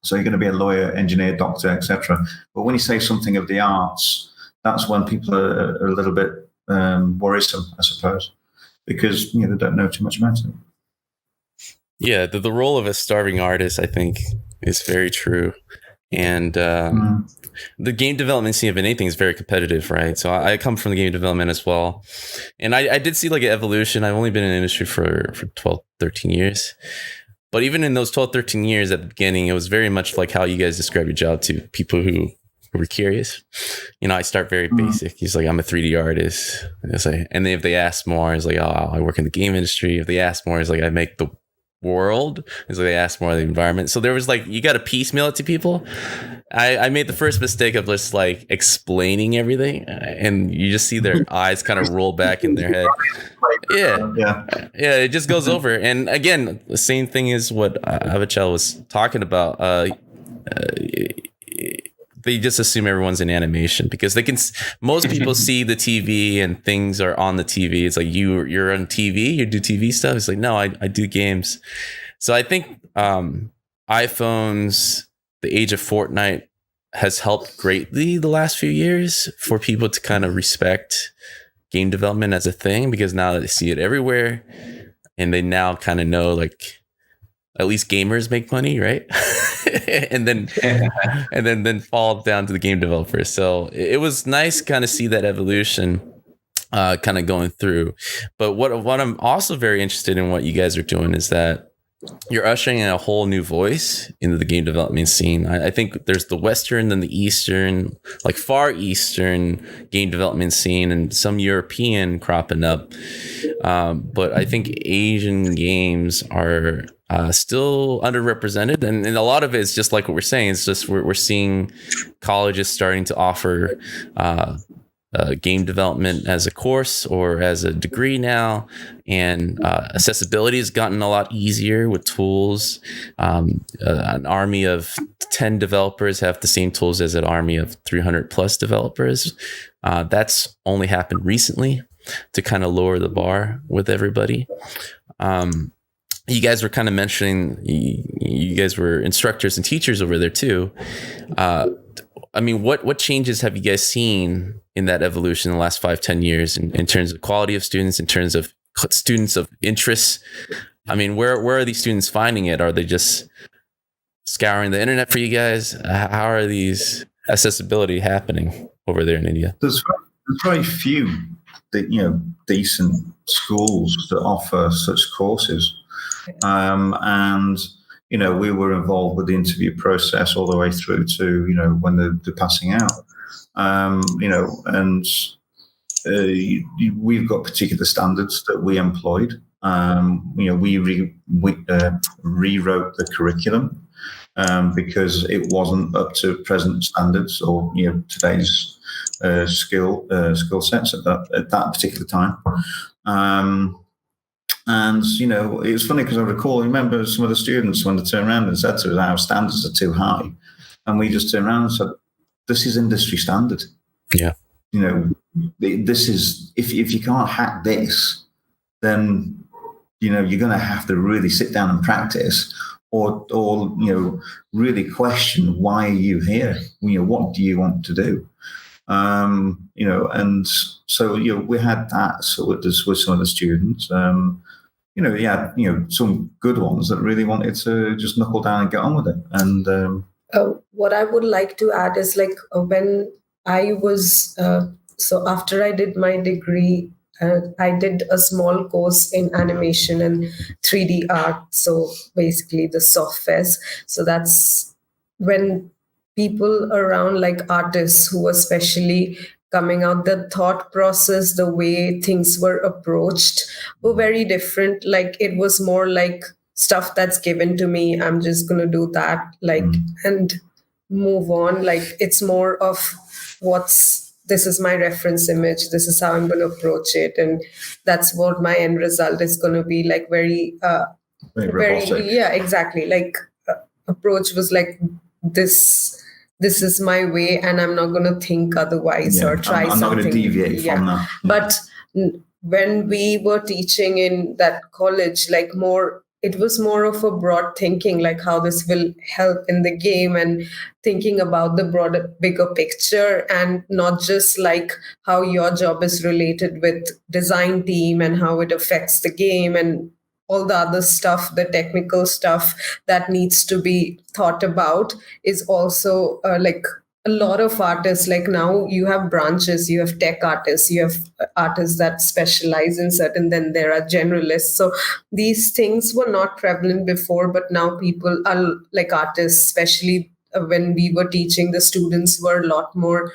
So you're going to be a lawyer, engineer, doctor, etc. But when you say something of the arts, that's when people are a little bit worrisome, I suppose, because they don't know too much about it. Yeah, the role of a starving artist, I think, is very true. And the game development scene, if anything, is very competitive, right? So I come from the game development as well. And I did see an evolution. I've only been in the industry for 12, 13 years. But even in those 12, 13 years at the beginning, it was very much like how you guys describe your job to people who were curious. I start very basic. He's like, I'm a 3D artist. And then if they ask more, it's like, oh, I work in the game industry. If they ask more, it's like, I make the world. It's like they ask more of the environment. So there was you got to piecemeal it to people. I made the first mistake of just explaining everything, and you just see their eyes kind of roll back in their head. Yeah, it just goes over. And again, the same thing is what Avichel was talking about. They just assume everyone's in animation because most people see the TV and things are on the TV. It's like you're on TV, you do TV stuff. It's like, no, I do games. So I think iPhones, the age of Fortnite has helped greatly the last few years for people to kind of respect game development as a thing, because now they see it everywhere and they now kind of know at least gamers make money, right? and then fall down to the game developers. So it was nice kind of see that evolution kind of going through. But what I'm also very interested in what you guys are doing is that you're ushering in a whole new voice into the game development scene. I think there's the Western and the Eastern, Far Eastern game development scene, and some European cropping up. But I think Asian games are still underrepresented, and a lot of it is just like what we're saying. It's just we're seeing colleges starting to offer game development as a course or as a degree now, and accessibility has gotten a lot easier with tools. An army of 10 developers have the same tools as an army of 300 plus developers. That's only happened recently to kind of lower the bar with everybody. You guys were kind of mentioning you guys were instructors and teachers over there too. I mean, what changes have you guys seen in that evolution in the last 5-10 years in terms of quality of students, in terms of students of interest? I mean, where are these students finding it? Are they just scouring the internet for you guys? How are these accessibility happening over there in India? There's very few decent schools that offer such courses. And we were involved with the interview process all the way through to when they're passing out. We've got particular standards that we employed. We rewrote the curriculum because it wasn't up to present standards or today's skill sets at that particular time. And it was funny because I remember some of the students when they turned around and said to us, our standards are too high. And we just turned around and said, this is industry standard. Yeah. This is, if you can't hack this, then, you're going to have to really sit down and practice or really question, why are you here? What do you want to do? And so, we had that sort of with some of the students. Some good ones that really wanted to just knuckle down and get on with it. And what I would like to add is when I was, so after I did my degree, I did a small course in animation and 3D art. So basically the softwares. So that's when people around artists who were especially coming out, the thought process, the way things were approached were very different. It was more stuff that's given to me. I'm just going to do that, and move on. It's more of this is my reference image. This is how I'm going to approach it. And that's what my end result is going to be very yeah, exactly. Approach was this is my way and I'm not going to think otherwise or try something. I'm not going to deviate from that. But when we were teaching in that college, it was more of a broad thinking, how this will help in the game and thinking about the broader, bigger picture and not just how your job is related with design team and how it affects the game and all the other stuff, the technical stuff that needs to be thought about is also a lot of artists. Now you have branches, you have tech artists, you have artists that specialize in certain, then there are generalists. So these things were not prevalent before, but now people are artists, especially when we were teaching, the students were a lot more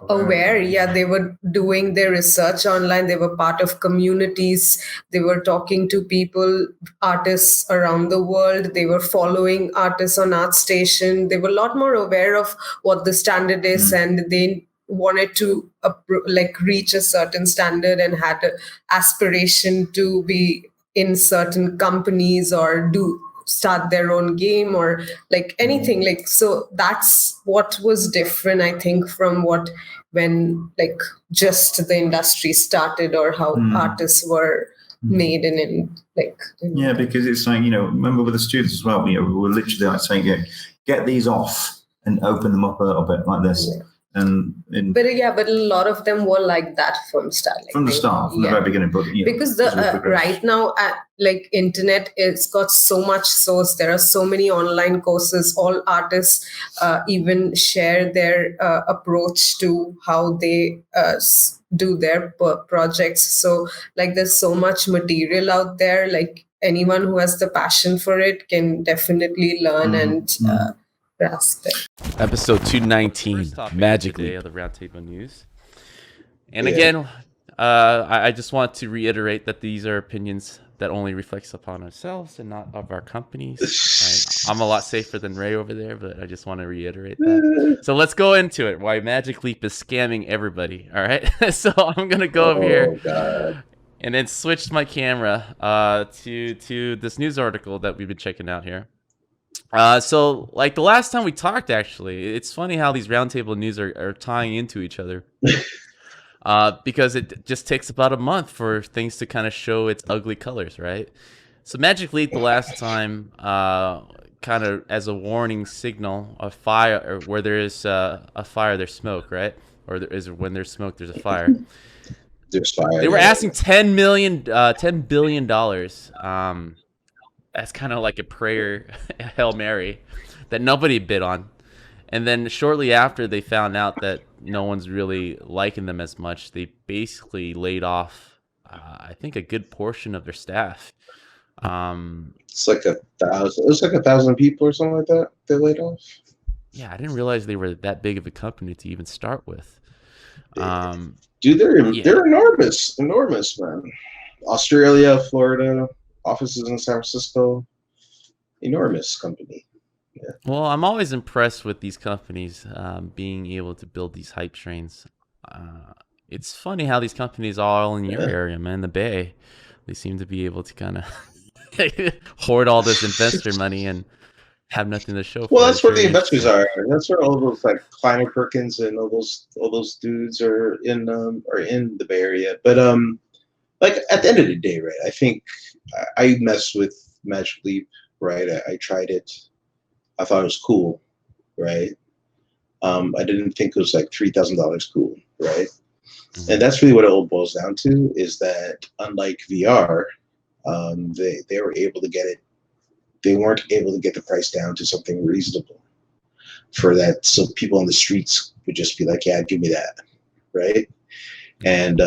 aware. Yeah, they were doing their research online. They were part of communities. They were talking to people, artists around the world. They were following artists on ArtStation. They were a lot more aware of what the standard is, and they wanted to reach a certain standard and had an aspiration to be in certain companies or start their own game or anything. So that's what was different, I think, from when just the industry started or how artists were made in yeah, because it's remember with the students as well, we were literally saying, get these off and open them up a little bit like this. But a lot of them were like that from the start. From the very beginning. But, because right now, internet, it's got so much source. There are so many online courses. All artists even share their approach to how they do their projects. So there's so much material out there. Anyone who has the passion for it can definitely learn and grasp it. Episode 219, magically, of the Roundtable News. And again, I just want to reiterate that these are opinions that only reflects upon ourselves and not of our companies. I'm a lot safer than Ray over there, but I just want to reiterate that. So let's go into it. Why Magic Leap is scamming everybody. All right. So I'm gonna go over here and then switch my camera to this news article that we've been checking out here. So like the last time we talked, actually, it's funny how these roundtable news are tying into each other. Because it just takes about a month for things to kind of show its ugly colors, right? So Magic Leap the last time, kind of as a warning signal, a fire, or where there is a fire, there's smoke, right? Or when there's smoke, there's a fire. There's fire. They were asking $10 billion. That's kind of like a prayer, Hail Mary, that nobody bid on. And then shortly after they found out that no one's really liking them as much, they basically laid off, I think, a good portion of their staff. It's like 1,000. It was like 1,000 people or something like that. They laid off. Yeah, I didn't realize they were that big of a company to even start with. Dude, they're enormous, man. Australia, Florida, offices in San Francisco, enormous company. Yeah. Well, I'm always impressed with these companies being able to build these hype trains. It's funny how these companies are all in your area, man, the Bay. They seem to be able to kind of hoard all this investor money and have nothing to show for. Well, that's where the investors are. That's where all those like Kleiner Perkins and all those dudes are in the Bay Area. But like at the end of the day, right? I think I messed with Magic Leap, right? I tried it. I thought it was cool, right? I didn't think it was like $3,000 cool, right? Mm-hmm. And that's really what it all boils down to, is that unlike VR, they were able to get it. They weren't able to get the price down to something reasonable for that. So people on the streets would just be like, yeah, give me that, right? And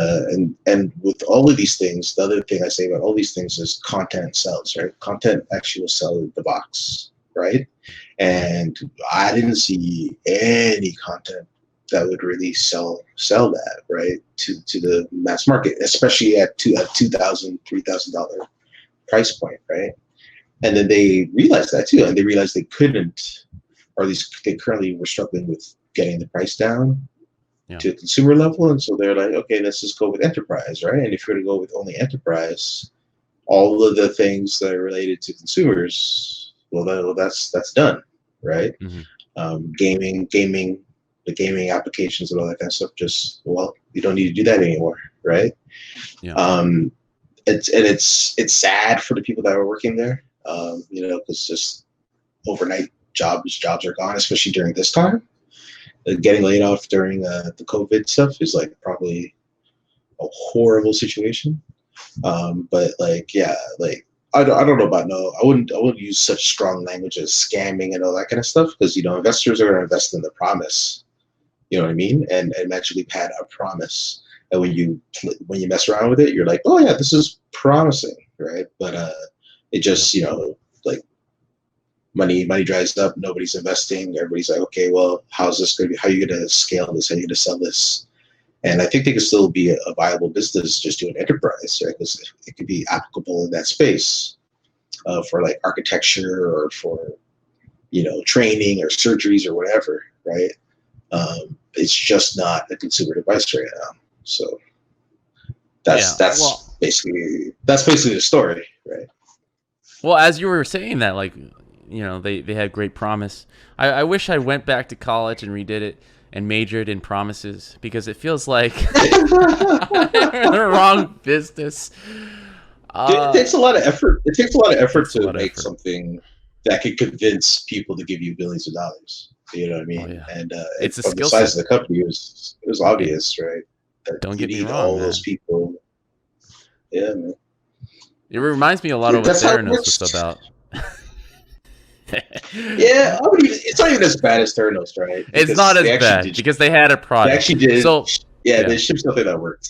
with all of these things, the other thing I say about all these things is content sells, right? Content actually will sell the box, right? And I didn't see any content that would really sell that, right, to the mass market, especially at $2,000, $3,000 price point, right? And then they realized that too, and they realized they couldn't, or at least they currently were struggling with getting the price down to a consumer level, and so they're like, okay, let's just go with enterprise, right? And if you're to go with only enterprise, all of the things that are related to consumers, well, that's done, right? Mm-hmm. Gaming, the gaming applications and all that kind of stuff, just, well, you don't need to do that anymore, right? Yeah. It's sad for the people that are working there, because just overnight jobs are gone, especially during this time. Getting laid off during the COVID stuff is like probably a horrible situation. But like, yeah, like I don't know about I wouldn't use such strong language as scamming and all that kind of stuff, because investors are going to invest in the promise. You know what I mean? And Magic Leap had a promise, and when you mess around with it, you're like, oh yeah, this is promising, right? But it just like money dries up, nobody's investing, everybody's like, okay, well, how's this going to be? How are you going to scale this? How are you going to sell this? And I think they could still be a viable business just doing enterprise, right? Because it could be applicable in that space for like architecture or for, training or surgeries or whatever, right? It's just not a consumer device right now. So that's basically the story, right? Well, as you were saying that, like, they had great promise. I wish I went back to college and redid it and majored in promises, because it feels like the wrong business. It takes a lot of effort. It takes a lot of effort to make something that could convince people to give you billions of dollars. You know what I mean? Oh, yeah. And it's a from skill the size set. of the company, it was obvious, right? That Don't get me need wrong, all man. those people. Yeah, man. It reminds me a lot of what Theranos was about. Yeah, it's not even as bad as Theranos, right? Because it's not as bad because they had a product. They actually did. So they shipped something that worked,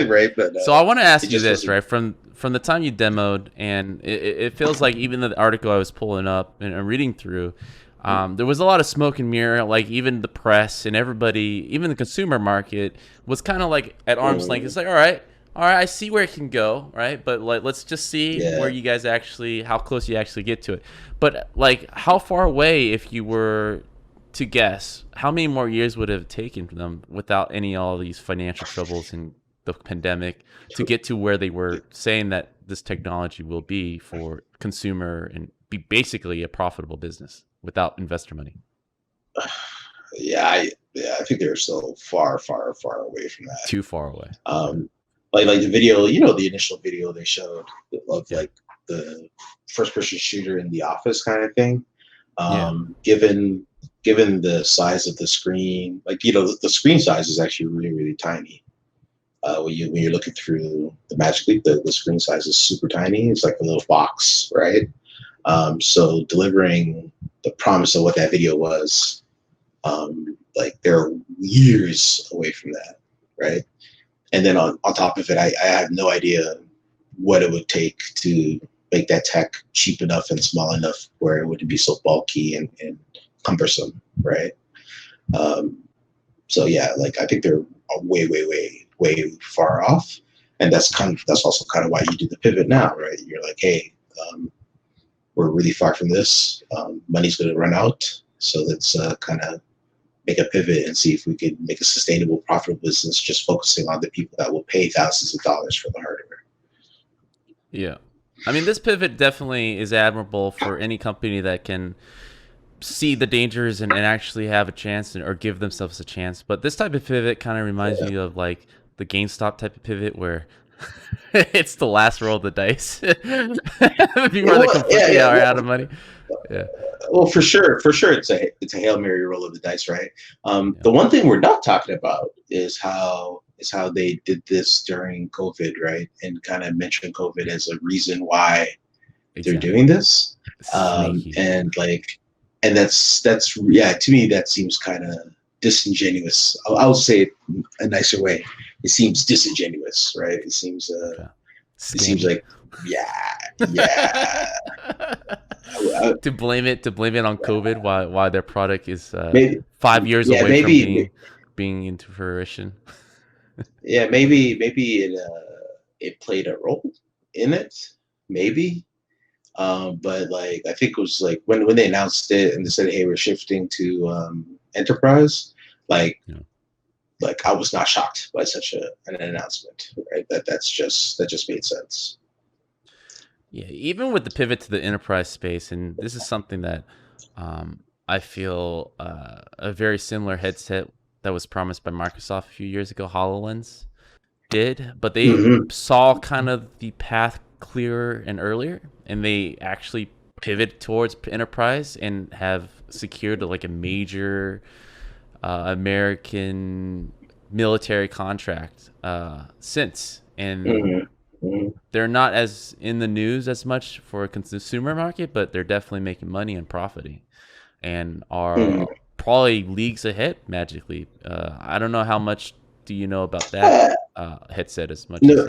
right? But so I want to ask you this, right? From the time you demoed, and it feels like even the article I was pulling up and reading through, there was a lot of smoke and mirror. Like even the press and everybody, even the consumer market, was kind of like at arm's length. It's like, all right, all right, I see where it can go, right? But like, let's just see where you guys actually, how close you actually get to it. But like, how far away, if you were to guess, how many more years would it have taken for them without all these financial troubles and the pandemic to get to where they were saying that this technology will be for consumer and be basically a profitable business without investor money? I think they're still far away from that. Too far away. Like the video, the initial video they showed of like the first person shooter in the office kind of thing. Given the size of the screen, like the screen size is actually really, really tiny. When you're looking through the Magic Leap, the screen size is super tiny. It's like a little box, right? So delivering the promise of what that video was, like they're years away from that, right? And then on top of it, I have no idea what it would take to make that tech cheap enough and small enough where it wouldn't be so bulky and cumbersome, right? So yeah, like I think they're way far off, and that's also kind of why you do the pivot now, right? You're like, hey, we're really far from this. Money's going to run out, so let's kind of make a pivot and see if we could make a sustainable, profitable business just focusing on the people that will pay thousands of dollars for the hardware. Yeah. I mean, this pivot definitely is admirable for any company that can see the dangers and actually have a chance or give themselves a chance. But this type of pivot kind of reminds me of like the GameStop type of pivot where it's the last roll of the dice before they completely are out of money. Yeah. Well, for sure, it's a Hail Mary roll of the dice, right? The one thing we're not talking about is how they did this during COVID, right? And kind of mentioned COVID as a reason why they're doing this. And that's to me that seems kind of disingenuous. I'll say it a nicer way. It seems disingenuous, right? It seems like to blame it on COVID why their product is 5 years away from being into fruition. Maybe it played a role in it, maybe. But like I think it was like when they announced it and they said, hey, we're shifting to enterprise, like I was not shocked by such an announcement, right? That just made sense. Yeah, even with the pivot to the enterprise space, and this is something that I feel a very similar headset that was promised by Microsoft a few years ago, HoloLens, did, but they saw kind of the path clearer and earlier, and they actually pivoted towards enterprise and have secured like a major American military contract since, and they're not as in the news as much for a consumer market, but they're definitely making money and profiting, and are probably leagues ahead Magic Leap. I don't know how much do you know about that headset as much. No,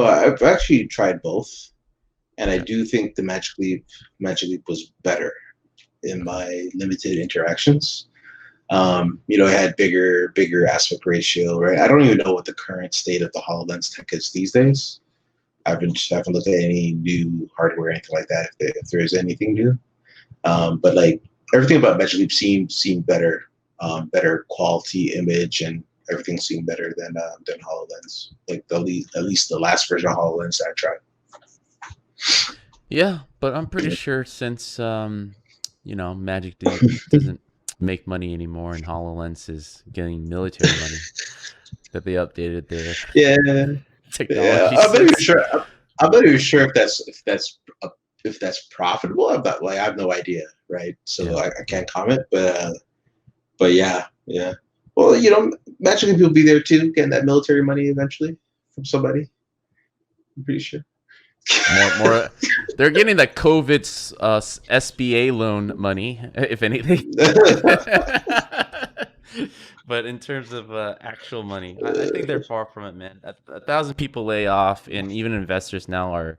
I've actually tried both, and I do think the Magic Leap was better in my limited interactions. It had bigger aspect ratio, right? I don't even know what the current state of the HoloLens tech is these days. I haven't looked at any new hardware or anything like that, if there is anything new. But like everything about Magic Leap seemed better, better quality image, and everything seemed better than HoloLens. Like at least the last version of HoloLens I tried. Yeah, but I'm pretty sure since Magic Leap doesn't make money anymore and HoloLens is getting military money, that they updated their technology. Yeah, I'm not even sure if that's profitable. I have no idea, right? So I can't comment, but yeah. Well, Magic Leap will be there too, getting that military money eventually from somebody. I'm pretty sure. More. They're getting that COVID's SBA loan money, if anything. But in terms of actual money, I think they're far from it, man. 1,000 people lay off, and even investors now are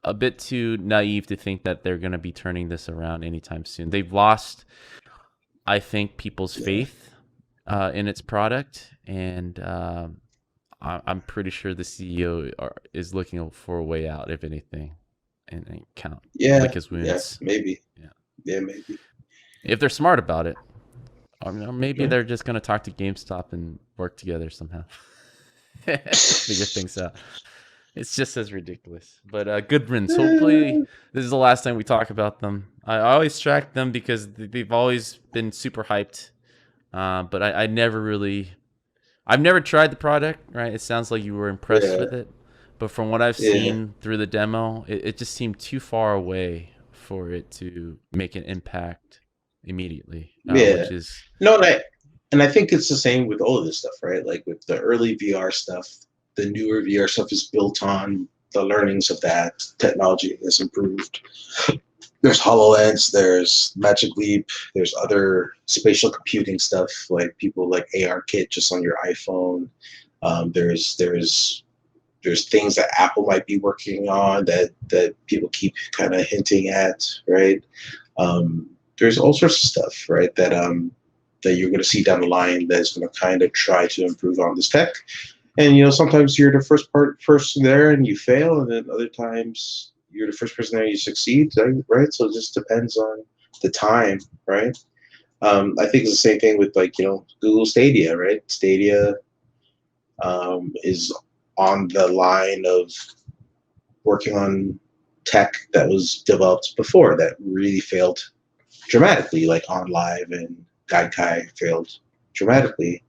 a bit too naive to think that they're going to be turning this around anytime soon. They've lost, I think, people's faith in its product, and I'm pretty sure the CEO is looking for a way out, if anything, and count lick his wounds. Maybe. Maybe. If they're smart about it. Or maybe they're just going to talk to GameStop and work together somehow. Figure things out. It's just as ridiculous. But good riddance. Hopefully, this is the last time we talk about them. I always track them because they've always been super hyped. But I've never tried the product, right? It sounds like you were impressed with it. But from what I've seen through the demo, it just seemed too far away for it to make an impact immediately. Which is and I think it's the same with all of this stuff, right? Like with the early VR stuff, the newer VR stuff is built on the learnings of that. Technology has improved. There's HoloLens, there's Magic Leap, there's other spatial computing stuff, like people like ARKit just on your iPhone. There's things that Apple might be working on that people keep kind of hinting at, right? There's all sorts of stuff, right, that you're going to see down the line that's going to kind of try to improve on this tech. And, sometimes you're the first person there and you fail, and then other times you're the first person there and you succeed, right? So it just depends on the time, right? I think it's the same thing with, like, Google Stadia, right? Stadia is on the line of working on tech that was developed before that really failed dramatically, like OnLive and Gaikai failed dramatically,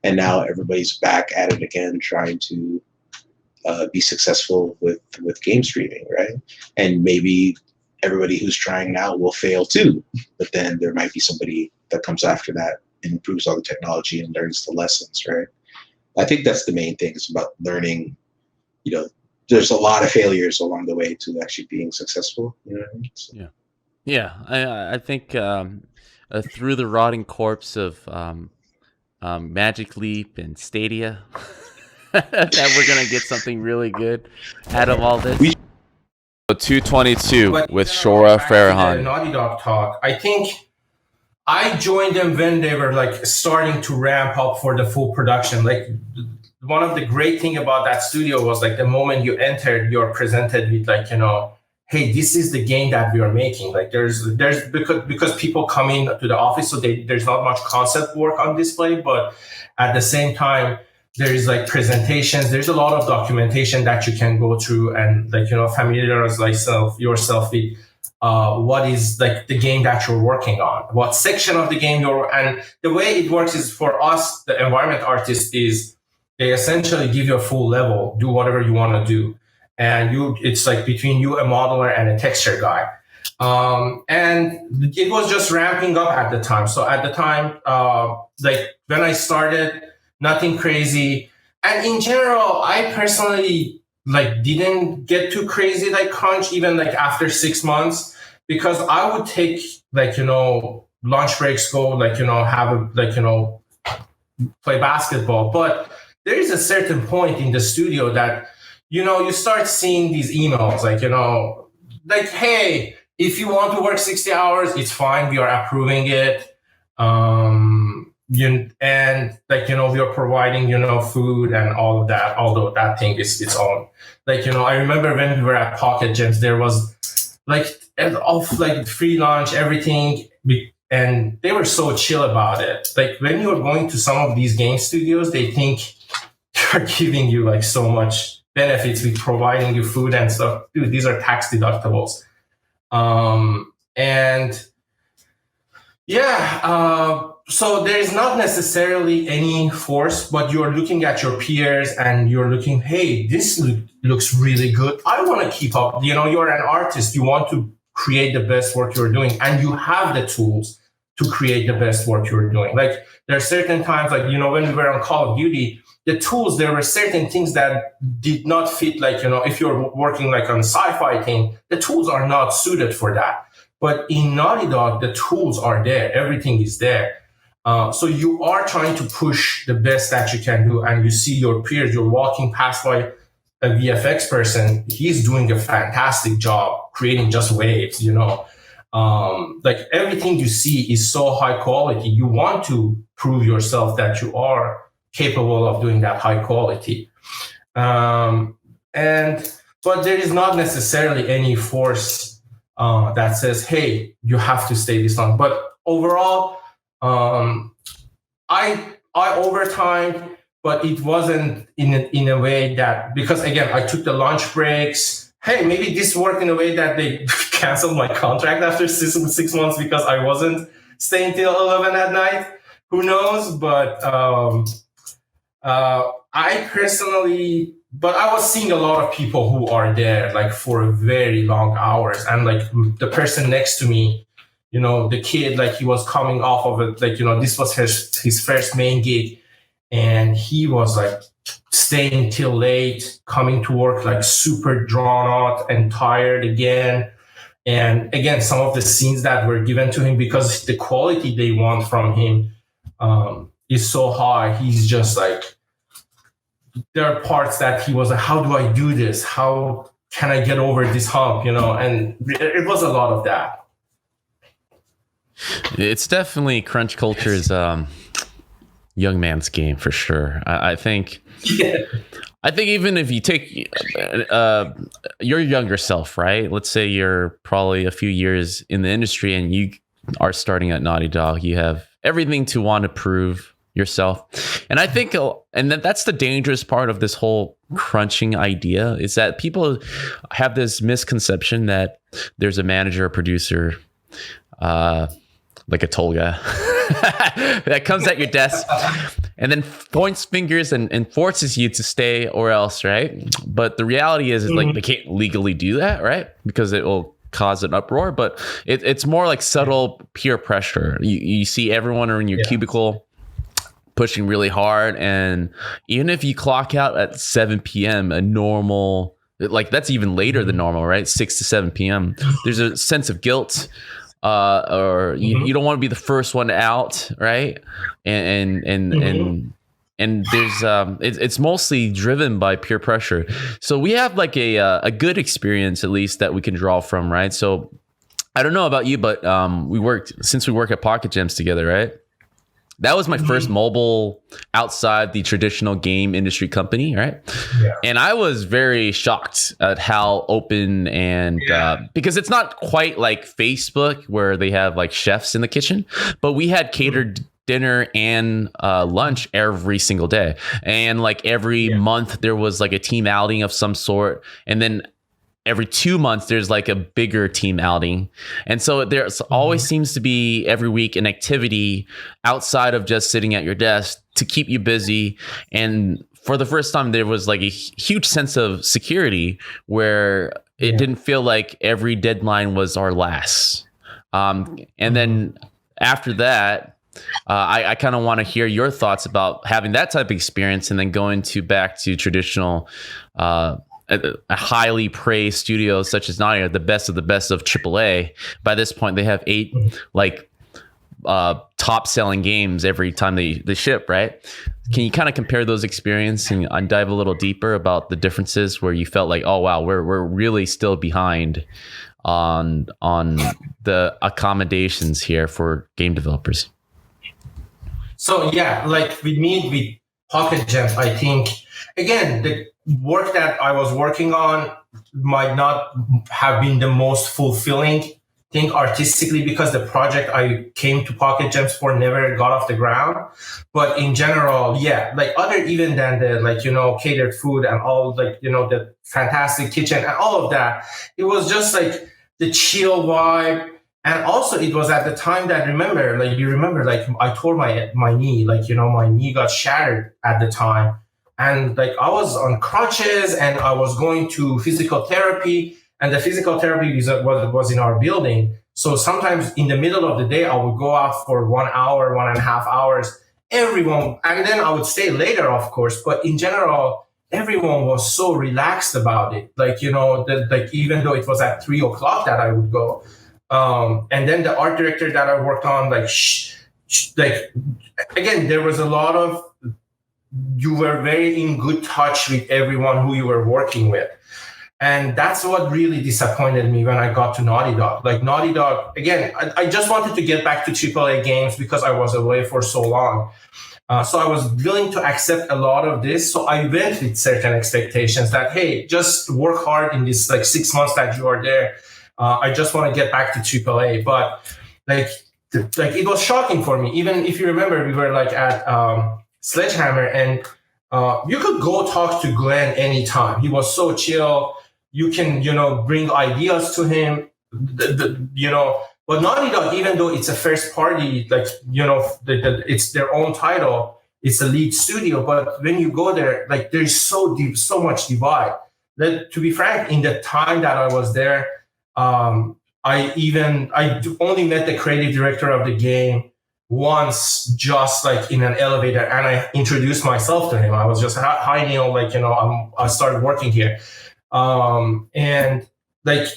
and now everybody's back at it again, trying to be successful with game streaming, right? And maybe everybody who's trying now will fail too, but then there might be somebody that comes after that and improves all the technology and learns the lessons, right? I think that's the main thing. It's about learning. There's a lot of failures along the way to actually being successful. You know what I mean? So. Yeah. I think through the rotting corpse of Magic Leap and Stadia, that we're gonna get something really good out of all this. 222 with Shora Farahani. Naughty Dog talk. I think I joined them when they were like starting to ramp up for the full production. Like, one of the great thing about that studio was, like, the moment you entered, you're presented with, like, hey, this is the game that we are making. Like, there's because people come in to the office, so there's not much concept work on display, but at the same time, there is, like, presentations. There's a lot of documentation that you can go through and, like, familiarize yourself with what is, like, the game that you're working on, what section of the game and the way it works is, for us, the environment artists, is they essentially give you a full level, do whatever you want to do. And it's like between you, a modeler, and a texture guy. And it was just ramping up at the time. So at the time, like, when I started, nothing crazy. And in general, I personally, like, didn't get too crazy, like, crunch, even, like, after 6 months, because I would take, like, lunch breaks, go, like, have play basketball. But there is a certain point in the studio that, you start seeing these emails, like, hey, if you want to work 60 hours, it's fine. We are approving it. And, like, we are providing, food and all of that, although that thing is its own. Like, I remember when we were at Pocket Gems, there was, like, free lunch, everything. And they were so chill about it. Like, when you're going to some of these game studios, they think they're giving you, like, so much benefits with providing you food and stuff. Dude, these are tax deductibles. So there is not necessarily any force, but you're looking at your peers and you're looking, hey, this looks really good. I want to keep up. You're an artist. You want to create the best work you're doing, and you have the tools to create the best work you're doing. Like, there are certain times, like, when we were on Call of Duty, the tools, there were certain things that did not fit. Like, if you're working, like, on a sci-fi thing, the tools are not suited for that. But in Naughty Dog, the tools are there. Everything is there. So you are trying to push the best that you can do, and you see your peers, you're walking past by a VFX person, he's doing a fantastic job creating just waves, like everything you see is so high quality. You want to prove yourself that you are capable of doing that high quality. But there is not necessarily any force that says, hey, you have to stay this long. But overall, I overtimed, but it wasn't in a way that, because again, I took the lunch breaks. Hey, maybe this worked in a way that they canceled my contract after 6 months because I wasn't staying till 11 at night. Who knows? But I personally, but I was seeing a lot of people who are there like for very long hours, and like the person next to me, you know, the kid, like he was coming off of it, like, you know, this was his first main gig, and he was like staying till late, coming to work like super drawn out and tired again. And again, some of the scenes that were given to him, because the quality they want from him is so high, he's just like, there are parts that he was like, how do I do this? How can I get over this hump? You know, and it was a lot of that. It's definitely crunch culture's young man's game for sure. I think. Yeah. I think even if you take your younger self, right? Let's say you're probably a few years in the industry and you are starting at Naughty Dog. You have everything to want to prove yourself. And I think, and that's the dangerous part of this whole crunching idea, is that people have this misconception that there's a manager or producer, like a Tolga, that comes at your desk and then points fingers and forces you to stay or else, right? But the reality is like they can't legally do that, right? Because it will cause an uproar. But it's more like subtle peer pressure. You see everyone in your cubicle pushing really hard, and even if you clock out at 7 p.m., a normal, like that's even later than normal, right? 6 to 7 p.m. There's a sense of guilt. Or you don't want to be the first one out, right? And there's it's mostly driven by peer pressure. So we have like a good experience at least that we can draw from, right? So I don't know about you, but we work at Pocket Gems together, right? That was my first mobile outside the traditional game industry company, right? Yeah. And I was very shocked at how open and because it's not quite like Facebook where they have like chefs in the kitchen, but we had catered dinner and lunch every single day. And like every month there was like a team outing of some sort. And then every 2 months, there's like a bigger team outing. And so there's always seems to be every week an activity outside of just sitting at your desk to keep you busy. And for the first time, there was like a huge sense of security where it didn't feel like every deadline was our last. And then after that, I kind of want to hear your thoughts about having that type of experience and then going back to traditional a highly praised studio such as Naughty Dog, the best of AAA. By this point, they have 8 like top selling games every time they ship, right? Can you kind of compare those experiences and dive a little deeper about the differences where you felt like, oh wow, we're really still behind on the accommodations here for game developers? So yeah, like with Pocket Gems, I think again the work that I was working on might not have been the most fulfilling thing artistically because the project I came to Pocket Gems for never got off the ground. But in general, yeah, like other even than the like, you know, catered food and all like, you know, the fantastic kitchen and all of that, it was just like the chill vibe. And also it was at the time that you remember, like I tore my knee, like, you know, my knee got shattered at the time. And like I was on crutches and I was going to physical therapy, and the physical therapy was in our building. So sometimes in the middle of the day, I would go out for 1 hour, 1.5 hours. Everyone, and then I would stay later, of course. But in general, everyone was so relaxed about it. Like, you know, like even though it was at 3 o'clock that I would go. And then the art director that I worked on, like again, there was a lot of, you were very in good touch with everyone who you were working with. And that's what really disappointed me when I got to Naughty Dog. Like Naughty Dog, again, I just wanted to get back to AAA games because I was away for so long. So I was willing to accept a lot of this. So I went with certain expectations that, hey, just work hard in this like 6 months that you are there. I just want to get back to AAA. But like it was shocking for me. Even if you remember, we were like at Sledgehammer, and you could go talk to Glenn anytime. He was so chill. You can, bring ideas to him, but Naughty Dog, even though it's a first party, like, it's their own title, it's a lead studio. But when you go there, like there's so much divide that, to be frank, in the time that I was there, I only met the creative director of the game once, just like in an elevator, and I introduced myself to him. I was just, hi Neil, like, I started working here. And like,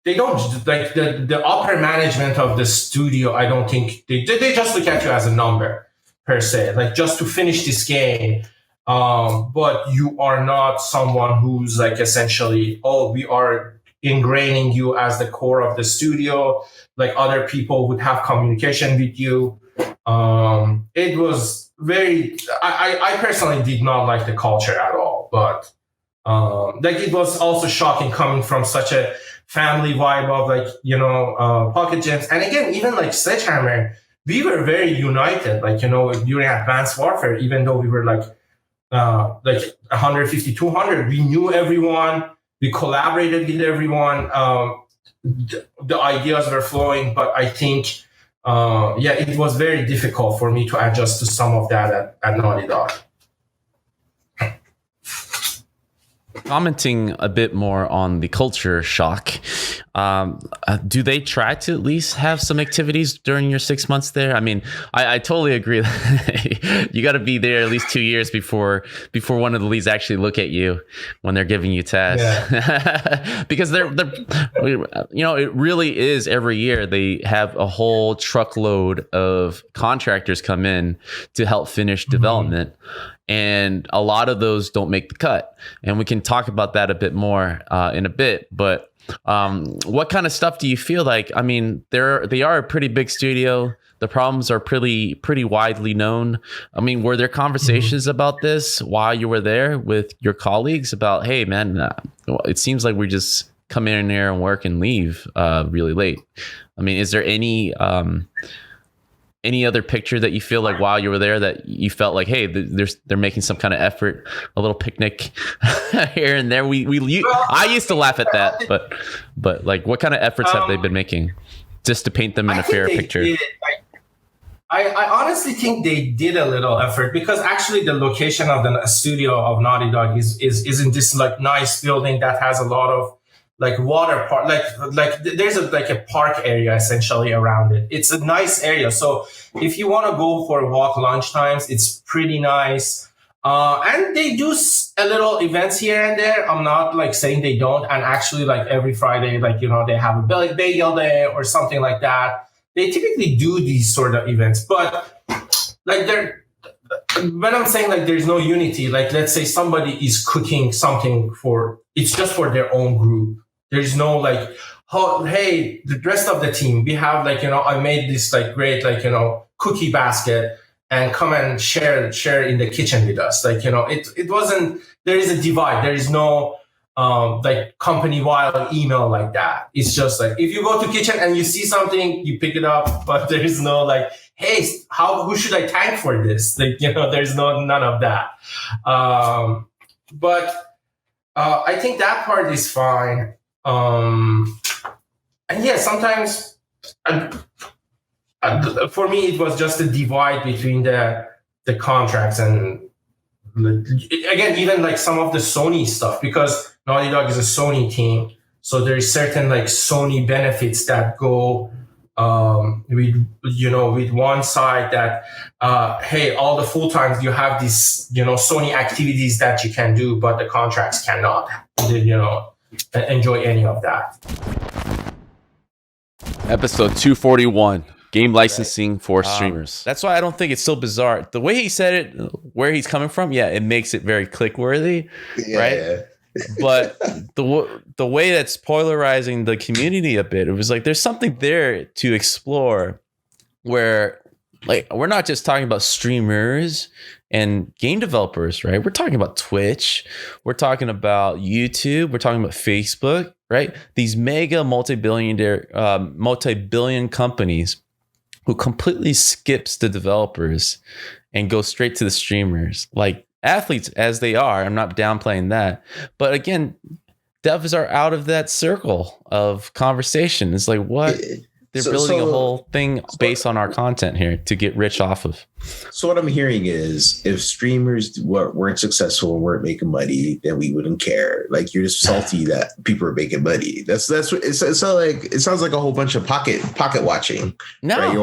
they don't, like the upper management of the studio, I don't think they just look at you as a number per se, like just to finish this game. But you are not someone who's like essentially, we are ingraining you as the core of the studio. Like other people would have communication with you. It was very, I personally did not like the culture at all, but like it was also shocking coming from such a family vibe of like, Pocket Gems. And again, even like Sledgehammer, we were very united, like, during Advanced Warfare, even though we were like 150, 200, we knew everyone, we collaborated with everyone. The ideas were flowing, but I think, it was very difficult for me to adjust to some of that at Naughty Dog. Commenting a bit more on the culture shock, do they try to at least have some activities during your 6 months there? I mean, I totally agree that you got to be there at least 2 years before one of the leads actually look at you when they're giving you tasks. Yeah. Because they're it really is every year they have a whole truckload of contractors come in to help finish development. And a lot of those don't make the cut. And we can talk about that a bit more in a bit. But what kind of stuff do you feel like? I mean, they are a pretty big studio. The problems are pretty widely known. I mean, were there conversations about this while you were there with your colleagues about, hey, man, it seems like we just come in there and work and leave really late? I mean, is there any other picture that you feel like while you were there that you felt like, hey, they're making some kind of effort, a little picnic here and there? I used to laugh at that, but like, what kind of efforts have they been making just to paint them in a fair picture? I honestly think they did a little effort, because actually the location of the studio of Naughty Dog is in this like nice building that has a lot of like water park, like there's a park area essentially around it. It's a nice area. So if you want to go for a walk lunch times, it's pretty nice. And they do a little events here and there. I'm not like saying they don't. And actually like every Friday, like, they have a bagel day or something like that. They typically do these sort of events, but like when I'm saying like there's no unity, like let's say somebody is cooking something it's just for their own group. There's no like, oh, hey, the rest of the team, we have like, I made this like great, like, cookie basket and come and share in the kitchen with us. Like, it wasn't, there is a divide. There is no like company-wide email like that. It's just like, if you go to kitchen and you see something, you pick it up, but there is no like, hey, who should I thank for this? Like, there's none of that. But I think that part is fine. And yeah, sometimes for me, it was just a divide between the contracts and again, even like some of the Sony stuff, because Naughty Dog is a Sony team. So there's certain like Sony benefits that go with one side that, hey, all the full times you have these, Sony activities that you can do, but the contracts cannot, enjoy any of that. Episode 241, game licensing for streamers. That's why I don't think it's so bizarre. The way he said it, where he's coming from, yeah, it makes it very click-worthy, right? But the way that's polarizing the community a bit, it was like there's something there to explore where like we're not just talking about streamers and game developers, right? We're talking about Twitch, we're talking about YouTube, we're talking about Facebook, right? These mega multi-billion companies who completely skips the developers and go straight to the streamers, like athletes as they are. I'm not downplaying that, but again, devs are out of that circle of conversation. It's like what they're building a whole thing based on our content here to get rich off of. So what I'm hearing is if streamers weren't successful and weren't making money, then we wouldn't care. Like you're just salty that people are making money. That's what it sounds like. It sounds like a whole bunch of pocket watching. No, right?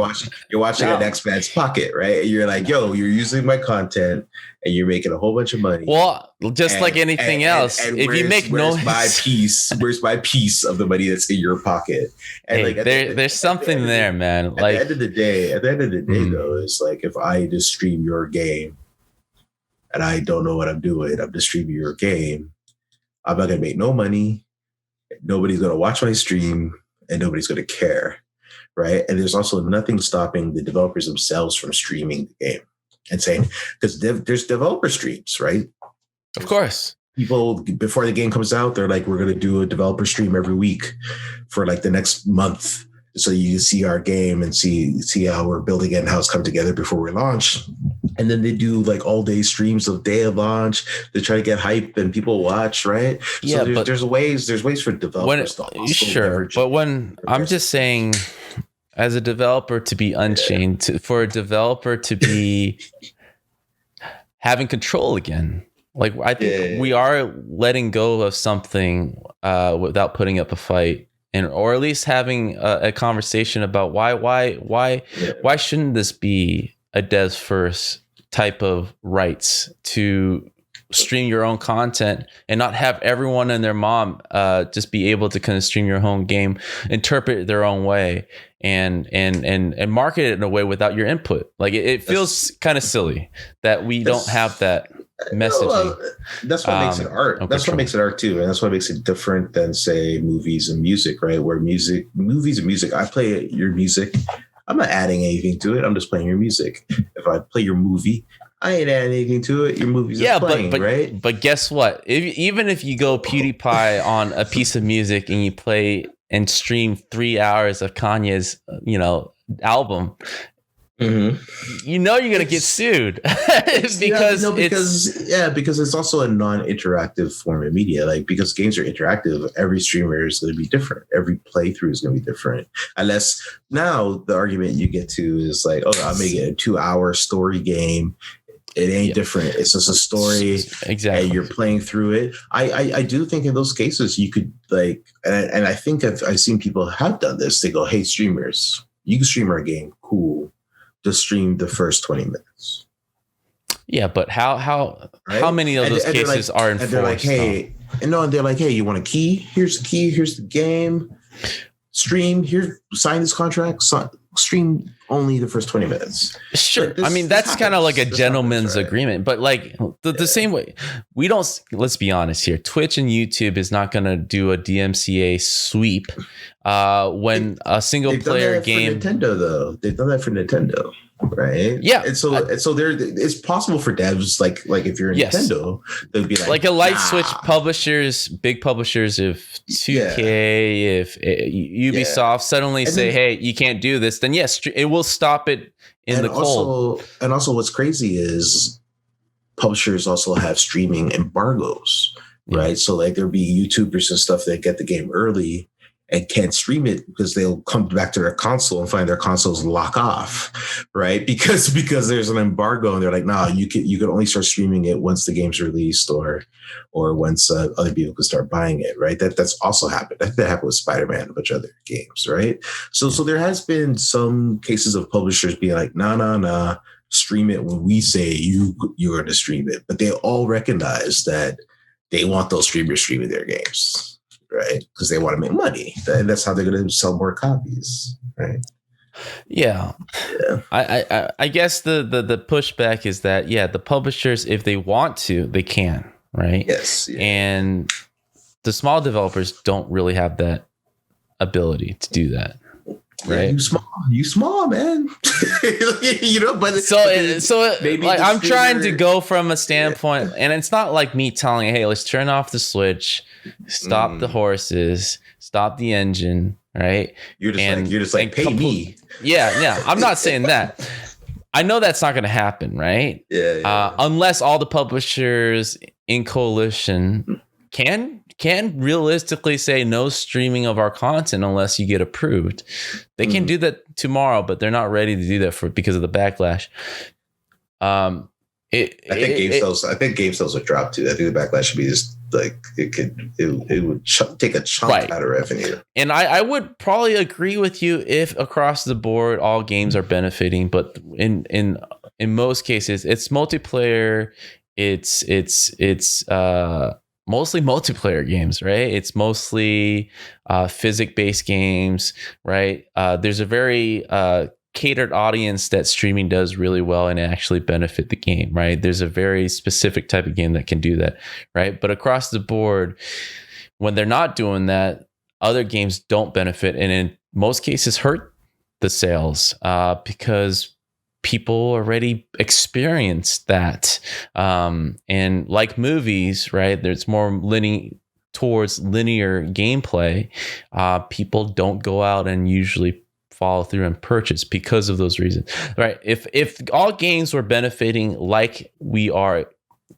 You're watching an next man's pocket, right? And you're like, yo, you're using my content and you're making a whole bunch of money. Well, just like anything else, and if you make where's my piece of the money that's in your pocket? And hey, like there's something there, man. Like at the end of the day, though, it's like if I just stream your game and I don't know what I'm doing, I'm just streaming your game, I'm not gonna make no money. Nobody's gonna watch my stream, and nobody's gonna care, right? And there's also nothing stopping the developers themselves from streaming the game and saying, because there's developer streams, right? Of course. People before the game comes out, they're like, we're gonna do a developer stream every week for like the next month, so you see our game and see how we're building it and how it's come together before we launch. And then they do like all day streams of day of launch. They try to get hype and people watch, right? Yeah, so there's ways for developers to also sure, but when I'm just saying, as a developer to be Unchained, for a developer to be having control again. Like I think we are letting go of something without putting up a fight, or at least having a conversation about why shouldn't this be a devs first type of rights to stream your own content and not have everyone and their mom just be able to kind of stream your own game, interpret it their own way, and market it in a way without your input. Like it feels kind of silly that we don't have that messaging. Well, that's what makes it art. That's what makes it art too, and that's what makes it different than say movies and music, right? Where movies and music, I play your music. I'm not adding anything to it. I'm just playing your music. If I play your movie, I ain't adding anything to it. Your movie's playing, right? But guess what? Even if you go PewDiePie on a piece of music and you play and stream 3 hours of Kanye's, album, you're gonna get sued because it's also a non-interactive form of media. Like because games are interactive, every streamer is going to be different. Every playthrough is going to be different. Unless now the argument you get to is like, oh, I'm making a 2-hour story game. It ain't different. It's just a story. Exactly. And you're playing through it. I do think in those cases you could like, and I think I've seen people have done this. They go, hey, streamers, you can stream our game. Cool. Just stream the first 20 minutes. Yeah, but how many of those cases are enforced? And they're like, hey, they're like, hey, you want a key? Here's the key. Here's the game. Stream here. Sign this contract. Stream only the first 20 minutes. Sure. I mean, that's kind of like a gentleman's agreement, but like the same way we don't, let's be honest here. Twitch and YouTube is not going to do a DMCA sweep when a single player game. Nintendo though, they've done that for Nintendo, right? Yeah. And so there, it's possible for devs like if you're Nintendo, they'd be like a light switch publishers, big publishers, if 2K, if Ubisoft suddenly say, hey, you can't do this, then yes, it will stop it in the cold. And also what's crazy is publishers also have streaming embargoes, right? So like there'll be YouTubers and stuff that get the game early and can't stream it because they'll come back to their console and find their consoles lock off, right? Because there's an embargo and they're like, nah, you can only start streaming it once the game's released or once other people can start buying it, right? That's also happened. That happened with Spider-Man and a bunch of other games, right? So there has been some cases of publishers being like, nah, stream it when we say you're going to stream it, but they all recognize that they want those streamers streaming their games. Right, because they want to make money, and that's how they're going to sell more copies, right? Yeah. I guess the pushback is that the publishers, if they want to, they can. right? Yes. Yeah. And the small developers don't really have that ability to do that. Right. Yeah, you small, man. But maybe like I'm trying to go from a standpoint, and it's not like me telling, hey, let's turn off the switch, stop the horses, stop the engine, right? You're just like pay me. Yeah. I'm not saying that. I know that's not going to happen, right? Yeah. Unless all the publishers in coalition can realistically say no streaming of our content unless you get approved. They can do that tomorrow, but they're not ready to do that because of the backlash. I think game sales would drop too. I think the backlash should be just like it would take a chunk out of revenue. And I would probably agree with you if across the board all games are benefiting, but in most cases it's multiplayer. It's mostly multiplayer games, right? It's mostly physics-based games, right? There's a very catered audience that streaming does really well and actually benefit the game, right? There's a very specific type of game that can do that, right? But across the board, when they're not doing that, other games don't benefit, and in most cases hurt the sales because people already experienced that. And like movies, right? There's more towards linear gameplay. People don't go out and usually follow through and purchase because of those reasons, right? If all games were benefiting like we are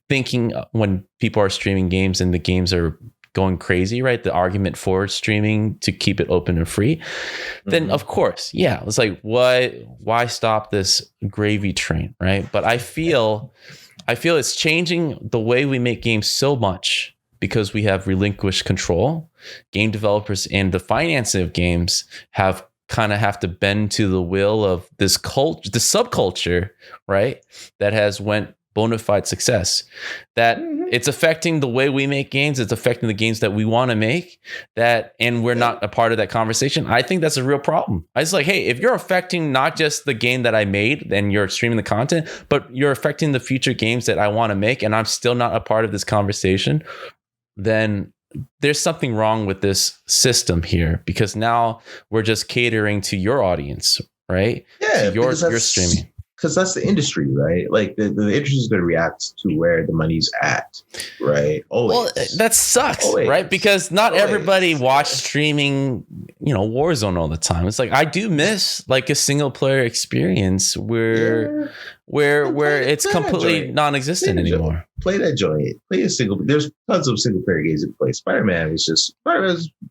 thinking when people are streaming games and the games are going crazy, right? The argument for streaming to keep it open and free, then of course, yeah, it's like, why stop this gravy train, right? But I feel it's changing the way we make games so much because we have relinquished control. Game developers and the financing of games have to bend to the will of this culture, the subculture, right? That has went bona fide success, that it's affecting the way we make games. It's affecting the games that we want to make, and we're not a part of that conversation. I think that's a real problem. I was like, hey, if you're affecting not just the game that I made, then you're streaming the content, but you're affecting the future games that I want to make, and I'm still not a part of this conversation, then there's something wrong with this system here, because now we're just catering to your audience, right? Yeah, your streaming. Because that's the industry, right? Like the industry is going to react to where the money's at, right? Always. Well, that sucks, right? Because not everybody watch streaming, Warzone all the time. It's like, I do miss like a single player experience where it's completely non-existent anymore. Play that joint. There's tons of single player games to play. Spider-Man's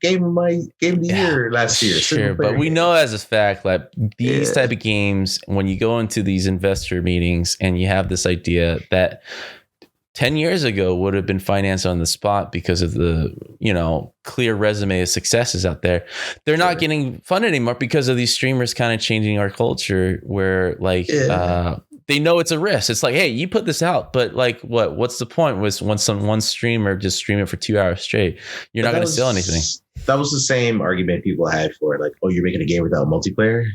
game of the year last year. Sure, but we know as a fact that these type of games, when you go into these investor meetings and you have this idea that 10 years ago would have been financed on the spot because of the, clear resume of successes out there, they're not getting funded anymore because of these streamers kind of changing our culture where they know it's a risk. It's like, hey, you put this out, but like, what's the point was when one streamer just stream it for 2 hours straight? You're not going to sell anything. That was the same argument people had for like, oh, you're making a game without multiplayer.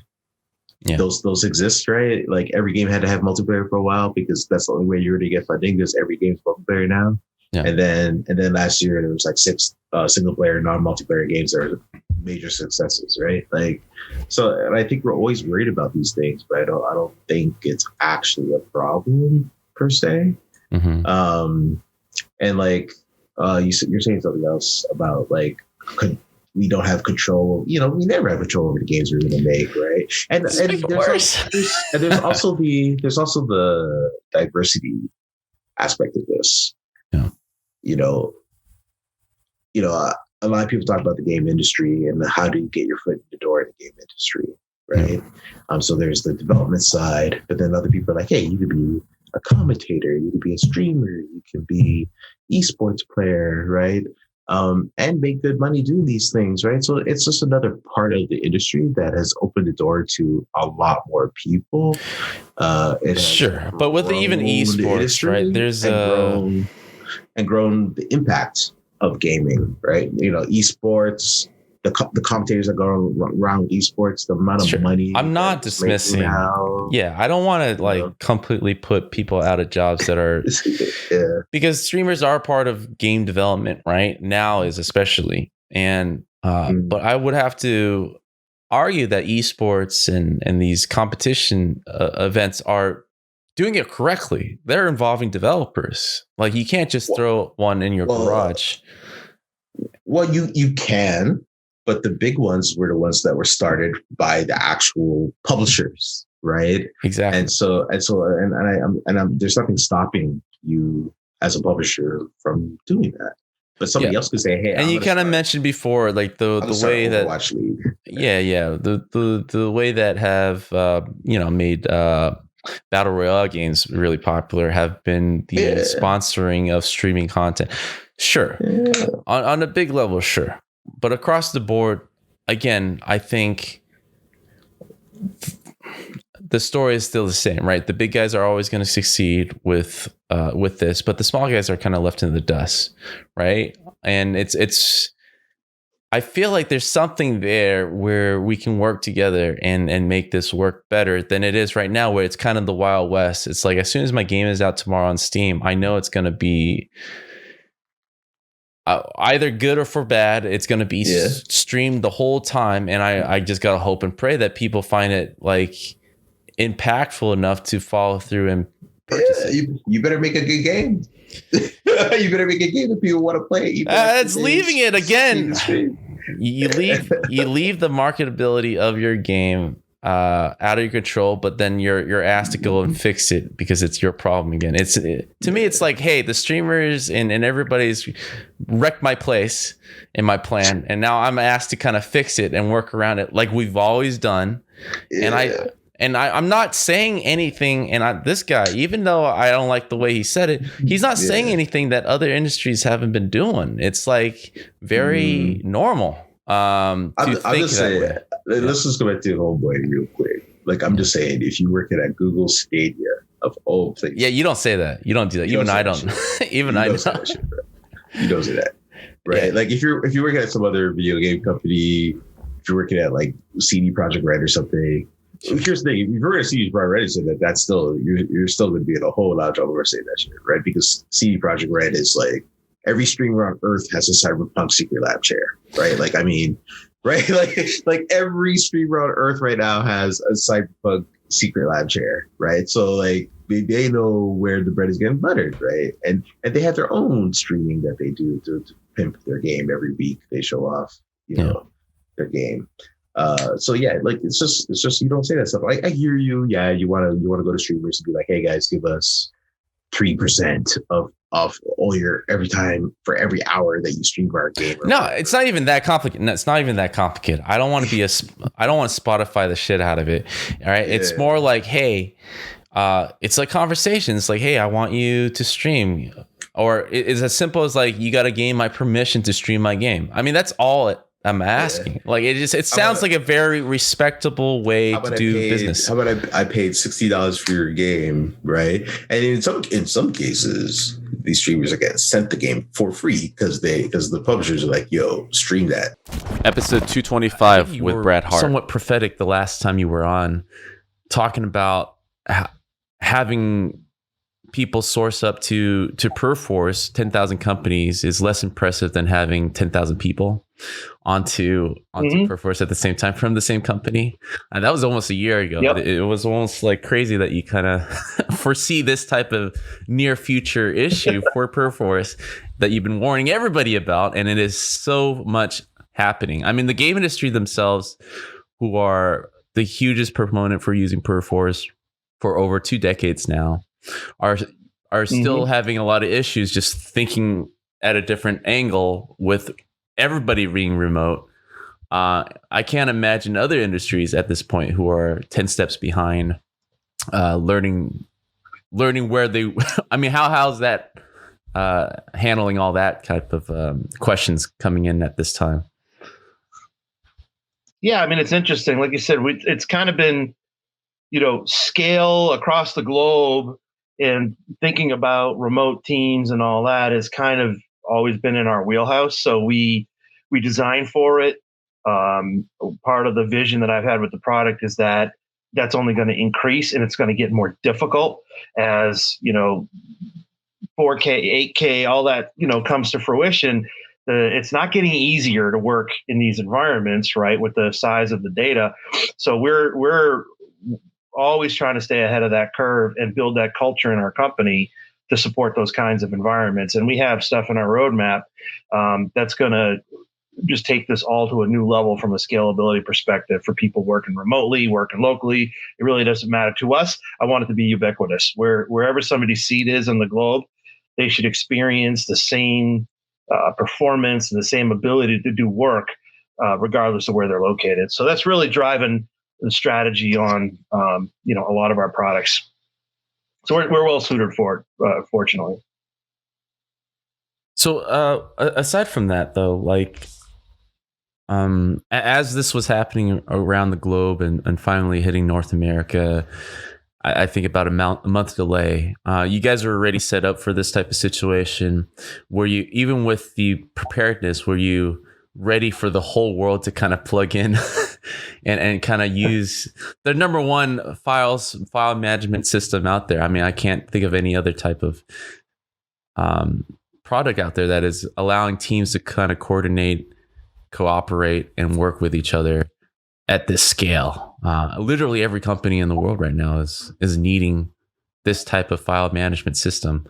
Yeah. Those exist, right? Like every game had to have multiplayer for a while because that's the only way you're going to get funding, because every game's multiplayer now. Yeah. And then last year there was like 6 single player non-multiplayer games that are major successes, right? Like, so, and I think we're always worried about these things, but I don't think it's actually a problem per se. Mm-hmm. And like you're saying something else about like we don't have control. We never have control over the games we're going to make, right? And there's also the diversity aspect of this. Yeah. A lot of people talk about the game industry and how do you get your foot in the door in the game industry, right? So there's the development side, but then other people are like, hey, you could be a commentator, you could be a streamer, you could be esports player, right? And make good money doing these things, right? So it's just another part of the industry that has opened the door to a lot more people. Sure, but with even esports, right? There's grown the impact of gaming, right? Esports the commentators that go around esports, the amount of money. I'm not dismissing. Yeah, I don't want to completely put people out of jobs that are because streamers are part of game development right now, is especially, and but I would have to argue that esports and these competition events are doing it correctly. They're involving developers. Like you can't just throw one in your garage. Well, you can, but the big ones were the ones that were started by the actual publishers, right? Exactly. And there's nothing stopping you as a publisher from doing that. But somebody else could say, "Hey," and you kind of mentioned before, like the way that Overwatch League. The way that have made battle royale games really popular have been the sponsoring of streaming content. Sure, on a big level, sure, but across the board, again, I think the story is still the same, right? The big guys are always going to succeed with this, but the small guys are kind of left in the dust, right? And it's. I feel like there's something there where we can work together and make this work better than it is right now, where it's kind of the Wild West. It's like as soon as my game is out tomorrow on Steam, I know it's going to be either good or for bad. It's going to be streamed the whole time, and I just got to hope and pray that people find it like impactful enough to follow through and purchase it. You better make a good game. You better make a game that people want to play. It's leaving it again. You leave the marketability of your game out of your control, but then you're asked to go and fix it because it's your problem again. To me, it's like, hey, the streamers and everybody's wrecked my place and my plan, and now I'm asked to kind of fix it and work around it like we've always done. And I'm not saying anything. And this guy, even though I don't like the way he said it, he's not saying anything that other industries haven't been doing. It's like very normal. I'm just saying, let's just go back to Homeboy real quick. Like, I'm just saying, if you work at Google Stadia of all places. Yeah, you don't say that. You don't do that. Even I don't. Even I don't. You don't say that. Right? Yeah. Like, if you're working at some other video game company, if you're working at like CD Projekt Red or something, here's the thing: if you're going to CD Projekt Red, so that's still you're still going to be in a whole lot of trouble for saying that shit, right? Because CD Projekt Red is like every streamer on Earth has a Cyberpunk secret lab chair, right? Like, I mean, right? Like every streamer on Earth right now has a Cyberpunk secret lab chair, right? So like they know where the bread is getting buttered, right? And they have their own streaming that they do to pimp their game every week. They show off, their game. So yeah, like it's just you don't say that stuff. I hear you. Yeah, you want to go to streamers and be like, hey guys, give us 3% of all your every time for every hour that you stream our game. No, it's not even that complicated. No, it's not even that complicated. I don't want to Spotify the shit out of it. All right. Yeah. It's more like, hey, it's like conversations. Like, hey, I want you to stream, or it's as simple as like, you got to gain my permission to stream my game. I mean, that's all I'm asking. Yeah. Like it sounds like a very respectable way to do business. How about I paid $60 for your game, right? And in some cases, these streamers are getting sent the game for free because the publishers are like, yo, stream that. Episode 225 with Brad Hart. Somewhat prophetic the last time you were on, talking about having people source up to Perforce 10,000 companies is less impressive than having 10,000 people onto Perforce at the same time from the same company. And that was almost a year ago. Yep. It was almost like crazy that you kind of foresee this type of near future issue for Perforce that you've been warning everybody about, and it is so much happening. I mean, the game industry themselves, who are the hugest proponent for using Perforce for over 2 decades now, are still having a lot of issues just thinking at a different angle with everybody being remote. I can't imagine other industries at this point who are 10 steps behind, learning where they, I mean, how's that handling all that type of questions coming in at this time? Yeah, I mean, it's interesting. Like you said, it's kind of been, scale across the globe, and thinking about remote teams and all that has kind of always been in our wheelhouse. So we design for it. Part of the vision that I've had with the product is that that's only going to increase, and it's going to get more difficult as 4K, 8K, all that comes to fruition. It's not getting easier to work in these environments, right, with the size of the data. So we're always trying to stay ahead of that curve and build that culture in our company to support those kinds of environments. And we have stuff in our roadmap that's going to just take this all to a new level from a scalability perspective for people working remotely, working locally. It really doesn't matter to us. I want it to be ubiquitous. Wherever somebody's seat is on the globe, they should experience the same performance and the same ability to do work, regardless of where they're located. So that's really driving the strategy on, a lot of our products. So we're well suited for it, fortunately. So aside from that, though, like, as this was happening around the globe and finally hitting North America, I think about a month delay, you guys are already set up for this type of situation. Were you, even with the preparedness, were you ready for the whole world to kind of plug in and kind of use the number one file management system out there? I mean, I can't think of any other type of product out there that is allowing teams to kind of coordinate, cooperate, and work with each other at this scale. Literally every company in the world right now is needing this type of file management system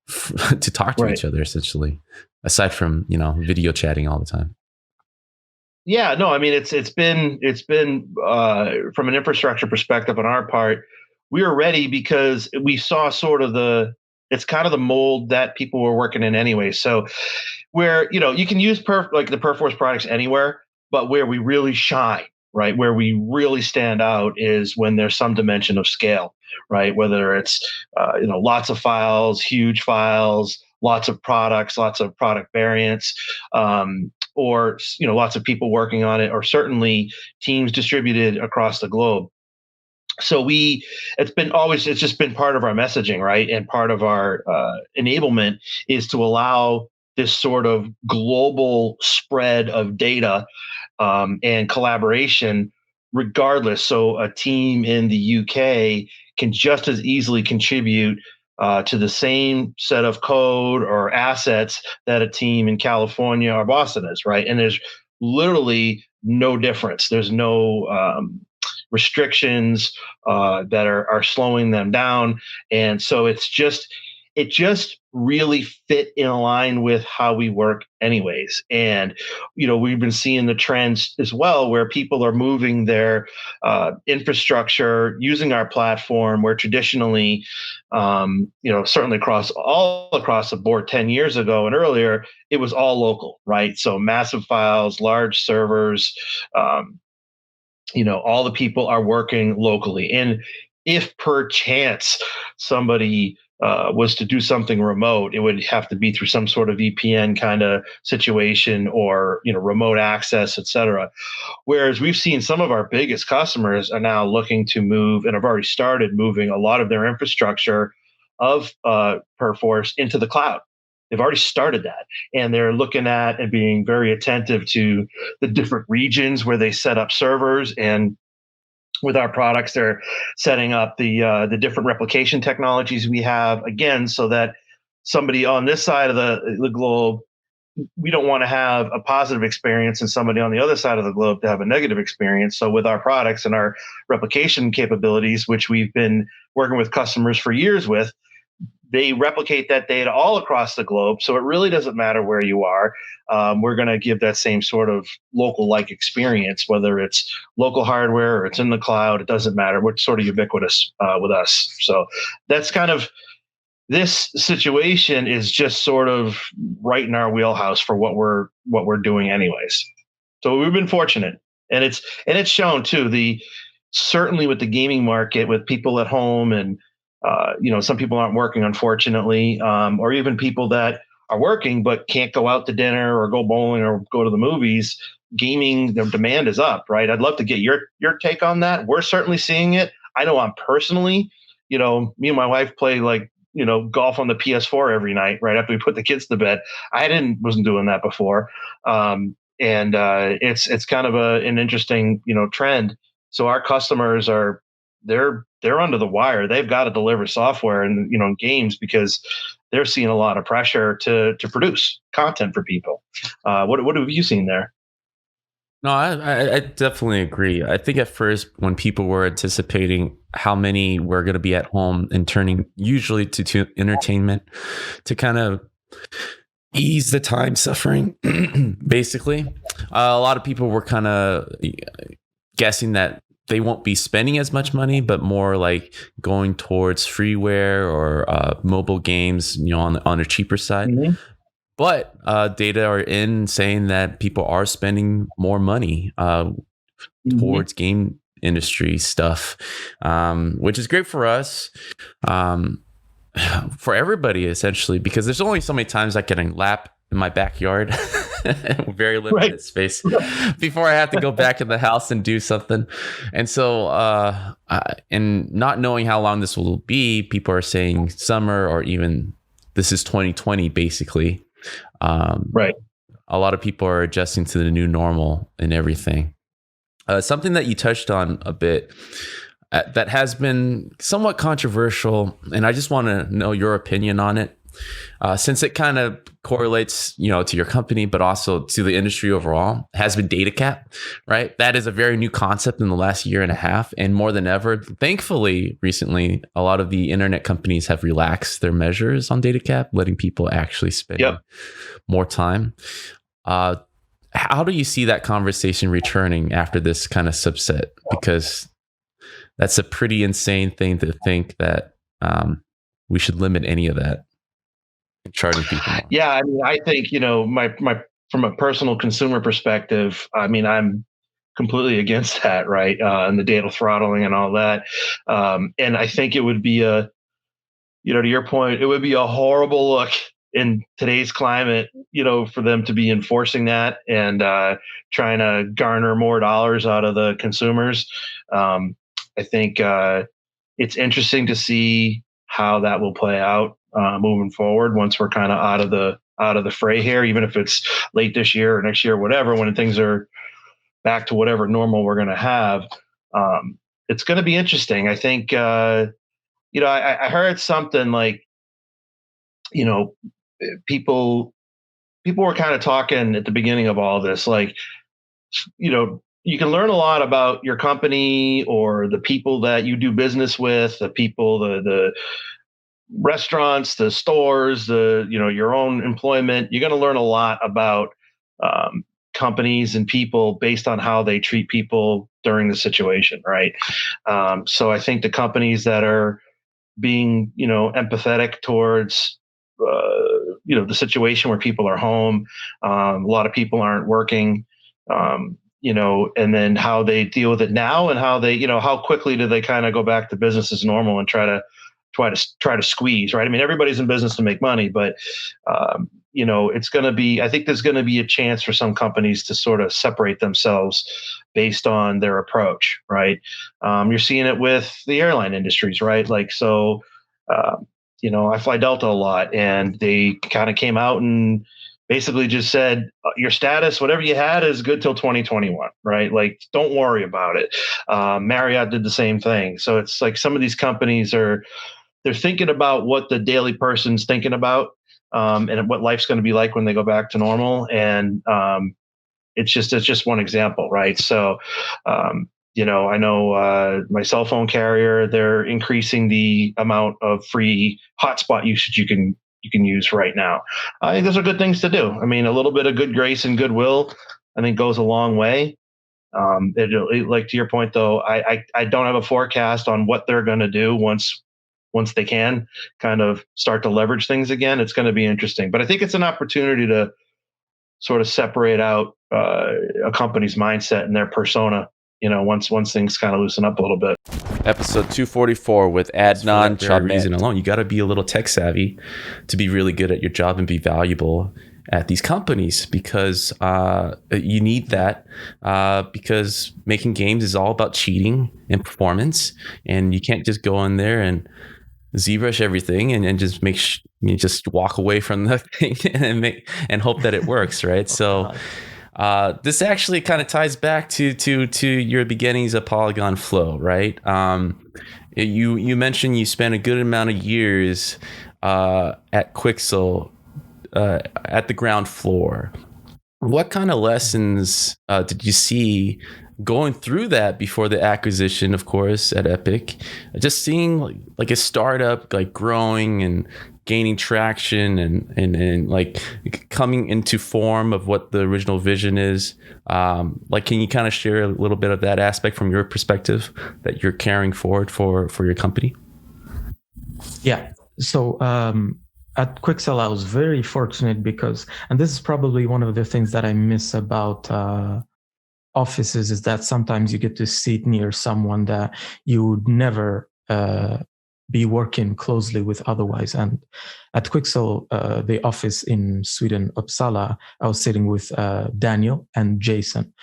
to talk to each other, essentially, aside from video chatting all the time. Yeah, no, I mean it's been from an infrastructure perspective on our part, we were ready because we saw sort of it's kind of the mold that people were working in anyway. So where you can use like the Perforce products anywhere, but where we really shine, right, where we really stand out is when there's some dimension of scale, right? Whether it's lots of files, huge files, lots of products, lots of product variants, or lots of people working on it, or certainly teams distributed across the globe. So it's just been part of our messaging, right? And part of our enablement is to allow this sort of global spread of data and collaboration regardless. So a team in the UK can just as easily contribute to the same set of code or assets that a team in California or Boston is, right? And there's literally no difference. There's no restrictions that are slowing them down. And so it just really fit in line with how we work anyways. And, we've been seeing the trends as well, where people are moving their infrastructure using our platform, where traditionally, certainly across the board 10 years ago and earlier, it was all local, right? So massive files, large servers, all the people are working locally. And if per chance somebody was to do something remote, it would have to be through some sort of VPN kind of situation, or remote access, et cetera. Whereas we've seen some of our biggest customers are now looking to move, and have already started moving a lot of their infrastructure of Perforce into the cloud. They've already started that, and they're looking at and being very attentive to the different regions where they set up servers. And with our products, they're setting up the different replication technologies we have, again, so that somebody on this side of the globe, we don't want to have a positive experience, and somebody on the other side of the globe to have a negative experience. So with our products and our replication capabilities, which we've been working with customers for years with, they replicate that data all across the globe. So it really doesn't matter where you are. We're going to give that same sort of local-like experience, whether it's local hardware or it's in the cloud. It doesn't matter. We're sort of ubiquitous with us. So that's kind of, this situation is just sort of right in our wheelhouse for what we're doing anyways. So we've been fortunate, and it's shown too. Certainly with the gaming market, with people at home, and some people aren't working, unfortunately, or even people that are working but can't go out to dinner or go bowling or go to the movies. Gaming, the demand is up, right? I'd love to get your take on that. We're certainly seeing it. I know I'm personally, me and my wife play golf on the PS4 every night, right after we put the kids to bed. I wasn't doing that before. and it's kind of an interesting trend. So our customers they're under the wire. They've got to deliver software and games because they're seeing a lot of pressure to produce content for people. What have you seen there? No, I definitely agree. I think at first when people were anticipating how many were going to be at home and turning usually to entertainment to kind of ease the time suffering, basically, a lot of people were kind of guessing that they won't be spending as much money, but more like going towards freeware or mobile games, on a cheaper side. Mm-hmm. But data are in saying that people are spending more money towards game industry stuff, which is great for us, for everybody, essentially, because there's only so many times I can lap in my backyard, very limited space, before I have to go back in the house and do something. And so, and not knowing how long this will be, people are saying summer or even this is 2020, basically. Right. A lot of people are adjusting to the new normal and everything. Something that you touched on a bit that has been somewhat controversial, and I just want to know your opinion on it, since it kind of correlates, to your company, but also to the industry overall, has been data cap, right? That is a very new concept in the last year and a half, and more than ever, thankfully, recently, a lot of the internet companies have relaxed their measures on data cap, letting people actually spend more time. How do you see that conversation returning after this kind of subset? Because that's a pretty insane thing to think that we should limit any of that. Charging people more. Yeah, I mean, I think my from a personal consumer perspective, I mean, I'm completely against that, right? And the data throttling and all that. And I think it would be to your point, it would be a horrible look in today's climate, for them to be enforcing that and trying to garner more dollars out of the consumers. I think it's interesting to see how that will play out moving forward once we're kind of out of the fray here, even if it's late this year or next year, or whatever, when things are back to whatever normal we're going to have. It's going to be interesting. I think, I heard something like, people were kind of talking at the beginning of all this, like, you can learn a lot about your company or the people that you do business with, the people, the restaurants, the stores, your own employment. You're going to learn a lot about companies and people based on how they treat people during the situation, right? So I think the companies that are being, empathetic towards the situation where people are home, a lot of people aren't working, and then how they deal with it now and how they, how quickly do they kind of go back to business as normal and try to squeeze, right? I mean, everybody's in business to make money, but it's going to be, I think there's going to be a chance for some companies to sort of separate themselves based on their approach, right? You're seeing it with the airline industries, right? Like, so, I fly Delta a lot, and they kind of came out and basically just said, your status, whatever you had, is good till 2021, right? Like, don't worry about it. Marriott did the same thing. So it's like some of these companies they're thinking about what the daily person's thinking about, and what life's going to be like when they go back to normal. And it's just one example, right? So, I know my cell phone carrier, they're increasing the amount of free hotspot usage you can use right now. I think those are good things to do. I mean, a little bit of good grace and goodwill, I think, goes a long way. Like, to your point, though, I don't have a forecast on what they're going to do once they can kind of start to leverage things again. It's going to be interesting, but I think it's an opportunity to sort of separate out a company's mindset and their persona, once things kind of loosen up a little bit. Episode 244 with Adnan Chaumette. Reason alone, you got to be a little tech savvy to be really good at your job and be valuable at these companies, because you need that, because making games is all about cheating and performance, and you can't just go in there and ZBrush everything and just just walk away from the thing and hope that it works, right? So This actually kind of ties back to your beginnings of Polygon Flow, right? You mentioned you spent a good amount of years at Quixel at the ground floor. What kind of lessons did you see going through that before the acquisition, of course, at Epic? Just seeing like a startup like growing and gaining traction and like coming into form of what the original vision is. Like, can you kind of share a little bit of that aspect from your perspective that you're carrying forward for your company? Yeah. So at Quixel, I was very fortunate because, and this is probably one of the things that I miss about offices, is that sometimes you get to sit near someone that you would never be working closely with otherwise. And at Quixel, the office in Sweden, Uppsala, I was sitting with Daniel and Jason.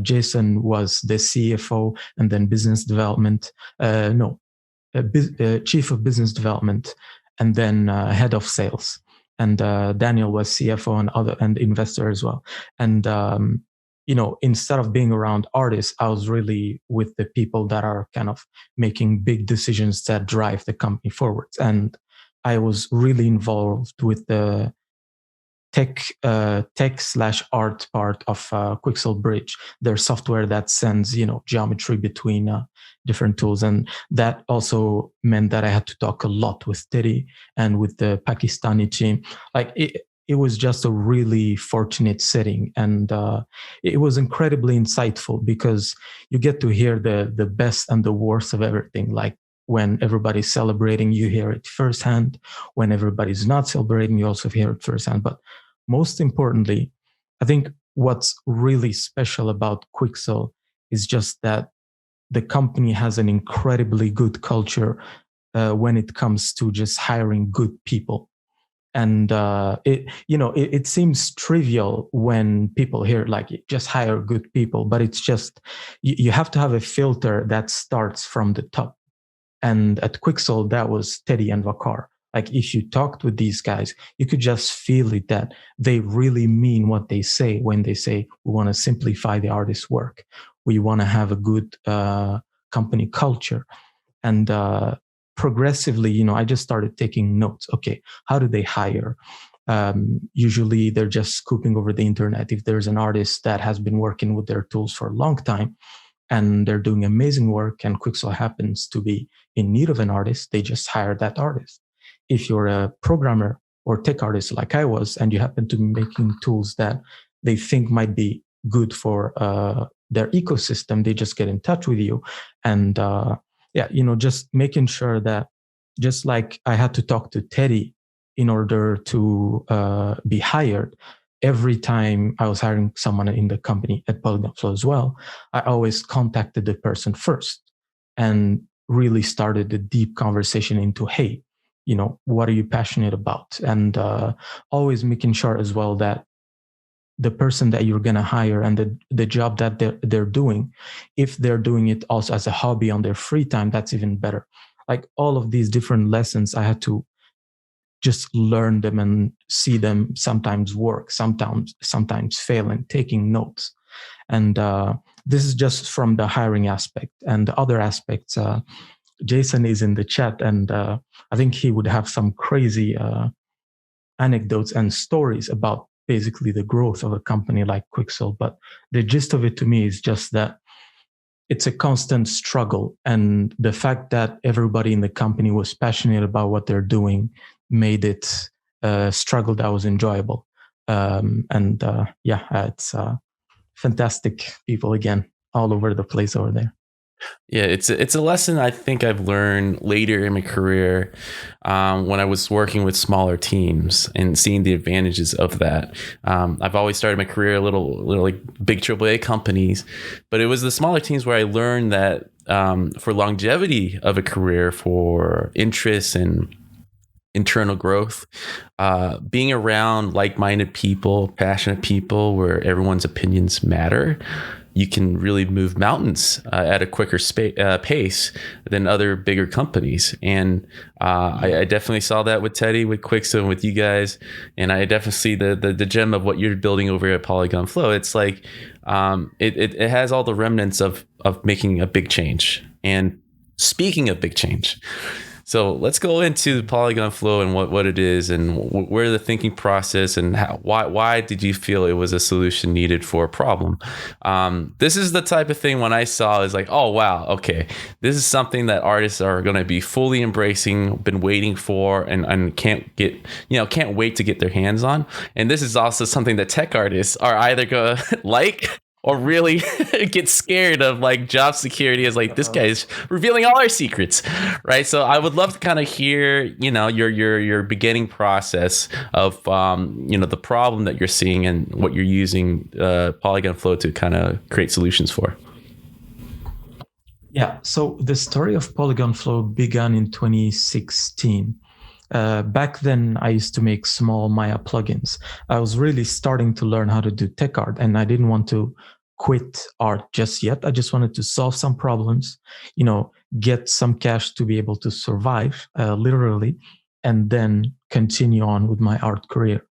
Jason was the CFO and then business development, chief of business development, and then head of sales. And Daniel was CFO and investor as well. And instead of being around artists, I was really with the people that are kind of making big decisions that drive the company forwards. And I was really involved with the tech/art part of Quixel Bridge, their software that sends, geometry between different tools. And that also meant that I had to talk a lot with Teddy and with the Pakistani team. Like it was just a really fortunate setting, and it was incredibly insightful because you get to hear the best and the worst of everything. Like when everybody's celebrating, you hear it firsthand. When everybody's not celebrating, you also hear it firsthand. But most importantly, I think what's really special about Quixel is just that the company has an incredibly good culture when it comes to just hiring good people. And it seems trivial when people hear like just hire good people, but it's just you have to have a filter that starts from the top. And at Quixel, that was Teddy and Vakar. Like if you talked with these guys, you could just feel it that they really mean what they say when they say we want to simplify the artist's work. We want to have a good company culture. And progressively, I just started taking notes. Okay, how do they hire? Usually they're just scooping over the internet. If there's an artist that has been working with their tools for a long time and they're doing amazing work and Quixel happens to be in need of an artist, they just hire that artist. If you're a programmer or tech artist like I was, and you happen to be making tools that they think might be good for their ecosystem, they just get in touch with you. And just making sure that, just like I had to talk to Teddy in order to be hired, every time I was hiring someone in the company at Polygon Flow as well, I always contacted the person first and really started a deep conversation into, hey, what are you passionate about? And always making sure as well that the person that you're going to hire and the job that they're doing, if they're doing it also as a hobby on their free time, that's even better. Like all of these different lessons, I had to just learn them and see them sometimes work, sometimes fail, and taking notes. And this is just from the hiring aspect. And the other aspects, Jason is in the chat, and I think he would have some crazy anecdotes and stories about basically the growth of a company like Quixel. But the gist of it to me is just that it's a constant struggle. And the fact that everybody in the company was passionate about what they're doing made it a struggle that was enjoyable. It's fantastic people again, all over the place over there. Yeah, it's a lesson I think I've learned later in my career when I was working with smaller teams and seeing the advantages of that. I've always started my career a little like big AAA companies, but it was the smaller teams where I learned that for longevity of a career, for interests and internal growth, being around like-minded people, passionate people where everyone's opinions matter you can really move mountains at a quicker pace than other bigger companies. And I definitely saw that with Teddy, with Quixel, and with you guys. And I definitely see the gem of what you're building over at Polygon Flow. It's like it has all the remnants of making a big change. And speaking of big change, so let's go into Polygon Flow and what it is and where the thinking process and why did you feel it was a solution needed for a problem. This is the type of thing when I saw is like, oh wow, okay, this is something that artists are going to be fully embracing, been waiting for, and can't wait to get their hands on. And this is also something that tech artists are either going to like or really get scared of, like job security is like, this guy is revealing all our secrets, right? So I would love to kind of hear, your beginning process of, the problem that you're seeing and what you're using Polygon Flow to kind of create solutions for. Yeah, so the story of Polygon Flow began in 2016. Back then, I used to make small Maya plugins. I was really starting to learn how to do tech art, and I didn't want to quit art just yet. I just wanted to solve some problems, get some cash to be able to survive, literally, and then continue on with my art career.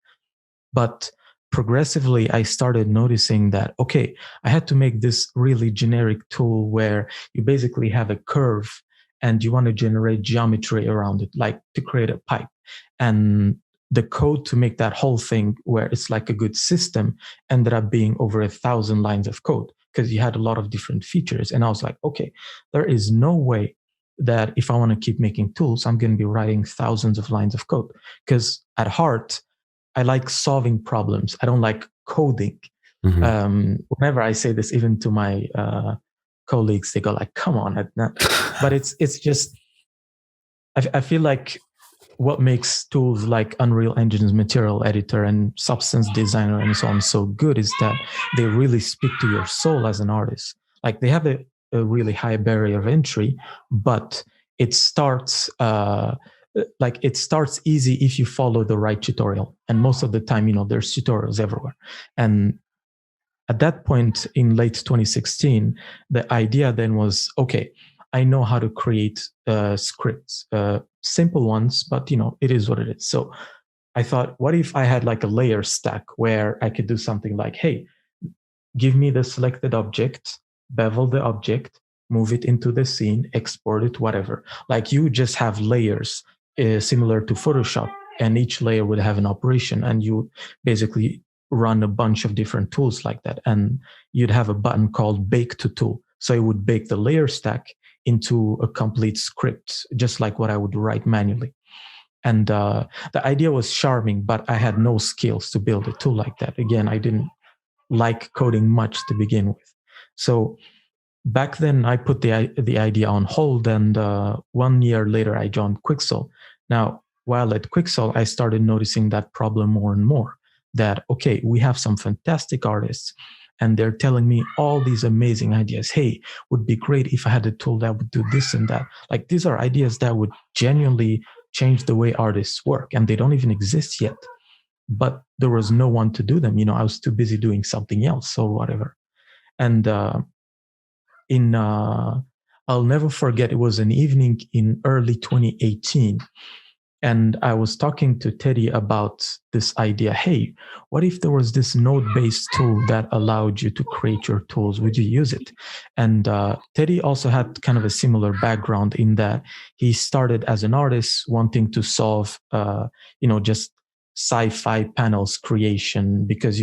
But progressively, I started noticing that, okay, I had to make this really generic tool where you basically have a curve and you want to generate geometry around it, like to create a pipe. And the code to make that whole thing where it's like a good system ended up being over 1,000 lines of code because you had a lot of different features. And I was like, okay, there is no way that if I want to keep making tools, I'm going to be writing thousands of lines of code. Because at heart, I like solving problems. I don't like coding. Mm-hmm. Whenever I say this, even to my colleagues, they go like, come on, Adnan. But it's just, I feel like what makes tools like Unreal Engine's Material Editor and Substance Designer and so on so good is that they really speak to your soul as an artist. Like they have a really high barrier of entry, but it starts easy if you follow the right tutorial. And most of the time, there's tutorials everywhere. And at that point in late 2016, the idea then was, okay, I know how to create scripts, simple ones, but it is what it is. So I thought, what if I had like a layer stack where I could do something like, hey, give me the selected object, bevel the object, move it into the scene, export it, whatever. Like you just have layers similar to Photoshop, and each layer would have an operation, and you basically run a bunch of different tools like that. And you'd have a button called bake to tool. So it would bake the layer stack into a complete script, just like what I would write manually. And the idea was charming, but I had no skills to build a tool like that. Again, I didn't like coding much to begin with. So back then I put the idea on hold, and 1 year later I joined Quixel. Now, while at Quixel, I started noticing that problem more and more, that, okay, we have some fantastic artists, and they're telling me all these amazing ideas. Hey, would be great if I had a tool that would do this and that. Like, these are ideas that would genuinely change the way artists work, and they don't even exist yet. But there was no one to do them. I was too busy doing something else or whatever. And I'll never forget, it was an evening in early 2018. And I was talking to Teddy about this idea. Hey, what if there was this node-based tool that allowed you to create your tools? Would you use it? And Teddy also had kind of a similar background in that he started as an artist wanting to solve, just sci-fi panels creation, because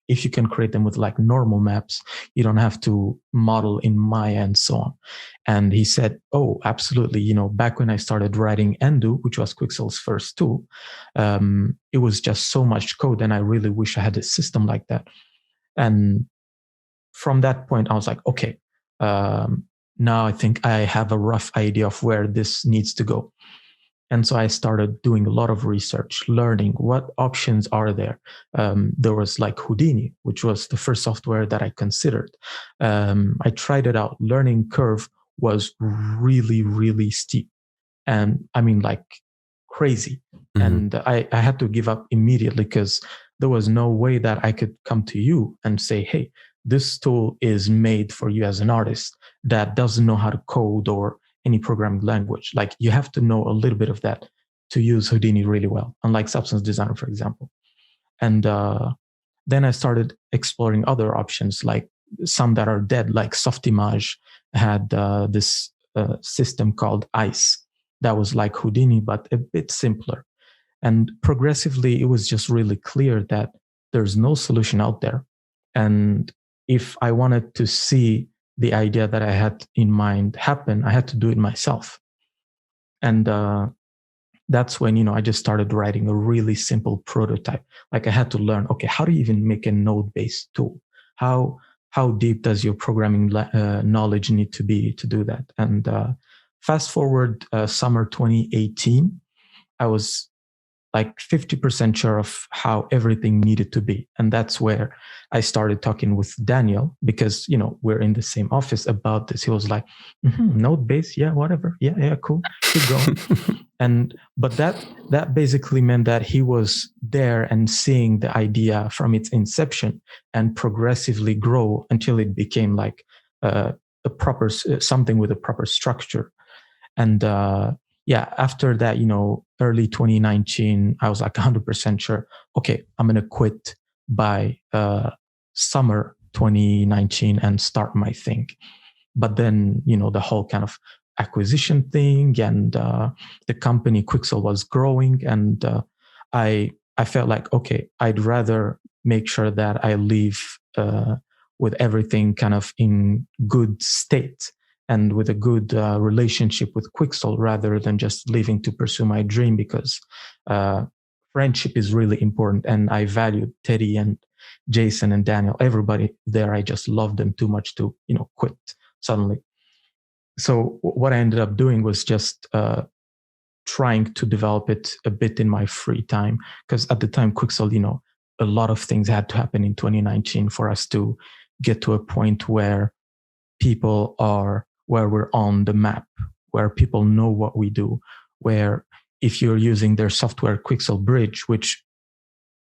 if you can create them with like normal maps, you don't have to model in Maya and so on. And he said, oh, absolutely. Back when I started writing Endu, which was Quixel's first tool, it was just so much code. And I really wish I had a system like that. And from that point, I was like, okay, now I think I have a rough idea of where this needs to go. And so I started doing a lot of research, learning what options are there. There was like Houdini, which was the first software that I considered. I tried it out. Learning curve was really, really steep. And I mean, like crazy. Mm-hmm. And I had to give up immediately because there was no way that I could come to you and say, hey, this tool is made for you as an artist that doesn't know how to code or any programming language. Like, you have to know a little bit of that to use Houdini really well, unlike Substance Designer, for example. And then I started exploring other options, like some that are dead, like Softimage had this system called ICE that was like Houdini, but a bit simpler. And progressively, it was just really clear that there's no solution out there. And if I wanted to see the idea that I had in mind happen, I had to do it myself. And that's when, I just started writing a really simple prototype. Like, I had to learn, okay, how do you even make a node-based tool? How deep does your programming knowledge need to be to do that? And fast forward summer 2018, I was like 50% sure of how everything needed to be. And that's where I started talking with Daniel, because, we're in the same office about this. He was like, node-based, yeah, whatever. Yeah, cool. Keep going. But that basically meant that he was there and seeing the idea from its inception and progressively grow until it became like a proper, something with a proper structure. And after that, early 2019, I was like 100% sure, okay, I'm going to quit by summer 2019 and start my thing. But then, the whole kind of acquisition thing and the company Quixel was growing. And I felt like, okay, I'd rather make sure that I leave with everything kind of in good state and with a good relationship with Quixel, rather than just leaving to pursue my dream, because friendship is really important. And I valued Teddy and Jason and Daniel, everybody there. I just loved them too much to, quit suddenly. So what I ended up doing was just trying to develop it a bit in my free time, because at the time, Quixel, a lot of things had to happen in 2019 for us to get to a point where we're on the map, where people know what we do, where if you're using their software Quixel Bridge, which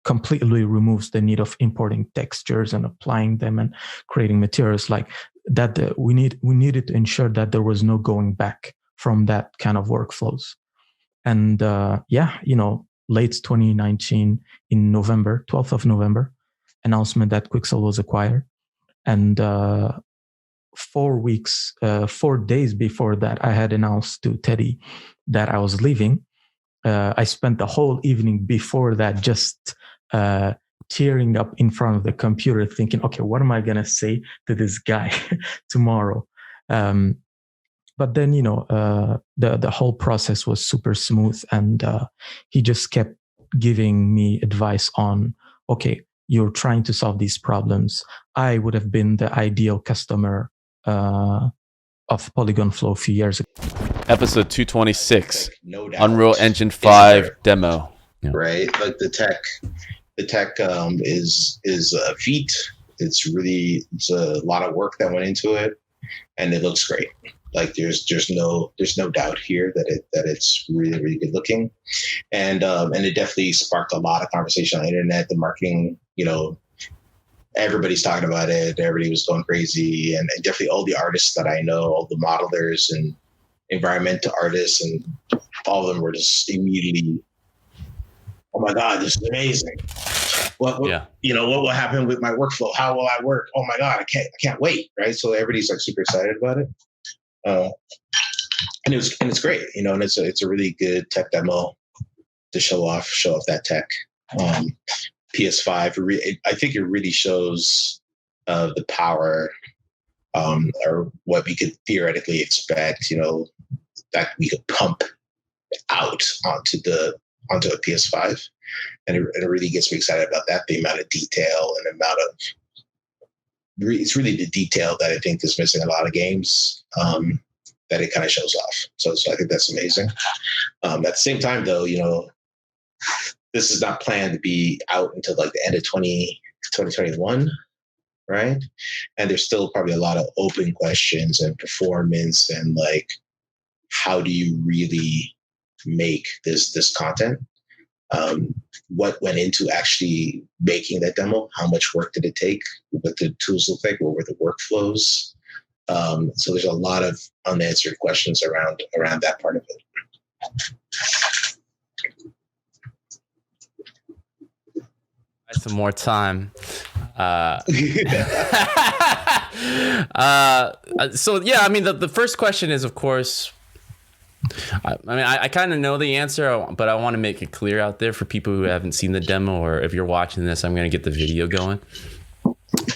completely removes the need of importing textures and applying them and creating materials like that, we needed to ensure that there was no going back from that kind of workflows. And late 2019, in November, 12th of November, announcement that Quixel was acquired. And 4 days before that, I had announced to Teddy that I was leaving. I spent the whole evening before that just tearing up in front of the computer, thinking, okay, what am I going to say to this guy tomorrow? But then, the whole process was super smooth, and he just kept giving me advice on, okay, you're trying to solve these problems. I would have been the ideal customer of Polygon Flow a few years ago. Episode 226, no doubt. Unreal Engine 5 demo. Yeah. Right, like the tech is a feat. It's a lot of work that went into it, and it looks great. Like there's no doubt here that it's really, really good looking, and it definitely sparked a lot of conversation on the internet. The marketing, everybody's talking about it. Everybody was going crazy, and definitely all the artists that I know, all the modelers and environmental artists, and all of them were just immediately, oh my God, this is amazing. What will happen with my workflow? How will I work? Oh my God, I can't wait. Right. So everybody's like super excited about it. And it's great, and it's a really good tech demo to show off that tech. PS5, I think it really shows the power, or what we could theoretically expect, that we could pump out onto a PS5, and it really gets me excited about that. The amount of detail and it's really the detail that I think is missing in a lot of games, that it kind of shows off. So I think that's amazing. At the same time, though, this is not planned to be out until like the end of 2021, right? And there's still probably a lot of open questions and performance and like, how do you really make this content? what went into actually making that demo. How much work did it take? What the tools look like? What were the workflows? So there's a lot of unanswered questions around that part of it. Some more time. So yeah, I mean, the first question is, of course, I kind of know the answer, but I want to make it clear out there for people who haven't seen the demo, or if you're watching this, I'm going to get the video going.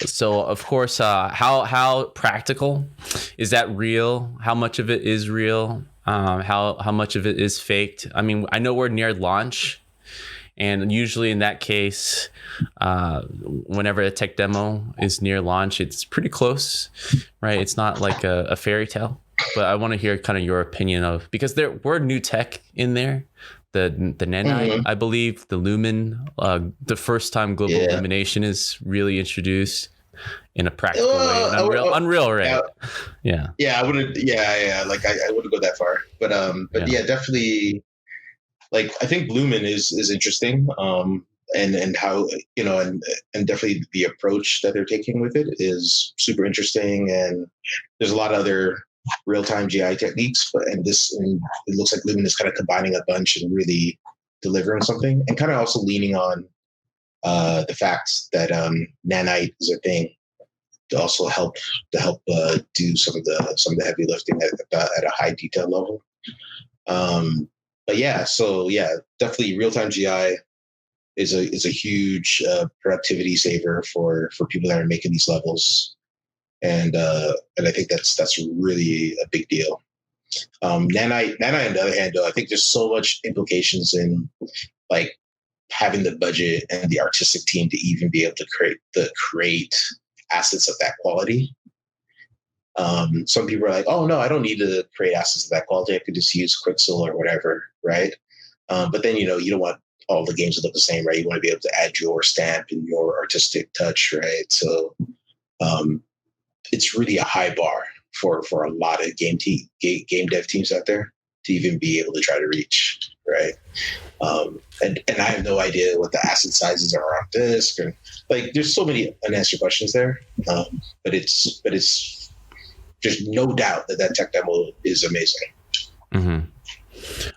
So, of course, how practical is that? Real? How much of it is real? How much of it is faked? I mean, I know we're near launch, and usually in that case, whenever a tech demo is near launch, it's pretty close, right? It's not like a fairy tale. But I want to hear kind of your opinion of, because there were new tech in there, the nanite, I believe, the lumen, the first time global illumination is really introduced in a practical way. Unreal, right? Yeah. I wouldn't. Like I wouldn't go that far, but yeah, definitely. Like I think lumen is interesting, and how and definitely the approach that they're taking with it is super interesting, and there's a lot of other real-time GI techniques, and it looks like lumen is kind of combining a bunch and really delivering something, and kind of also leaning on the fact that nanite is a thing to also help do some of the heavy lifting at a high detail level. But yeah, so yeah, definitely real-time GI is a huge productivity saver for people that are making these levels. And I think that's really a big deal. Nanite on the other hand, though, I think there's so much implications in like having the budget and the artistic team to even be able to create assets of that quality. Some people are like, oh no, I don't need to create assets of that quality. I could just use Quixel or whatever, right? But then you don't want all the games to look the same, right? You want to be able to add your stamp and your artistic touch, right? So it's really a high bar for a lot of game dev teams out there to even be able to try to reach, right? And I have no idea what the asset sizes are on disk, and like there's so many unanswered questions there. But it's there's no doubt that tech demo is amazing. Mm-hmm.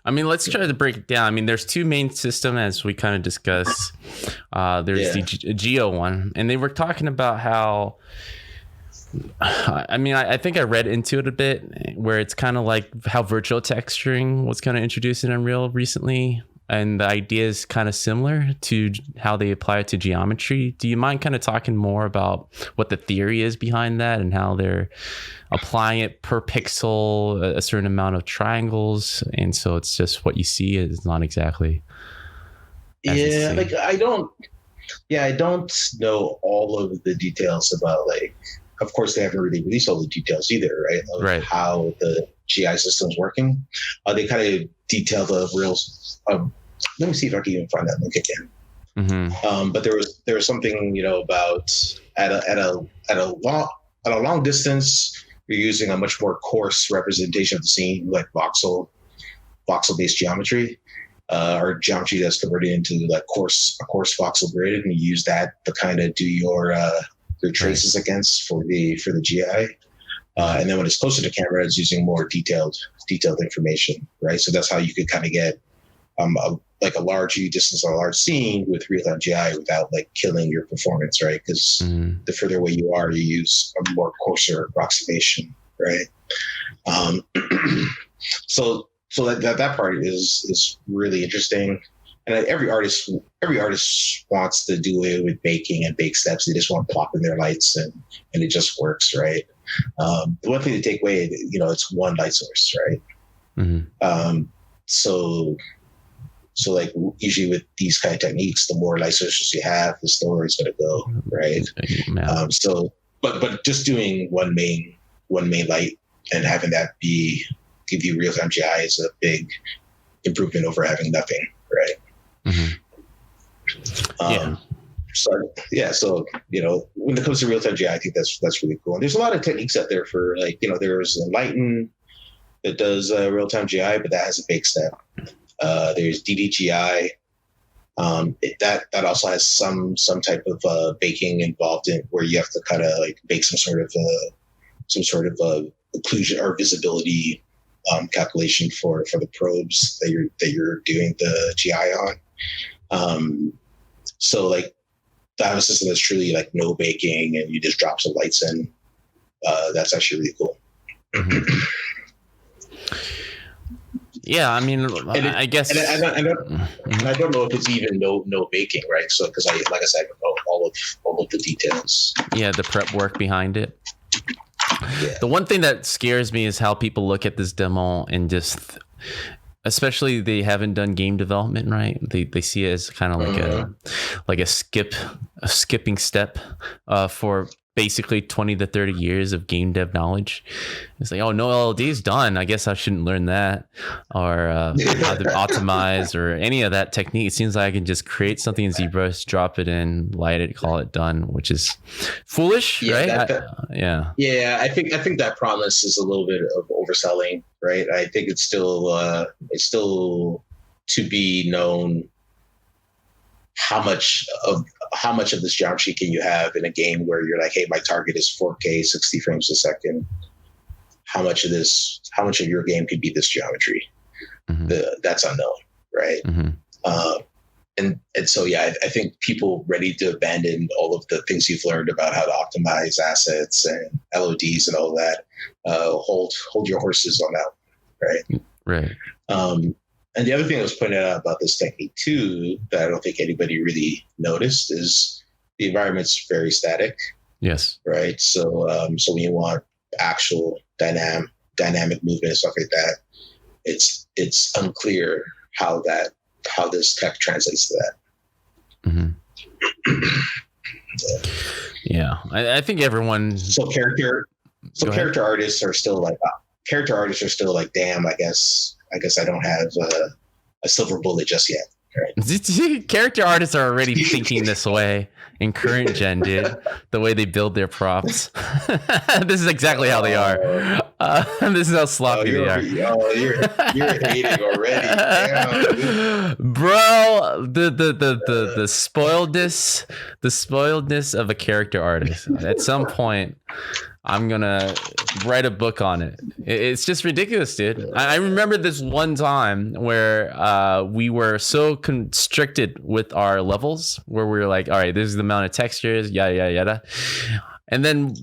I mean, let's try to break it down. I mean, there's two main systems, as we kind of discussed. There's the Geo one, and they were talking about how, I mean, I think I read into it a bit, where it's kind of like how virtual texturing was kind of introduced in Unreal recently. And the idea is kind of similar to how they apply it to geometry. Do you mind kind of talking more about what the theory is behind that and how they're applying it per pixel, a certain amount of triangles, and so it's just what you see is not exactly. Like I don't know all of the details about, like, of course they haven't really released all the details either, right? Of how the GI system's working. They kind of detail the real. Let me see if I can even find that link again. Mm-hmm. But there was something about at a long distance, you're using a much more coarse representation of the scene, like voxel based geometry, or geometry that's converted into like a coarse voxel grid, and you use that to kind of do your traces against for the GI. And then when it's closer to camera, it's using more detailed information, right? So that's how you could kind of get a large view distance on a large scene with real-time GI without like killing your performance, right? Because the further away you are, you use a more coarser approximation, right? So that part is really interesting. And every artist wants to do it with baking and bake steps. They just want to plop in their lights and it just works, right? The one thing to take away, it's one light source, right? Mm-hmm. So like usually with these kind of techniques, the more light sources you have, the slower it's going to go, right? But just doing one main light and having that give you real-time GI is a big improvement over having nothing, right? Mm-hmm. So when it comes to real-time GI, I think that's really cool. And there's a lot of techniques out there for like, there's Enlighten that does real-time GI, but that has a bake step. There's DDGI, That also has some type of baking involved in, where you have to kind of like bake some sort of occlusion or visibility calculation for the probes that you're doing the GI on. So like to have a system that's truly like no baking and you just drop some lights in, that's actually really cool. Yeah, I mean, I guess, and I don't know if it's even no baking, right? So because like I said, I don't know all of the details. Yeah, the prep work behind it. Yeah. The one thing that scares me is how people look at this demo and just, especially they haven't done game development, right? They see it as kind of like a skipping step for basically 20 to 30 years of game dev knowledge. It's like, oh, no LLD is done. I guess I shouldn't learn that, or how to optimize or any of that technique. It seems like I can just create something in ZBrush, drop it in, light it, call it done, which is foolish, right? Yeah, I think that promise is a little bit of overselling, right? I think it's still to be known how much of this geometry can you have in a game where you're like, hey, my target is 4K 60 frames a second. How much of your game could be this geometry? That's unknown, right? And so I think people ready to abandon all of the things you've learned about how to optimize assets and LODs and all that, hold your horses on that one, right? And the other thing that was pointed out about this technique too, that I don't think anybody really noticed, is the environment's very static. Yes. Right. So when you want actual dynamic movement and stuff like that, it's unclear how this tech translates to that. Yeah. I think everyone. So character artists are still like, damn, I guess I don't have a silver bullet just yet. Right? Character artists are already thinking this way in current gen, dude. The way they build their props. This is exactly how they are. This is how sloppy they are. You're hating already. Damn, bro. The spoiledness of a character artist. At some point, I'm gonna write a book on it. It's just ridiculous, dude. I remember this one time where we were so constricted with our levels, where we were like, all right, this is the amount of textures, yada yada. And then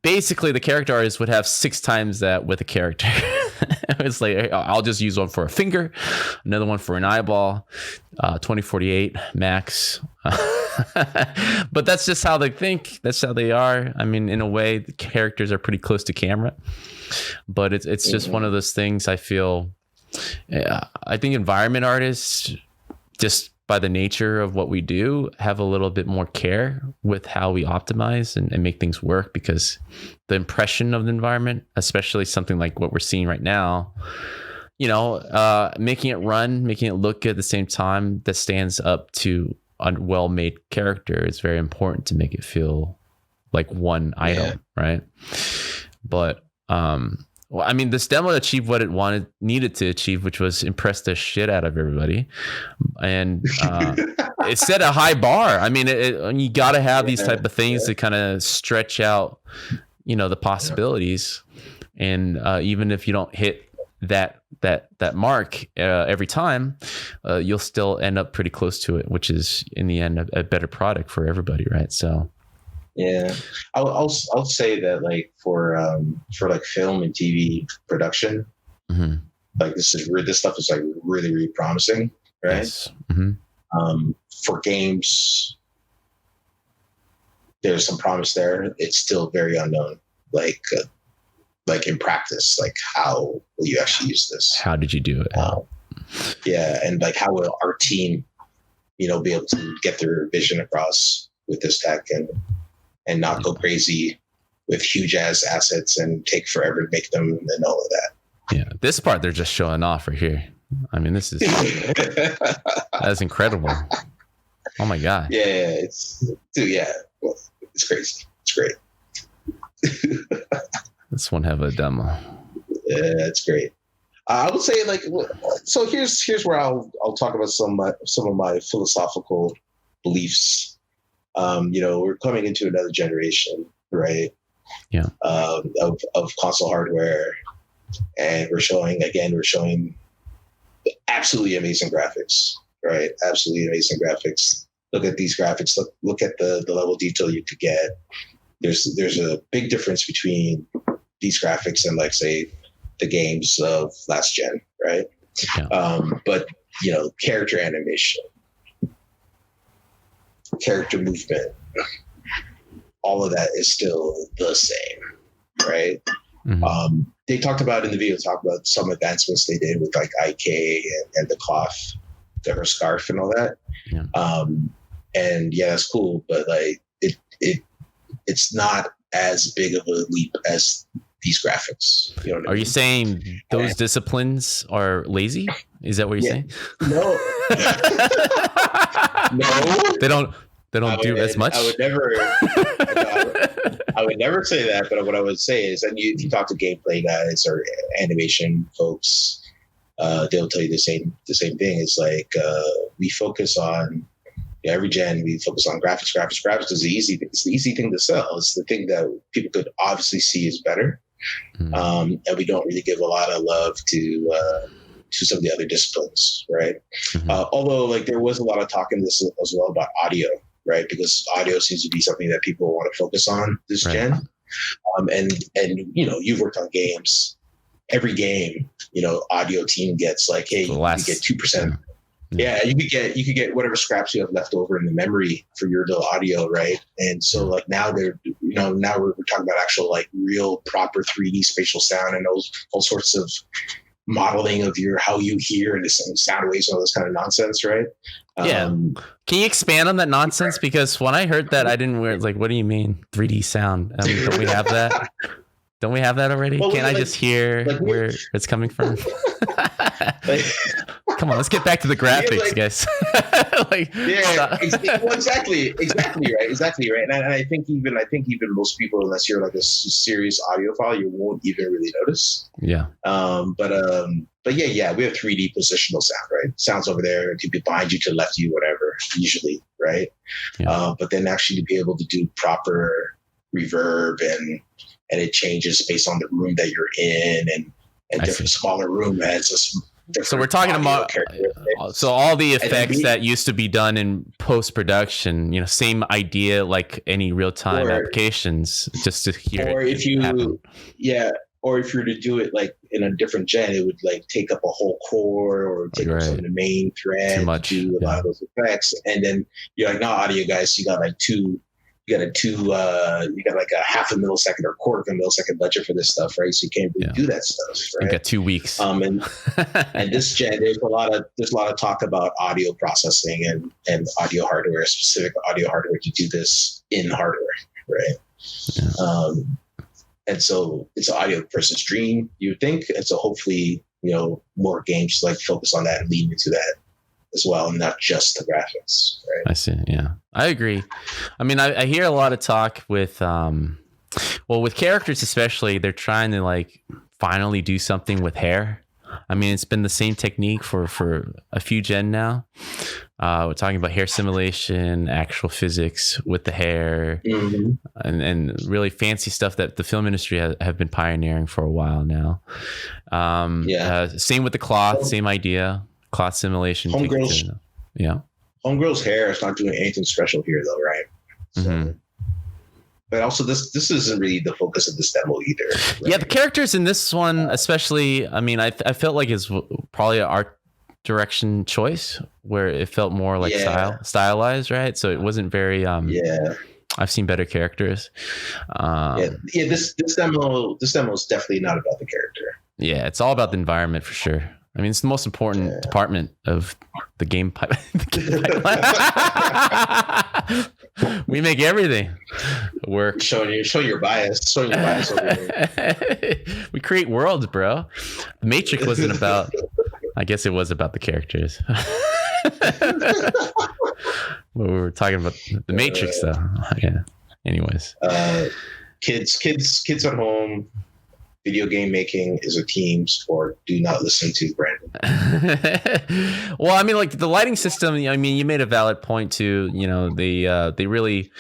basically the character artist would have 6 times that with a character. It was like, I'll just use one for a finger, another one for an eyeball, 2048 max. But that's just how they think. That's how they are. I mean, in a way, the characters are pretty close to camera, but it's just one of those things. I feel, I think environment artists, just by the nature of what we do, have a little bit more care with how we optimize and make things work, because the impression of the environment, especially something like what we're seeing right now, making it run, making it look good at the same time, that stands up to a well-made character is very important to make it feel like one item, right? But well, I mean, this demo achieved what it needed to achieve, which was impress the shit out of everybody, and it set a high bar. I mean, you got to have these type of things to kind of stretch out, the possibilities, and even if you don't hit that mark every time, you'll still end up pretty close to it, which is in the end a better product for everybody, right? So. Yeah, I'll say that like for like film and TV production, like this stuff is like really, really promising, right? Yes. For games, there's some promise there. It's still very unknown. Like in practice, like how will you actually use this? How did you do it? Yeah, and like how will our team, be able to get their vision across with this tech and not go crazy with huge ass assets and take forever to make them and all of that. Yeah, this part they're just showing off right here. I mean, this is that's incredible. Oh my god. Yeah, it's crazy. It's great. This one have a demo. Yeah, it's great. I would say like, so here's where I'll talk about some of my philosophical beliefs. We're coming into another generation, right? Yeah. Of console hardware, and we're showing absolutely amazing graphics, right? Absolutely amazing graphics. Look at these graphics. Look at the level of detail you could get. There's a big difference between these graphics and, like, say, the games of last gen, right? Yeah. But character animation, character movement, all of that is still the same, right? Mm-hmm. They talked about in the video, some advancements they did with like IK and the cloth, her scarf and all that. Yeah. And yeah, that's cool, but like it's not as big of a leap as these graphics. You know what I Are mean? you saying those disciplines are lazy? Is that what you're saying? No. No. They don't do as much. I would never say that, but what I would say is, and if you talk to gameplay guys or animation folks, they'll tell you the same thing. It's like we focus on every gen. We focus on graphics. Graphics is it's the easy thing to sell. It's the thing that people could obviously see is better, and we don't really give a lot of love to some of the other disciplines, right? Although, like, there was a lot of talk in this as well about audio, right? Because audio seems to be something that people want to focus on this gen. And you've worked on games. Every game, audio team gets like, hey, you get 2%. Yeah, you could get whatever scraps you have left over in the memory for your little audio, right? And so, like, now we're talking about actual, like, real proper 3D spatial sound and all sorts of modeling of how you hear and the sound waves and all this kind of nonsense, right? Yeah. Can you expand on that nonsense? Because when I heard that, I didn't. Like, what do you mean 3D sound? Don't we have that? Don't we have that already? Well, Can't I just hear where it's coming from? Come on, let's get back to the graphics, guys. Exactly right. And I think even most people, unless you're like a serious audiophile, you won't even really notice. Yeah. But yeah, we have 3D positional sound, right? Sounds over there, it could be behind you, to left you, whatever, usually, right? Yeah. But then actually to be able to do proper reverb and it changes based on the room that you're in, and different smaller room has this. So we're talking about all the effects that used to be done in post-production, same idea like any real-time applications, just to hear or it if you happen. Or if you were to do it like in a different gen, it would like take up a whole core or take up some of the main thread, do a lot of those effects. And then you're like, no, audio guys, you got like a half a millisecond or quarter of a millisecond budget for this stuff, right? So you can't really do that stuff, right? You got 2 weeks. And this gen, there's a lot of talk about audio processing and audio hardware, specific audio hardware to do this in hardware, right? Yeah. And so it's an audio person's dream, you would think. And so hopefully, more games like focus on that and lean into that as well, and not just the graphics, right? I see. Yeah, I agree. I mean, I hear a lot of talk with, with characters especially. They're trying to like finally do something with hair. I mean, it's been the same technique for a few gen now. We're talking about hair simulation, actual physics with the hair, and really fancy stuff that the film industry have been pioneering for a while now. Same with the cloth, same idea. Cloth simulation. Homegirl's hair is not doing anything special here, though, right? So, but also, this isn't really the focus of this demo either. Right? Yeah, the characters in this one, especially, I mean, I felt like it's probably an art direction choice where it felt more like stylized, right? So it wasn't very. I've seen better characters. This demo is definitely not about the character. Yeah, it's all about the environment for sure. I mean, it's the most important department of the game pipeline. We make everything work. Show your bias. Over there. We create worlds, bro. The Matrix wasn't about. I guess it was about the characters. We were talking about the Matrix, though. Yeah. Anyways, kids at home. video game making is a team sport. Do not listen to Brandon. Well, I mean, like the lighting system, I mean, you made a valid point too. You know, they really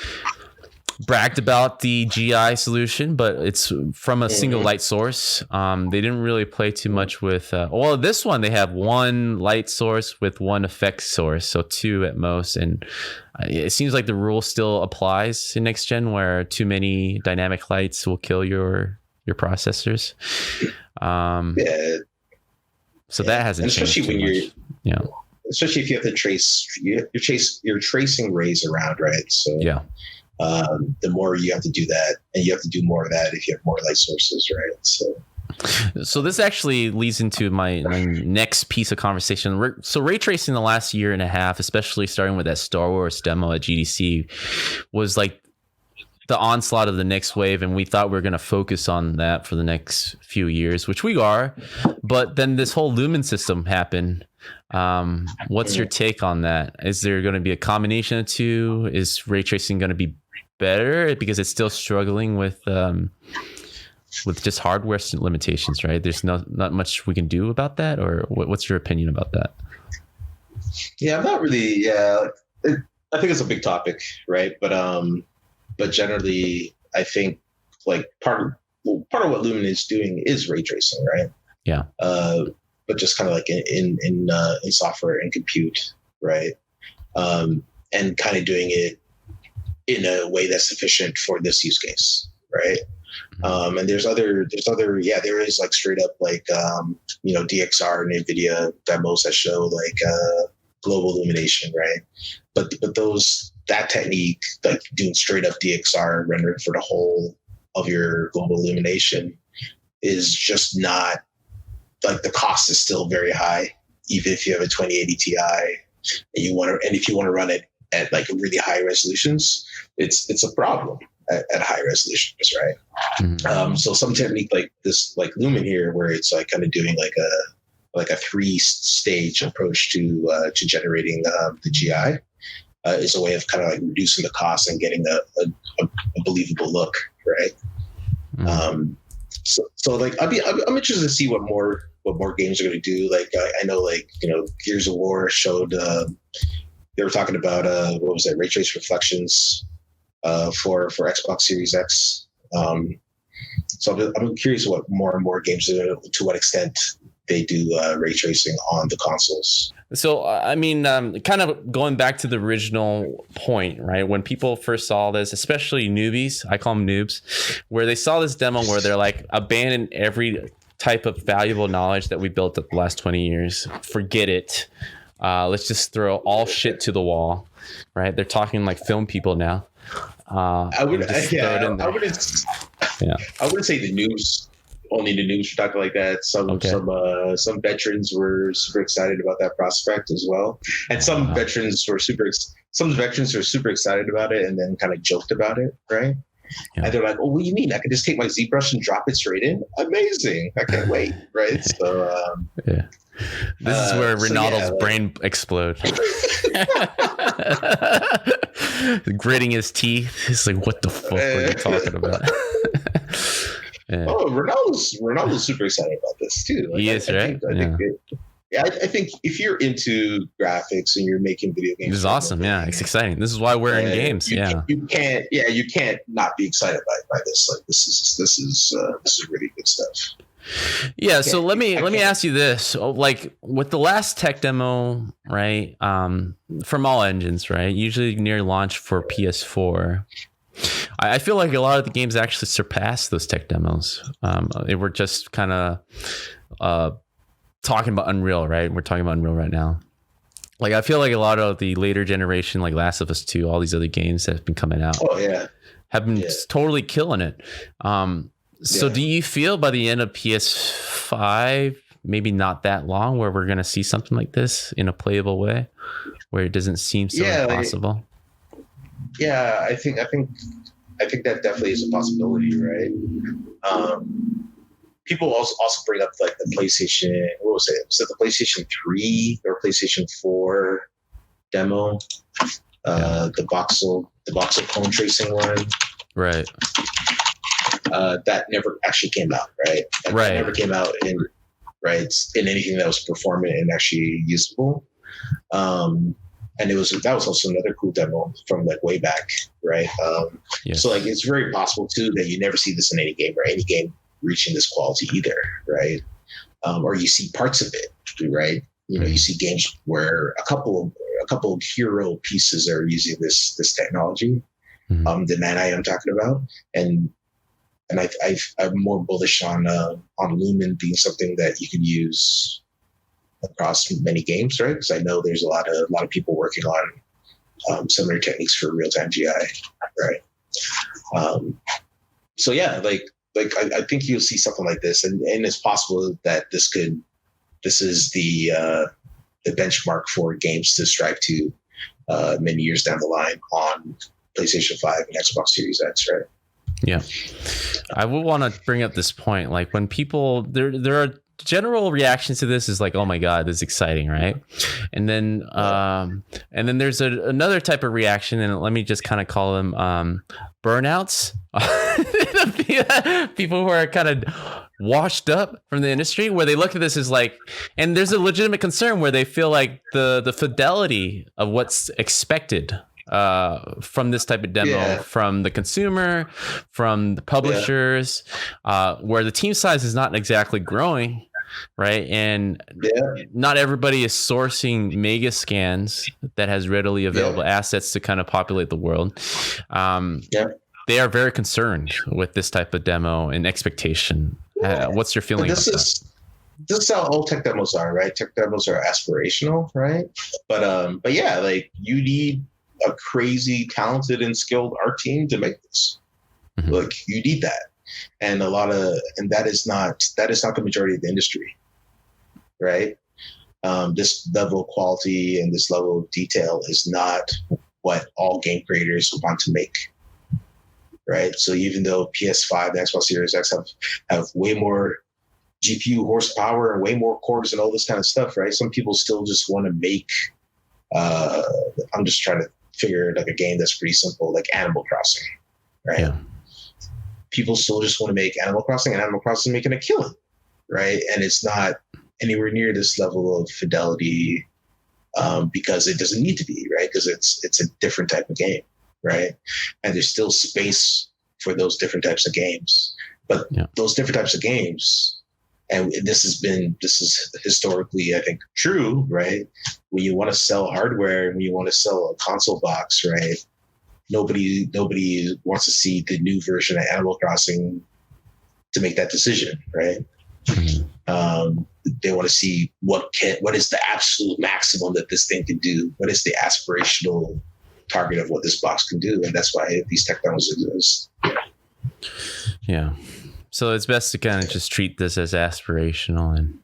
bragged about the GI solution, but it's from a single light source. They didn't really play too much with well, this one they have one light source with one effect source, so two at most, and it seems like the rule still applies in next gen where too many dynamic lights will kill your processors. So that hasn't and changed especially when much. Especially if you have to trace you're tracing rays around, right? So the more you have to do that, and you have to do more of that if you have more light sources, right? So this actually leads into my next piece of conversation. So ray tracing the last year and a half, especially starting with that Star Wars demo at GDC, was like the onslaught of the next wave, and we thought we were going to focus on that for the next few years, which we are. But then this whole Lumen system happened. What's your take on that? Is there going to be a combination of two? Is ray tracing going to be better because it's still struggling with just hardware limitations, right? There's not much we can do about that, or what's your opinion about that? Yeah, I'm not really. Yeah, I think it's a big topic, right? But generally, I think like part of what Lumen is doing is ray tracing, right? Yeah. But just kind of like in software and compute, right? And kind of doing it in a way that's sufficient for this use case, right? And there is like straight up like DXR and NVIDIA demos that show like global illumination, right? But that technique, like doing straight up DXR rendering for the whole of your global illumination, is just not, like, the cost is still very high, even if you have a 2080 Ti and if you want to run it at like really high resolutions, it's a problem at high resolutions, right? So some technique like this, like Lumen here, where it's like kind of doing like a 3-stage approach to generating the GI, is a way of kind of like reducing the cost and getting a believable look, right? So like I'm interested to see what more games are going to do. Like I know, like, Gears of War showed they were talking about what was that, ray trace reflections for Xbox Series X. So I'm curious what more and more games to what extent they do ray tracing on the consoles. So, I mean, kind of going back to the original point, right? When people first saw this, especially newbies, I call them noobs, where they saw this demo where they're like, abandon every type of valuable knowledge that we built up the last 20 years. Forget it. Let's just throw all shit to the wall, right? They're talking like film people now. I wouldn't say the news. Only the news were talking like that. Some veterans were super excited about that prospect as well, and some veterans were super excited about it, and then kind of joked about it, right? Yeah. And they're like, "Oh, what do you mean? I can just take my ZBrush and drop it straight in? Amazing! I can't wait!" Right? So, this is where Ronaldo's brain explodes. Gritting his teeth. He's like, "What the fuck are you talking about?" Yeah. Oh, Ronaldo's super excited about this too. Like, he is, right? I think if you're into graphics and you're making video games, this is awesome. Yeah, it's exciting. This is why we're in games. You can't not be excited by this. Like this is really good stuff. Yeah. So let me ask you this: like with the last tech demo, right? From all engines, right? Usually near launch for PS4. I feel like a lot of the games actually surpassed those tech demos. They were just kind of talking about Unreal, right? We're talking about Unreal right now. Like, I feel like a lot of the later generation, like Last of Us 2, all these other games that have been coming out, have been totally killing it. So do you feel by the end of PS5, maybe not that long, where we're going to see something like this in a playable way, where it doesn't seem so impossible? Yeah, I think that definitely is a possibility, right? People also bring up like the PlayStation. What was it? Was it the PlayStation 3 or PlayStation 4 demo? The voxel cone tracing one, right? that never actually came out, right? That never came out in anything that was performant and actually usable. And that was also another cool demo from like way back, right? So like it's very possible too that you never see this in any game or any game reaching this quality either, right? Or you see parts of it, right? You know, you see games where a couple of hero pieces are using this technology, the that I am talking about, and I'm more bullish on Lumen being something that you can use across many games, right? Because I know there's a lot of people working on similar techniques for real-time GI, right? So yeah, like I think you'll see something like this, and it's possible that this is the benchmark for games to strive to many years down the line on PlayStation 5 and Xbox Series X, right? Yeah, I would want to bring up this point. Like when people there are general reactions to this is like, oh my god, this is exciting, right? And then there's another type of reaction, and let me just kind of call them burnouts. People who are kind of washed up from the industry, where they look at this as like, and there's a legitimate concern where they feel like the fidelity of what's expected from this type of demo from the consumer, from the publishers, where the team size is not exactly growing, right? And not everybody is sourcing mega scans that has readily available assets to kind of populate the world. They are very concerned with this type of demo and expectation. What's your feeling? This is how all tech demos are, right? Tech demos are aspirational, right? But yeah, like you need a crazy talented and skilled art team to make this. Like you need that, and that is not the majority of the industry, right? This level of quality and this level of detail is not what all game creators want to make, right? So even though PS5 and Xbox Series X have way more GPU horsepower and way more cores and all this kind of stuff, right? Some people still just want to make. I'm just trying to figure like a game that's pretty simple, like Animal Crossing, right? Yeah. People still just want to make Animal Crossing, and Animal Crossing making a killing, right? And it's not anywhere near this level of fidelity because it doesn't need to be, right? Because it's a different type of game, right? And there's still space for those different types of games, but those different types of games. And this is historically, I think, true, right? When you want to sell hardware, when you want to sell a console box, right? Nobody wants to see the new version of Animal Crossing to make that decision, right? They want to see what is the absolute maximum that this thing can do. What is the aspirational target of what this box can do? And that's why these tech demos exist. Yeah. So it's best to kind of just treat this as aspirational and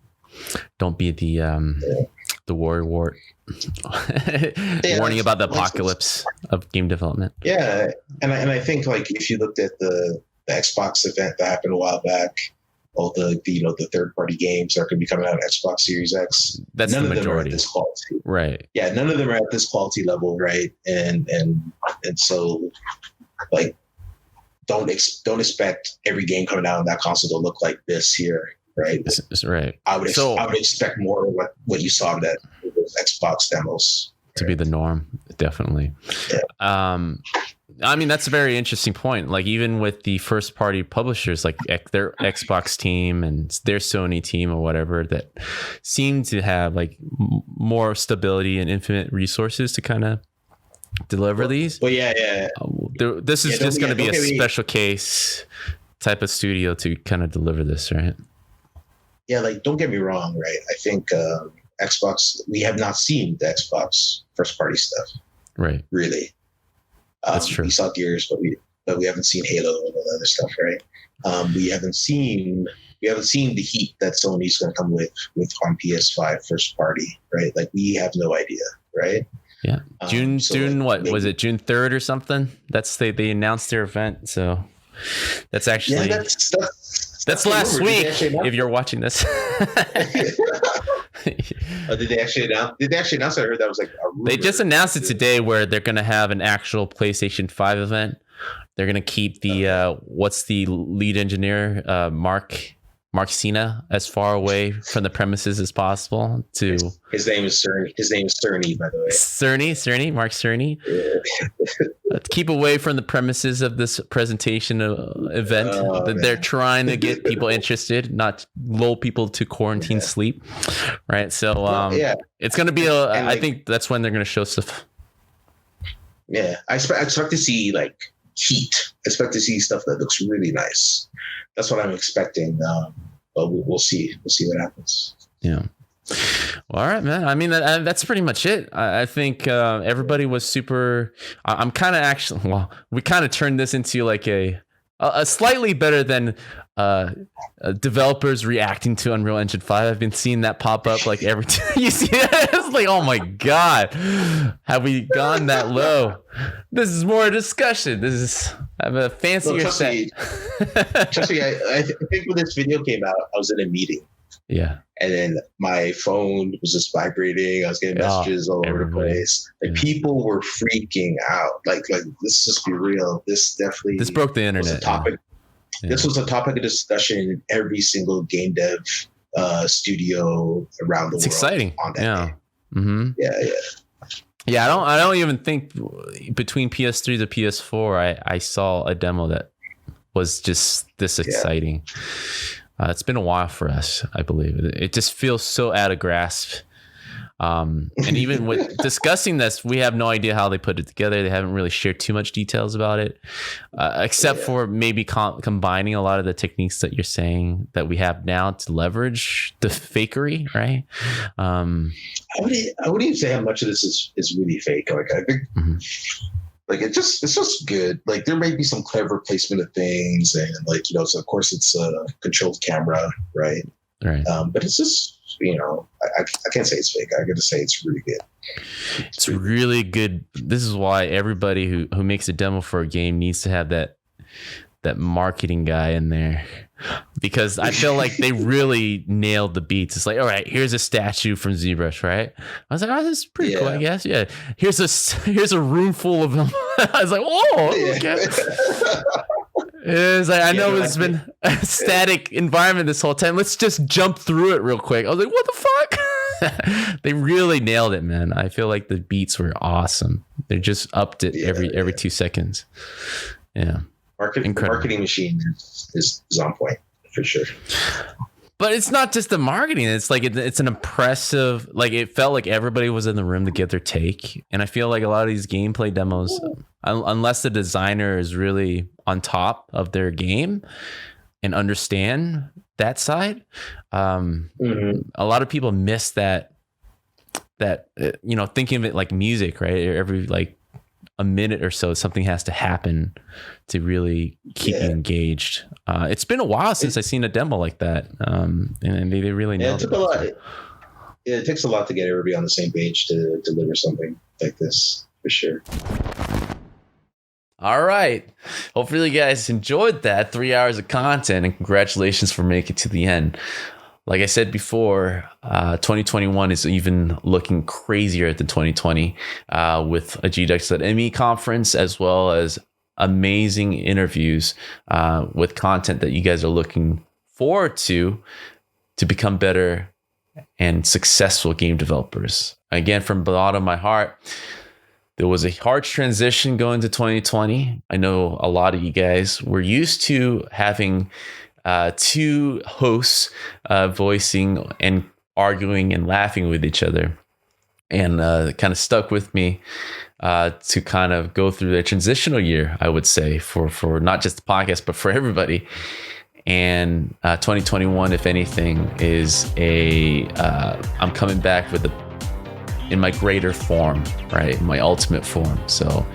don't be the warrior wart warning about the apocalypse of game development. Yeah, and I think like if you looked at the Xbox event that happened a while back, all the third party games that are going to be coming out on Xbox Series X, that's none the of them are majority. at this quality, right? Yeah, none of them are at this quality level, right? And so like. Don't expect every game coming out on that console to look like this here, right? That's right. I would expect more of what you saw in those Xbox demos to be the norm, definitely. Yeah. I mean, that's a very interesting point. Like even with the first party publishers, like their Xbox team and their Sony team or whatever, that seem to have like more stability and infinite resources to kind of deliver these. Well, yeah. This is just going to be a special case type of studio to kind of deliver this, right? Yeah, like don't get me wrong, right? I think Xbox. We have not seen the Xbox first party stuff, right? Really, that's true. We saw Gears, but we haven't seen Halo and all that other stuff, right? We haven't seen the heat that Sony's going to come with on PS5 first party, right? Like we have no idea, right? Yeah, June what was it? June 3rd or something? That's they announced their event, so that's actually that's last week. If you're watching this, did they actually announce? I heard that was like a rumor. They just announced it today, where they're going to have an actual PlayStation 5 event They're gonna keep the what's the lead engineer, Mark Cena, as far away from the premises as possible. His name is Cerny. His name is Cerny, by the way. Cerny, Mark Cerny. Keep away from the premises of this presentation event. They're trying to get people interested, not lull people to quarantine sleep, right? So it's going to be I think that's when they're going to show stuff. Yeah, I expect to see like heat. I expect to see stuff that looks really nice. That's what I'm expecting. But we'll see. We'll see what happens. Yeah. Well, all right, man. I mean, that's pretty much it. I think everybody was super. I'm kind of actually. Well, we kind of turned this into like a slightly better than developers reacting to Unreal Engine 5. I've been seeing that pop up like every time you see it. It's like, oh my god, have we gone that low? This is more a discussion. This is I have a fancier set. Trust me, I think when this video came out, I was in a meeting. Yeah. And then my phone was just vibrating. I was getting messages all over the place. Like people were freaking out. Like let's just be real. This broke the internet. Was a topic. Yeah. This was a topic of discussion in every single game dev studio around the world. It's exciting. On that game. Yeah, I don't even think between PS3 to PS4 I saw a demo that was just this exciting. It's been a while for us, I believe. It just feels so out of grasp. And even with discussing this, we have no idea how they put it together. They haven't really shared too much details about it, except for maybe combining a lot of the techniques that you're saying that we have now to leverage the fakery, right? I wouldn't even say how much of this is really fake. Like I think, like it's just good. Like there may be some clever placement of things, and like so of course it's a controlled camera, right? Right. But it's just I can't say it's fake. I got to say it's really good. It's really good. This is why everybody who makes a demo for a game needs to have that marketing guy in there, because I feel like they really nailed the beats. It's like, all right, here's a statue from ZBrush, right? I was like, oh, this is pretty cool, I guess. Yeah. Here's a room full of them. I was like, oh, okay. It's like, I know it's been a static environment this whole time. Let's just jump through it real quick. I was like, what the fuck? They really nailed it, man. I feel like the beats were awesome. They just upped it every 2 seconds. Yeah. Marketing machine is on point for sure. But it's not just the marketing. It's like it's an impressive. Like it felt like everybody was in the room to get their take. And I feel like a lot of these gameplay demos, unless the designer is really on top of their game and understand that side, a lot of people miss that. Thinking of it like music, right? Every like a minute or so, something has to happen to really keep you engaged. It's been a while since I've seen a demo like that, and they really nailed it. Took a lot. Yeah, it takes a lot to get everybody on the same page to deliver something like this, for sure. All right. Hopefully you guys enjoyed that 3 hours of content, and congratulations for making it to the end. Like I said before, 2021 is even looking crazier than 2020 with a GDX.me conference, as well as amazing interviews with content that you guys are looking forward to become better and successful game developers. Again, from the bottom of my heart, there was a hard transition going to 2020. I know a lot of you guys were used to having two hosts voicing and arguing and laughing with each other, and kind of stuck with me to kind of go through the transitional year, I would say, for not just the podcast, but for everybody. And 2021, if anything, is I'm coming back in my greater form, right? In my ultimate form. So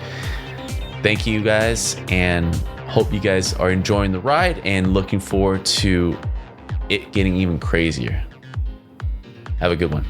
thank you guys, and hope you guys are enjoying the ride and looking forward to it getting even crazier. Have a good one.